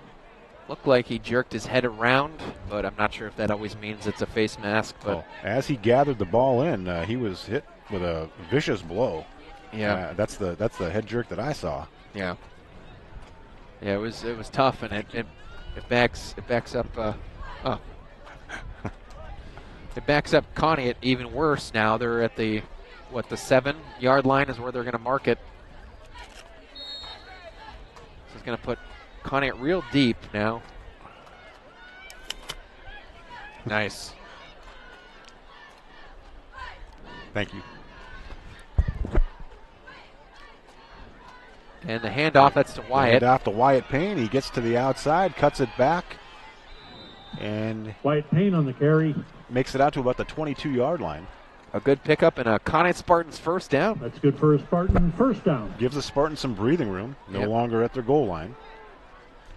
Looked like he jerked his head around, but I'm not sure if that always means it's a face mask. But as he gathered the ball in, he was hit with a vicious blow. Yeah, that's the head jerk that I saw. Yeah. Yeah, it was tough, and it backs up. It backs up Conneaut even worse now. They're at the 7-yard line is where they're going to mark it. This is going to put Conneaut real deep now. Nice. Thank you. And the handoff, that's to Wyatt. Handoff to Wyatt Payne. He gets to the outside, cuts it back, and Wyatt Payne on the carry. Makes it out to about the 22-yard line. A good pickup and a Conneaut Spartans first down. That's good for a Spartan first down. Gives the Spartans some breathing room. No longer at their goal line.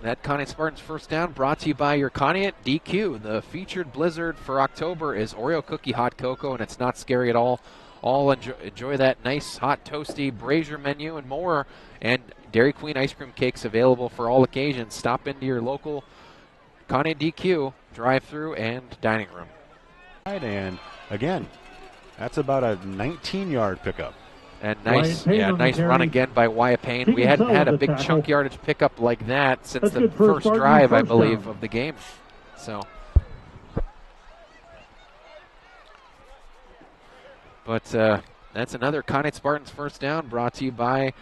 That Conneaut Spartans first down brought to you by your Conneaut DQ. The featured blizzard for October is Oreo Cookie Hot Cocoa, and it's not scary at all. All enjoy that nice, hot, toasty brazier menu and more. And Dairy Queen ice cream cakes available for all occasions. Stop into your local Conneaut DQ drive-through and dining room. And again, that's about a 19-yard pickup. And nice run again by Wyatt Payne. We hadn't had a big chunk yardage pickup like that since the first drive, I believe, of the game. So, but that's another Conneaut Spartans first down, brought to you by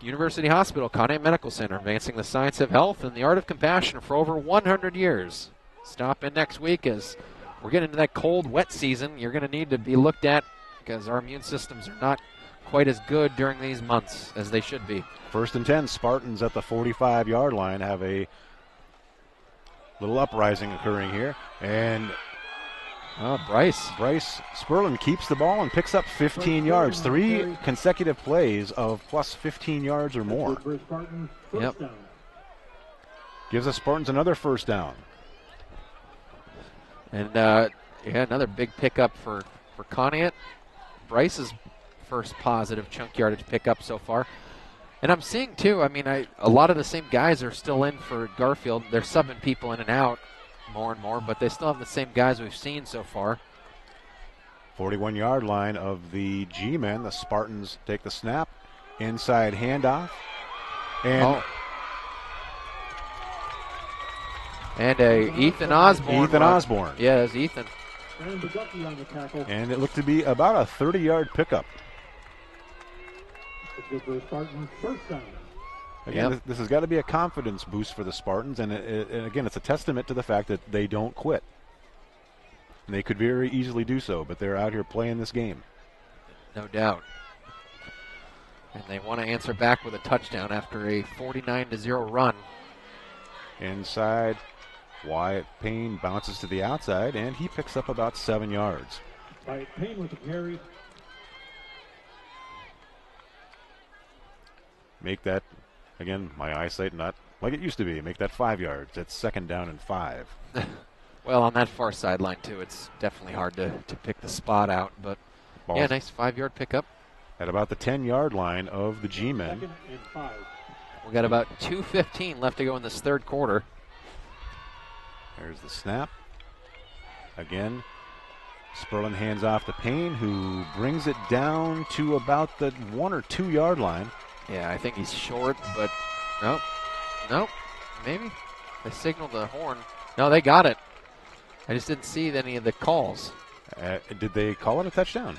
University Hospital, Conneaut Medical Center, advancing the science of health and the art of compassion for over 100 years. Stop in next week as we're getting into that cold, wet season. You're going to need to be looked at because our immune systems are not quite as good during these months as they should be. 1st and 10, Spartans at the 45-yard line have a little uprising occurring here. And Bryce Sperlin keeps the ball and picks up 15 yards. 3 consecutive plays of plus 15 yards or more. Yep. Gives the Spartans another first down. And another big pickup for Conneaut. Bryce's first positive chunk yardage pickup so far. And I'm seeing, too, a lot of the same guys are still in for Garfield. They're subbing people in and out more and more, but they still have the same guys we've seen so far. 41-yard line of the G-men. The Spartans take the snap. Inside handoff. And Ethan Osborne. Ethan Osborne. Yeah, it's Ethan. And it looked to be about a 30-yard pickup. Again, this has got to be a confidence boost for the Spartans, and again, it's a testament to the fact that they don't quit. And they could very easily do so, but they're out here playing this game. No doubt. And they want to answer back with a touchdown after a 49-0 run. Inside, Wyatt Payne bounces to the outside, and he picks up about 7 yards. Wyatt Payne with the carry. Make that, again, my eyesight not like it used to be. Make that 5 yards. It's 2nd down and 5. Well, on that far sideline, too, it's definitely hard to pick the spot out. But, yeah, nice 5-yard pickup. At about the 10-yard line of the G-men. We got about 2:15 left to go in this third quarter. There's the snap. Again, Sperlin hands off to Payne, who brings it down to about the 1 or 2 yard line. Yeah, I think he's short, but nope, maybe. They signaled the horn. No, they got it. I just didn't see any of the calls. Did they call it a touchdown?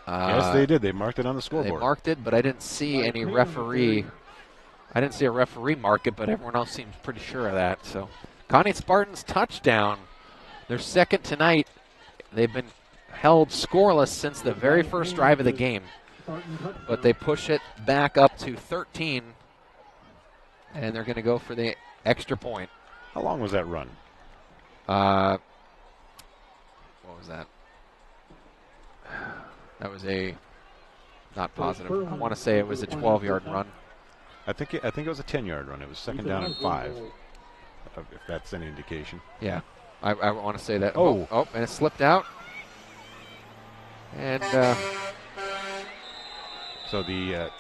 Yes, they did. They marked it on the scoreboard. They marked it, but I didn't see any referee. I didn't see a referee mark it, but everyone else seems pretty sure of that. So, Conneaut Spartans touchdown. Their second tonight. They've been held scoreless since the very first drive of the game. But they push it back up to 13, and they're going to go for the extra point. How long was that run? What was that? That was not positive. I want to say it was a 12-yard run. I think it was a 10-yard run. It was 2nd down and 5, if that's any indication. Yeah, I want to say that. Oh, and it slipped out. And so the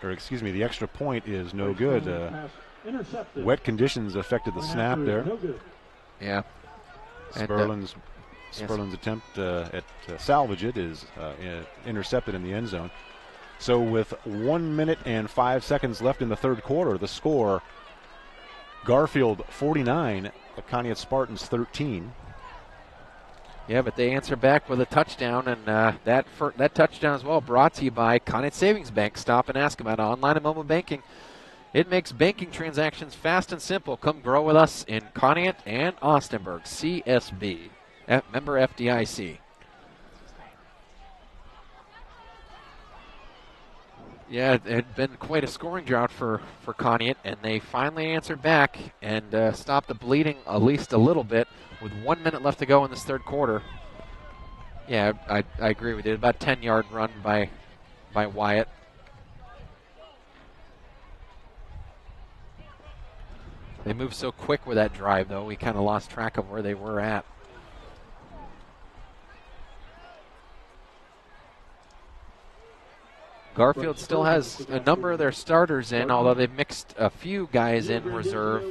the extra point is no good. Wet conditions affected the snap there. Yeah. Sperlin's attempt at salvage it is intercepted in the end zone. So with 1 minute and 5 seconds left in the third quarter, the score, Garfield 49, Conneaut Spartans 13. Yeah, but they answer back with a touchdown, and that touchdown as well brought to you by Conneaut Savings Bank. Stop and ask about online and mobile banking. It makes banking transactions fast and simple. Come grow with us in Conneaut and Austinburg. CSB, member FDIC. Yeah, it had been quite a scoring drought for Conneaut, and they finally answered back and stopped the bleeding at least a little bit with 1 minute left to go in this third quarter. Yeah, I agree with you. About a 10-yard run by Wyatt. They moved so quick with that drive, though, we kind of lost track of where they were at. Garfield still has a number of their starters in, although they've mixed a few guys in reserve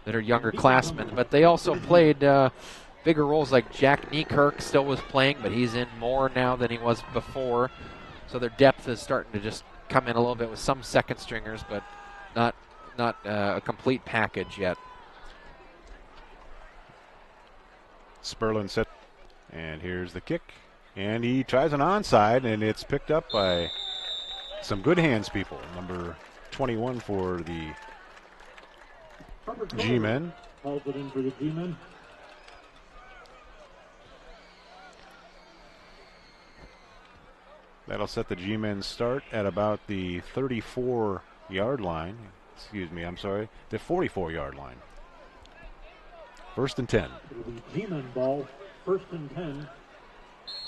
that are younger classmen. But they also played bigger roles, like Jack Niekirk still was playing, but he's in more now than he was before. So their depth is starting to just come in a little bit with some second stringers, but not a complete package yet. Sperlin set, and here's the kick, and he tries an onside, and it's picked up by some good hands people. Number 21 for the G-men. Calls it in for the G-men. That'll set the G-men start at about the 34-yard line. Excuse me, I'm sorry, the 44-yard line. 1st and 10. It'll be G-men ball, 1st and 10.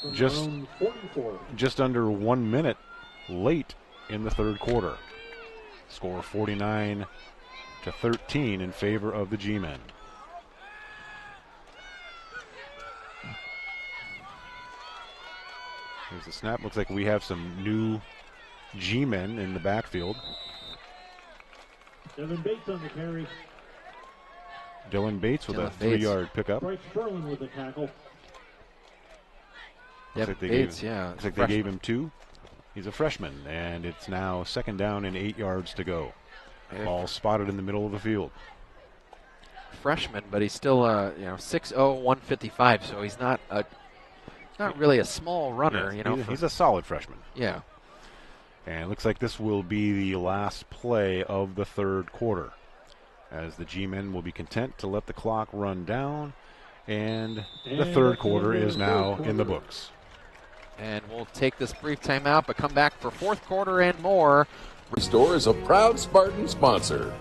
From Just, around 44. just under 1 minute late in the 3rd quarter. Score 49-13 in favor of the G-men. Here's the snap. Looks like we have some new G-men in the backfield. Devin Bates on the carry. Dylan Bates with a 3-yard pickup. Bryce Sperling with the tackle. Devin Bates, yeah. Looks like they gave him 2. He's a freshman, and it's now 2nd down and 8 yards to go. Ball spotted in the middle of the field. Freshman, but he's still 6'0", 155, so he's not really a small runner. Yeah, he's a solid freshman. Yeah. And it looks like this will be the last play of the 3rd quarter, as the G-men will be content to let the clock run down, and the 3rd quarter is now in the books. And we'll take this brief timeout, but come back for 4th quarter and more. Store is a proud Spartan sponsor.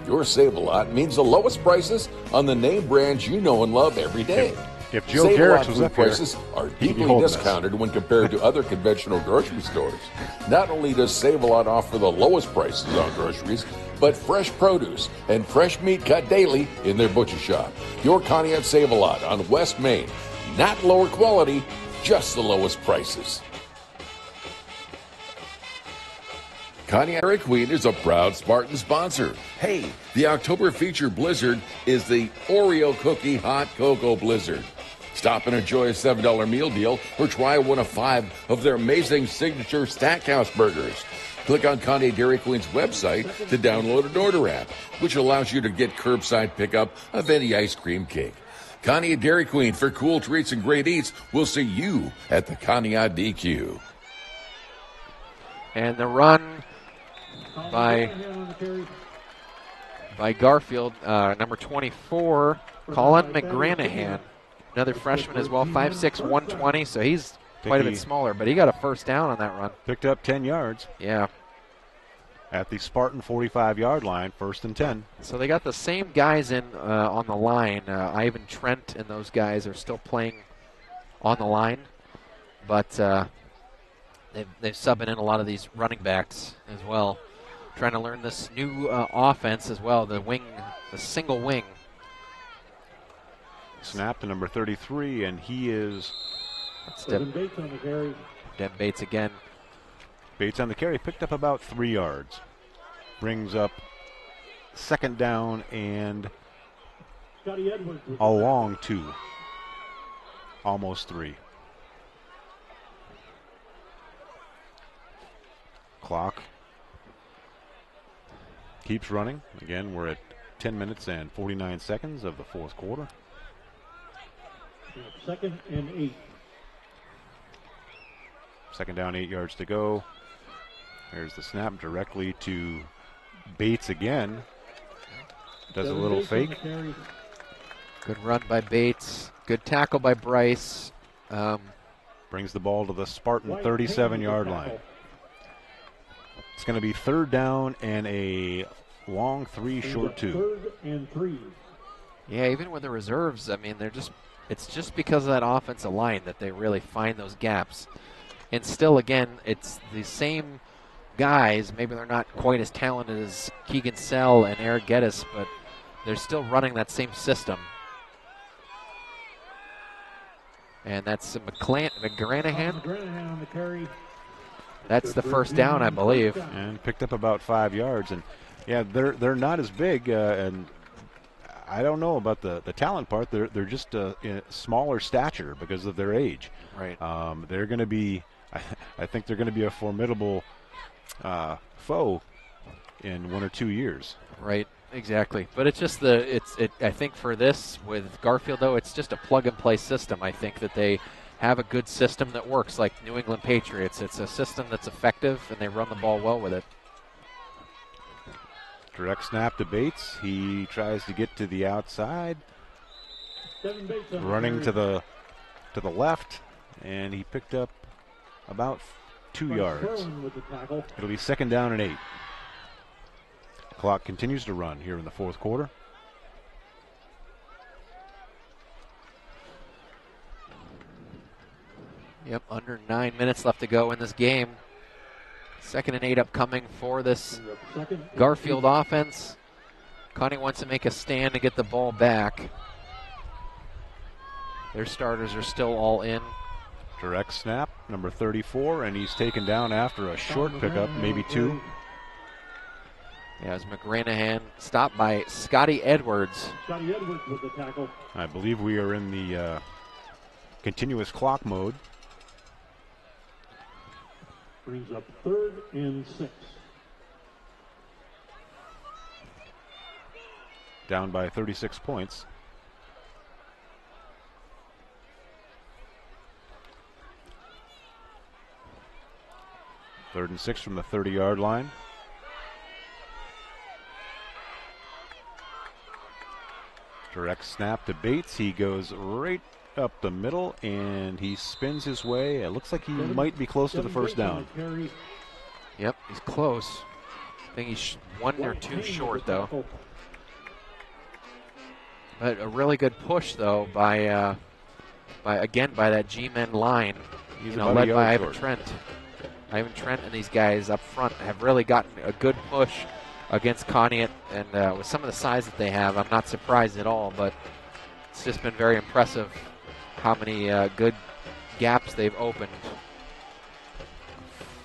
Your Save-A-Lot means the lowest prices on the name brands you know and love every day. If Joe Garrix was food up here, prices are he'd be deeply holding discounted when compared to other conventional grocery stores. Not only does Save-A-Lot offer the lowest prices on groceries, but fresh produce and fresh meat cut daily in their butcher shop. Your Conneaut Save-A-Lot on West Main. Not lower quality, just the lowest prices. Conneaut Dairy Queen is a proud Spartan sponsor. Hey, the October feature blizzard is the Oreo Cookie Hot Cocoa Blizzard. Stop and enjoy a $7 meal deal or try one of 5 of their amazing signature Stackhouse burgers. Click on Conneaut Dairy Queen's website to download an order app, which allows you to get curbside pickup of any ice cream cake. Conneaut Dairy Queen, for cool treats and great eats. We'll see you at the Conneaut DQ. And the run by Garfield, number 24, Colin McGranahan, another freshman as well, 5'6", 120, so he's quite a bit smaller, but he got a 1st down on that run. Picked up 10 yards. Yeah. At the Spartan 45-yard line, 1st and 10. So they got the same guys in on the line. Ivan Trent and those guys are still playing on the line, but they've subbing in a lot of these running backs as well, trying to learn this new offense as well, the single wing. Snap to number 33, and he is... Devin Bates on the carry. Devin Bates again. Bates on the carry, picked up about 3 yards. Brings up 2nd down and a long 2. Almost 3. Clock keeps running. Again, we're at 10 minutes and 49 seconds of the 4th quarter. 2nd and 8. 2nd down, 8 yards to go. There's the snap directly to Bates again. Does a little fake. Good run by Bates. Good tackle by Bryce. Brings the ball to the Spartan 37-yard line. It's going to be 3rd down and a long 3, short 2. 3rd and 3. Yeah, even with the reserves, I mean, it's just because of that offensive line that they really find those gaps. And still, again, it's the same guys. Maybe they're not quite as talented as Keegan Sell and Eric Geddes, but they're still running that same system. And that's McGranahan. McGranahan on the carry. That's the 1st down, I believe. And picked up about 5 yards. And, yeah, they're not as big, and I don't know about the talent part. They're just in smaller stature because of their age. Right. They're going to be I think they're going to be a formidable foe in 1 or 2 years. Right, exactly. But it's just I think for this with Garfield, though, it's just a plug-and-play system. I think that they have a good system that works, like New England Patriots. It's a system that's effective, and they run the ball well with it. Direct snap to Bates. He tries to get to the outside, running to the left, and he picked up about 2 yards. It'll be 2nd down and 8. Clock continues to run here in the 4th quarter. Yep, under 9 minutes left to go in this game. 2nd and 8 upcoming for this Garfield offense. Connie wants to make a stand to get the ball back. Their starters are still all in. Direct snap, number 34, and he's taken down after a short pickup, maybe 2. Yeah, as McGranahan stopped by Scotty Edwards. Scotty Edwards with the tackle. I believe we are in the continuous clock mode. Brings up 3rd and 6. Down by 36 points. Third and 6 from the 30-yard line. Direct snap to Bates. He goes right up the middle, and he spins his way. It looks like he might be close to the 1st down. Yep, he's close. I think he's 1 or 2 short, though. But a really good push, though, by that G-men line. Led by Ivan Trent. Ivan Trent and these guys up front have really gotten a good push against Conneaut, and with some of the size that they have, I'm not surprised at all, but it's just been very impressive how many good gaps they've opened.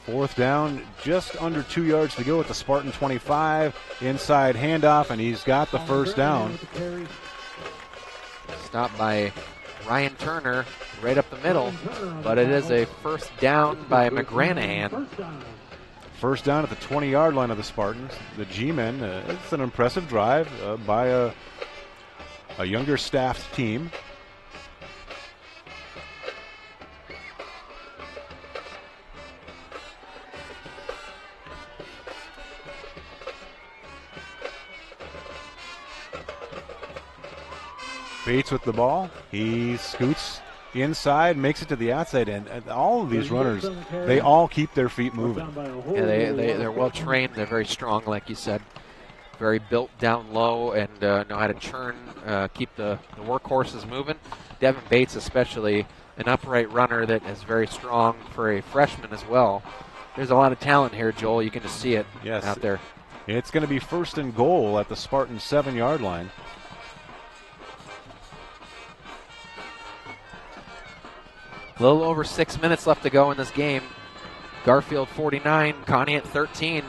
4th down, just under 2 yards to go at the Spartan 25. Inside handoff, and he's got the 1st down. Stopped by Ryan Turner right up the middle, but it is a 1st down by McGranahan. 1st down at the 20-yard line of the Spartans. The G-men, it's an impressive drive by a younger staffed team. Bates with the ball. He scoots inside, makes it to the outside, and all of these runners, they all keep their feet moving. Yeah, they're well trained. They're very strong, like you said. Very built down low and know how to churn, keep the workhorses moving. Devin Bates especially, an upright runner that is very strong for a freshman as well. There's a lot of talent here, Joel. You can just see it out there. It's going to be 1st and goal at the Spartan 7-yard line. A little over 6 minutes left to go in this game. Garfield 49, Conneaut 13.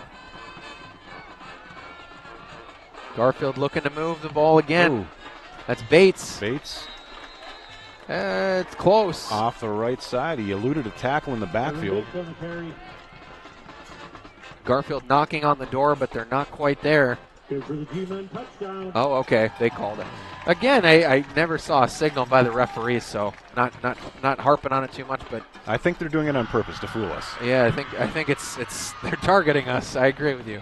Garfield looking to move the ball again. Ooh. That's Bates. Bates. It's close. Off the right side. He eluded a tackle in the backfield. Garfield knocking on the door, but they're not quite there. Oh, okay. They called it. Again, I never saw a signal by the referees, so not harping on it too much, but I think they're doing it on purpose to fool us. Yeah, I think it's they're targeting us. I agree with you.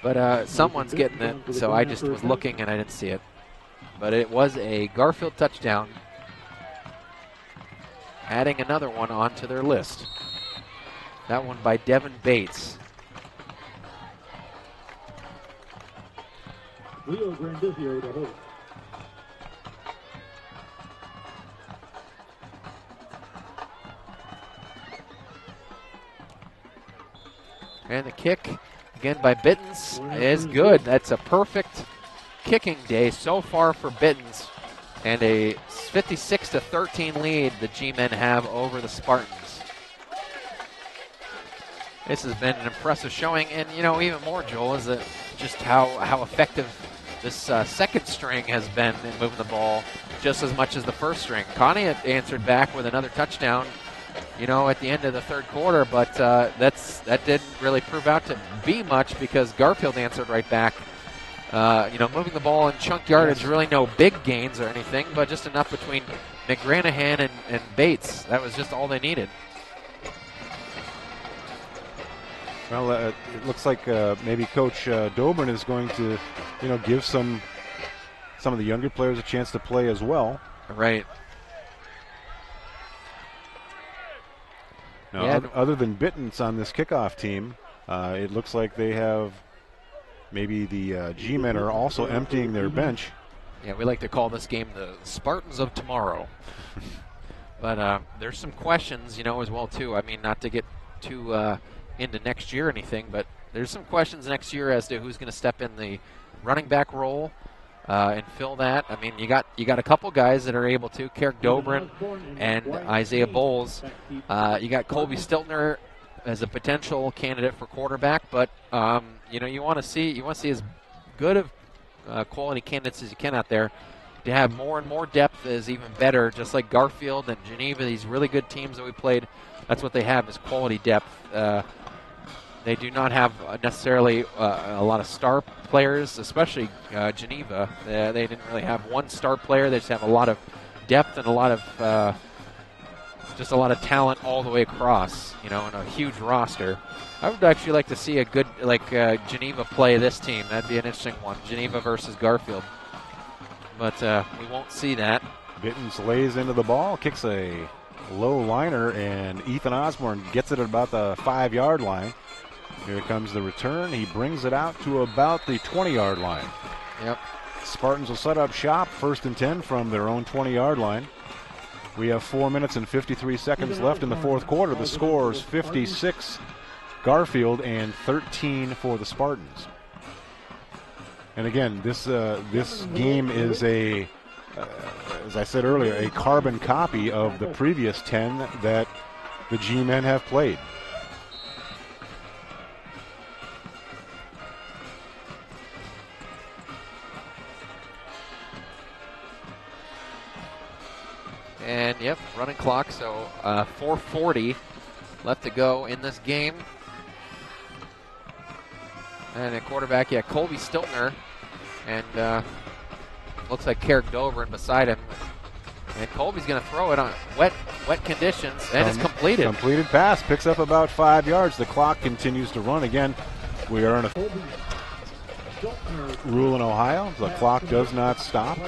But someone's getting it, so I just was looking and I didn't see it. But it was a Garfield touchdown, adding another one onto their list. That one by Devin Bates. Leo Grandizio to hold. And the kick, again by Bittens, is good. That's a perfect kicking day so far for Bittens. And a 56-13 lead the G-men have over the Spartans. This has been an impressive showing. And, even more, Joel, is that just how effective this second string has been in moving the ball just as much as the first string. Conneaut answered back with another touchdown at the end of the third quarter, but that didn't really prove out to be much because Garfield answered right back. Moving the ball in chunk yardage, really no big gains or anything, but just enough between McGranahan and Bates. That was just all they needed. Well, it looks like maybe Coach Dobrin is going to, give some of the younger players a chance to play as well. Right. Now, other than Bittens on this kickoff team, it looks like they have maybe the G-men are also emptying their bench. Yeah, we like to call this game the Spartans of tomorrow. But there's some questions, as well, too. I mean, not to get too into next year or anything, but there's some questions next year as to who's going to step in the running back role and fill that. I mean, you got a couple guys that are able to, Kerrick Dobrin and Isaiah Bowles. You got Colby Stiltner as a potential candidate for quarterback, but you want to see as good of quality candidates as you can out there. To have more and more depth is even better, just like Garfield and Geneva, these really good teams that we played. That's what they have is quality depth. They do not have necessarily a lot of star players, especially Geneva. They didn't really have one star player. They just have a lot of depth and a lot of talent all the way across, in a huge roster. I would actually like to see a good, Geneva play this team. That'd be an interesting one, Geneva versus Garfield. But we won't see that. Bittens lays into the ball, kicks a low liner, and Ethan Osborne gets it at about the 5-yard line. Here comes the return. He brings it out to about the 20-yard line. Yep. Spartans will set up shop, 1st and 10 from their own 20-yard line. We have 4 minutes and 53 seconds left in the fourth quarter. The score is 56 Garfield and 13 for the Spartans. And again, this game is as I said earlier, a carbon copy of the previous 10 that the G-men have played. And, running clock, so 4:40 left to go in this game. And a quarterback, Colby Stiltner. And looks like Kerrick Dobrin beside him. And Colby's going to throw it on wet conditions, and it's completed. Completed pass, picks up about 5 yards. The clock continues to run again. We are in a rule in Ohio. The clock does not stop.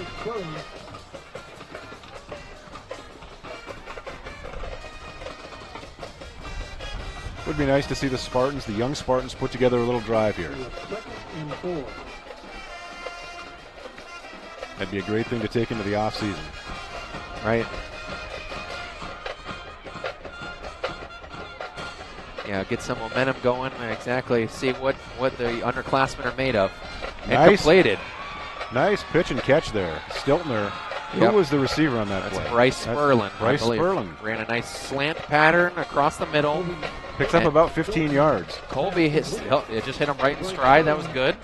Would be nice to see the young Spartans, put together a little drive here. That'd be a great thing to take into the offseason. Right. Yeah, get some momentum going and exactly see what the underclassmen are made of. And completed. Nice pitch and catch there. Stiltner. Who was the receiver on that play? Bryce Sperlin. Bryce Sperlin. Ran a nice slant pattern across the middle. Picks up about 15 yards. Colby just hit him right in stride. That was good.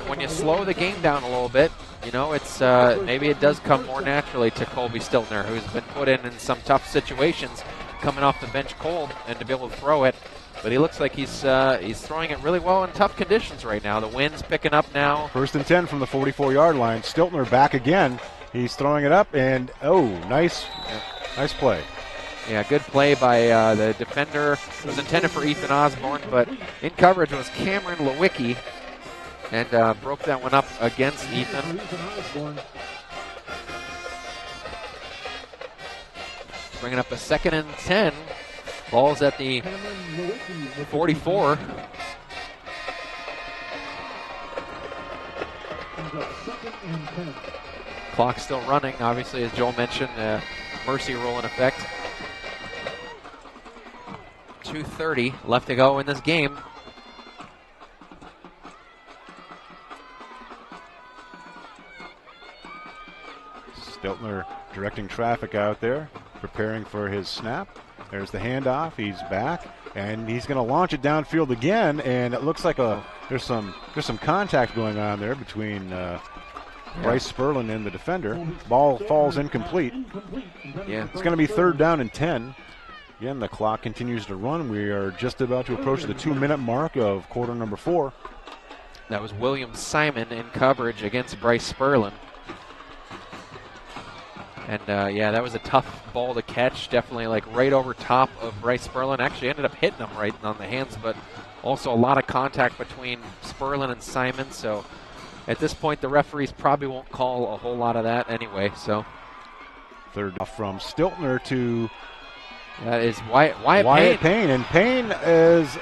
When you slow the game down a little bit, it's maybe it does come more naturally to Colby Stiltner, who's been put in some tough situations, coming off the bench cold, and to be able to throw it. But he looks like he's throwing it really well in tough conditions right now. The wind's picking up now. 1st and 10 from the 44-yard line. Stiltner back again. He's throwing it up, and nice play. Yeah, good play by the defender. It was intended for Ethan Osborne, but in coverage was Cameron Lewicki, and broke that one up against Ethan. Bringing up a 2nd and 10. Ball's at the 44. Clock still running, obviously, as Joel mentioned, mercy rule in effect. 2:30 left to go in this game. Stiltner directing traffic out there, preparing for his snap. There's the handoff. He's back, and he's going to launch it downfield again. And it looks like there's some contact going on there between Bryce Sperlin in the defender. Ball falls incomplete. Yeah. It's going to be 3rd down and 10. Again, the clock continues to run. We are just about to approach the 2-minute mark of quarter number 4. That was William Simon in coverage against Bryce Sperlin. And yeah, that was a tough ball to catch. Definitely like right over top of Bryce Sperlin. Actually ended up hitting him right on the hands, but also a lot of contact between Sperlin and Simon. So at this point, the referees probably won't call a whole lot of that anyway. So 3rd from Stiltner to that is Wyatt Payne. And Payne is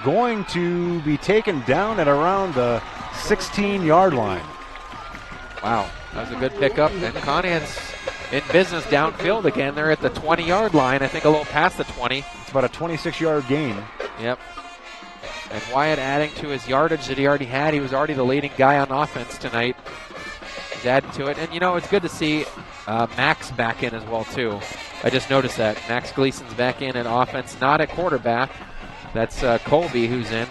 going to be taken down at around the 16-yard line. Wow, that was a good pickup. And Conneaut's in business downfield again. They're at the 20-yard line, I think a little past the 20. It's about a 26-yard gain. Yep. And Wyatt adding to his yardage that he already had. He was already the leading guy on offense tonight. He's adding to it. And, you know, it's good to see Max back in as well, too. I just noticed that. Max Gleason's back in at offense, not at quarterback. That's Colby who's in.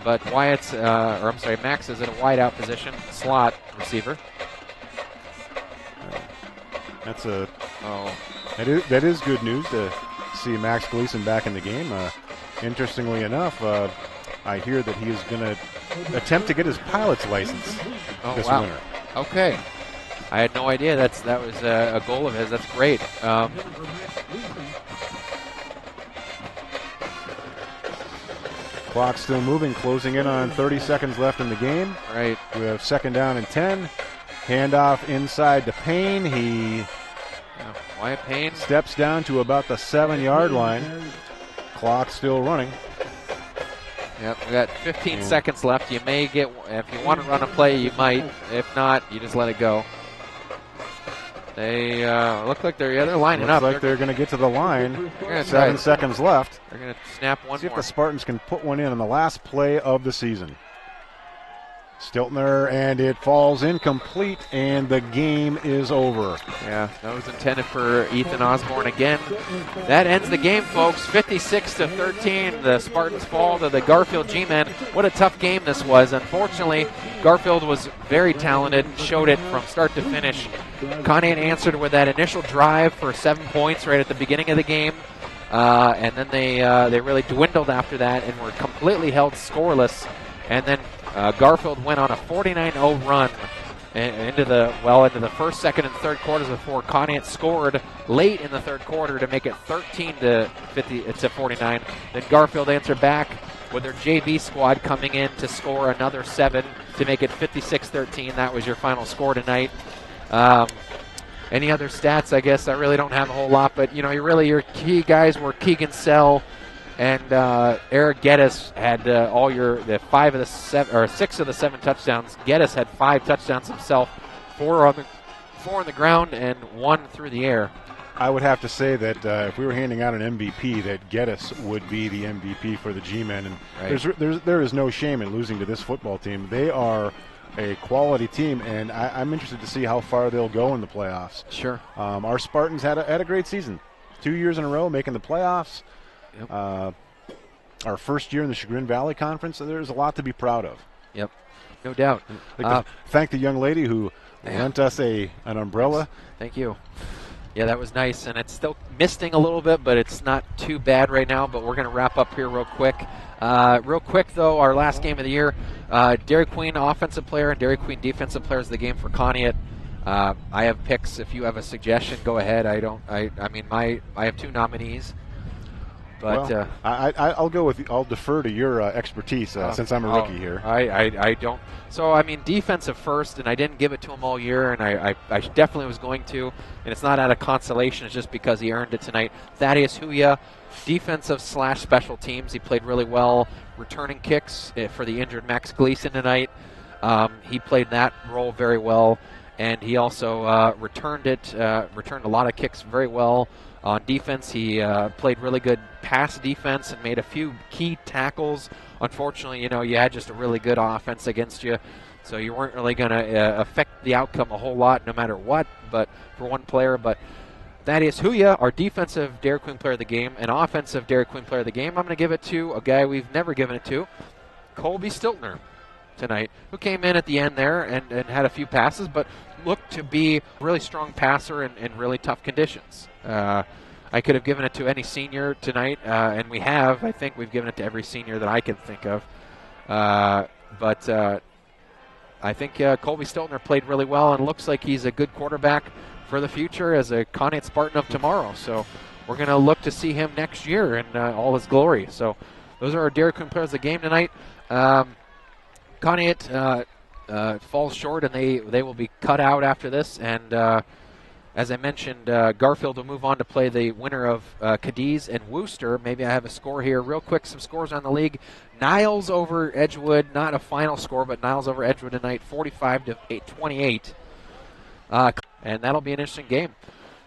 But Max is in a wideout position, slot receiver. That is good news to see Max Gleason back in the game. Interestingly enough, I hear that he is going to attempt to get his pilot's license this winter. Okay. I had no idea that was a goal of his. That's great. Clock still moving, closing in on 30 seconds left in the game. Right. We have 2nd down and 10. Handoff inside to Payne. Wyatt Payne steps down to about the 7-yard line. Clock still running. Yep, we got 15 seconds left. You may get, if you want to run a play, you might. If not, you just let it go. They look like they're lining up. Looks like they're going to get to the line. 7 seconds left. They're going to snap one See more. if the Spartans can put one in on the last play of the season. Stiltner, and it falls incomplete, and the game is over. Yeah, that was intended for Ethan Osborne again. That ends the game, folks. 56-13. The Spartans fall to the Garfield G-Men. What a tough game this was. Unfortunately, Garfield was very talented, showed it from start to finish. Conneaut answered with that initial drive for 7 points right at the beginning of the game. And then they really dwindled after that and were completely held scoreless. And then Garfield went on a 49-0 run into the 1st, 2nd, and 3rd quarters before Conneaut scored late in the 3rd quarter to make it 13-49. Then Garfield answered back with their JV squad coming in to score another 7 to make it 56-13. That was your final score tonight. Any other stats? I guess I really don't have a whole lot, but your key guys were Keegan Sell and Eric Geddes had 6 of the 7 touchdowns. Geddes had 5 touchdowns himself, 4 on the ground and 1 through the air. I would have to say that if we were handing out an MVP, that Geddes would be the MVP for the G-Men. And there is no shame in losing to this football team. They are a quality team, and I'm interested to see how far they'll go in the playoffs. Sure. Our Spartans had a great season, 2 years in a row making the playoffs. Yep. Our first year in the Chagrin Valley Conference, so there's a lot to be proud of. Yep, no doubt. I'd like to thank the young lady who lent us an umbrella. Thank you. Yeah, that was nice, and it's still misting a little bit, but it's not too bad right now, but we're going to wrap up here real quick. Though, our last game of the year, Dairy Queen offensive player and Dairy Queen defensive players of the game for Conneaut. I have picks. If you have a suggestion, go ahead. I have 2 nominees. But I'll defer to your expertise since I'm a rookie here. I don't. So defensive first, and I didn't give it to him all year, and I definitely was going to. And it's not out of consolation; it's just because he earned it tonight. Thaddeus Huya, defensive / special teams. He played really well, returning kicks for the injured Max Gleason tonight. He played that role very well, and he also returned a lot of kicks very well. On defense, he played really good pass defense and made a few key tackles. Unfortunately, you had just a really good offense against you, so you weren't really going to affect the outcome a whole lot no matter what, but for one player. But Thaddeus Huya, our defensive Dairy Queen player of the game and offensive Dairy Queen player of the game, I'm going to give it to a guy we've never given it to, Colby Stiltner. tonight, who came in at the end there and had a few passes, but looked to be a really strong passer in really tough conditions. I could have given it to any senior tonight, and we have. I think we've given it to every senior that I can think of. But I think Colby Stiltner played really well and looks like he's a good quarterback for the future as a Conneaut Spartan of tomorrow. So we're going to look to see him next year in all his glory. So those are our Dairy Queen players of the game tonight. Conneaut falls short, and they will be cut out after this. And as I mentioned, Garfield will move on to play the winner of Cadiz and Worcester. Maybe I have a score here real quick. Some scores on the league. Niles over Edgewood, not a final score, but Niles over Edgewood tonight, 45-28. And that'll be an interesting game.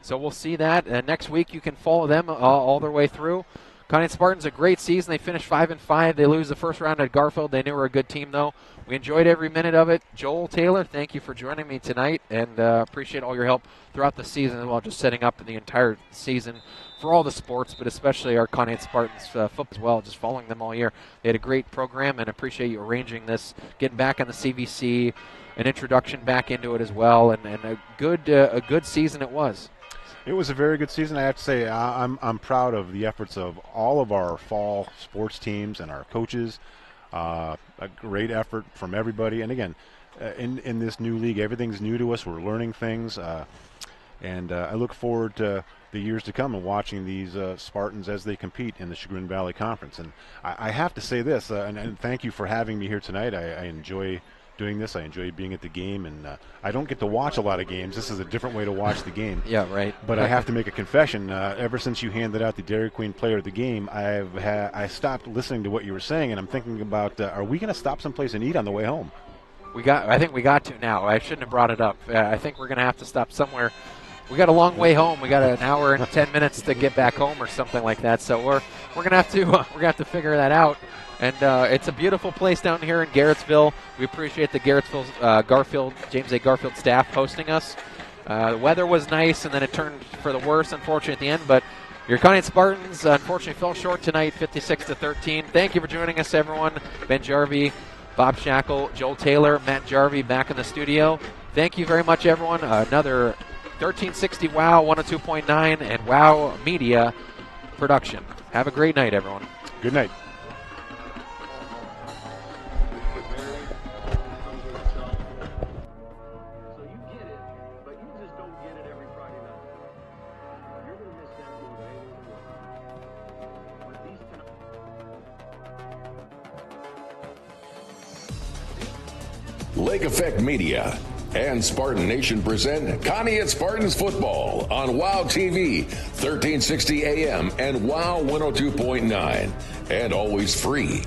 So we'll see that. Next week you can follow them all their way through. Conneaut Spartans, a great season. They finished 5-5. They lose the first round at Garfield. They knew we were a good team, though. We enjoyed every minute of it. Joel Taylor, thank you for joining me tonight, and appreciate all your help throughout the season as well, just setting up the entire season for all the sports, but especially our Conneaut Spartans football as well, just following them all year. They had a great program, and appreciate you arranging this, getting back on the CVC, an introduction back into it as well, and a good season it was. It was a very good season. I have to say, I'm proud of the efforts of all of our fall sports teams and our coaches. A great effort from everybody. And again, in this new league, everything's new to us. We're learning things, and I look forward to the years to come and watching these Spartans as they compete in the Chagrin Valley Conference. And I have to say this, and thank you for having me here tonight. I enjoy doing this. I enjoy being at the game, and I don't get to watch a lot of games. This is a different way to watch the game. Yeah, right. But I have to make a confession. Ever since you handed out the Dairy Queen player of the game, I stopped listening to what you were saying, and I'm thinking about, are we going to stop someplace and eat on the way home? I think we got to now. I shouldn't have brought it up. I think we're going to have to stop somewhere. We got a long way home. We got an hour and 10 minutes to get back home or something like that. So we're going to have to figure that out. And it's a beautiful place down here in Garrettsville. We appreciate the Garfield, James A. Garfield staff hosting us. The weather was nice, and then it turned for the worse, unfortunately, at the end. But your Conneaut Spartans, unfortunately, fell short tonight, 56-13. Thank you for joining us, everyone. Ben Jarvie, Bob Shackle, Joel Taylor, Matt Jarvie back in the studio. Thank you very much, everyone. Another 1360 WOW 102.9 and WOW Media production. Have a great night, everyone. Good night. Lake Effect Media and Spartan Nation present Conneaut Spartans football on WOW TV, 1360 AM and WOW 102.9, and always free.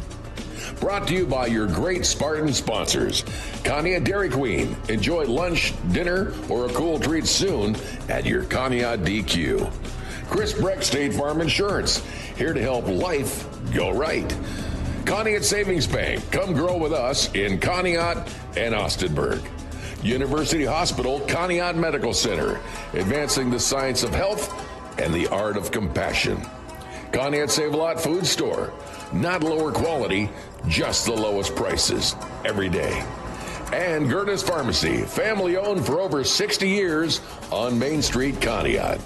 Brought to you by your great Spartan sponsors. Conneaut Dairy Queen. Enjoy lunch, dinner, or a cool treat soon at your Conneaut DQ. Chris Breck State Farm Insurance. Here to help life go right. Conneaut Savings Bank. Come grow with us in Conneaut and Austinburg. University Hospital Conneaut Medical Center. Advancing the science of health and the art of compassion. Conneaut Save-A-Lot Food Store. Not lower quality, just the lowest prices every day. And Gerda's Pharmacy, family owned for over 60 years on Main Street, Conneaut.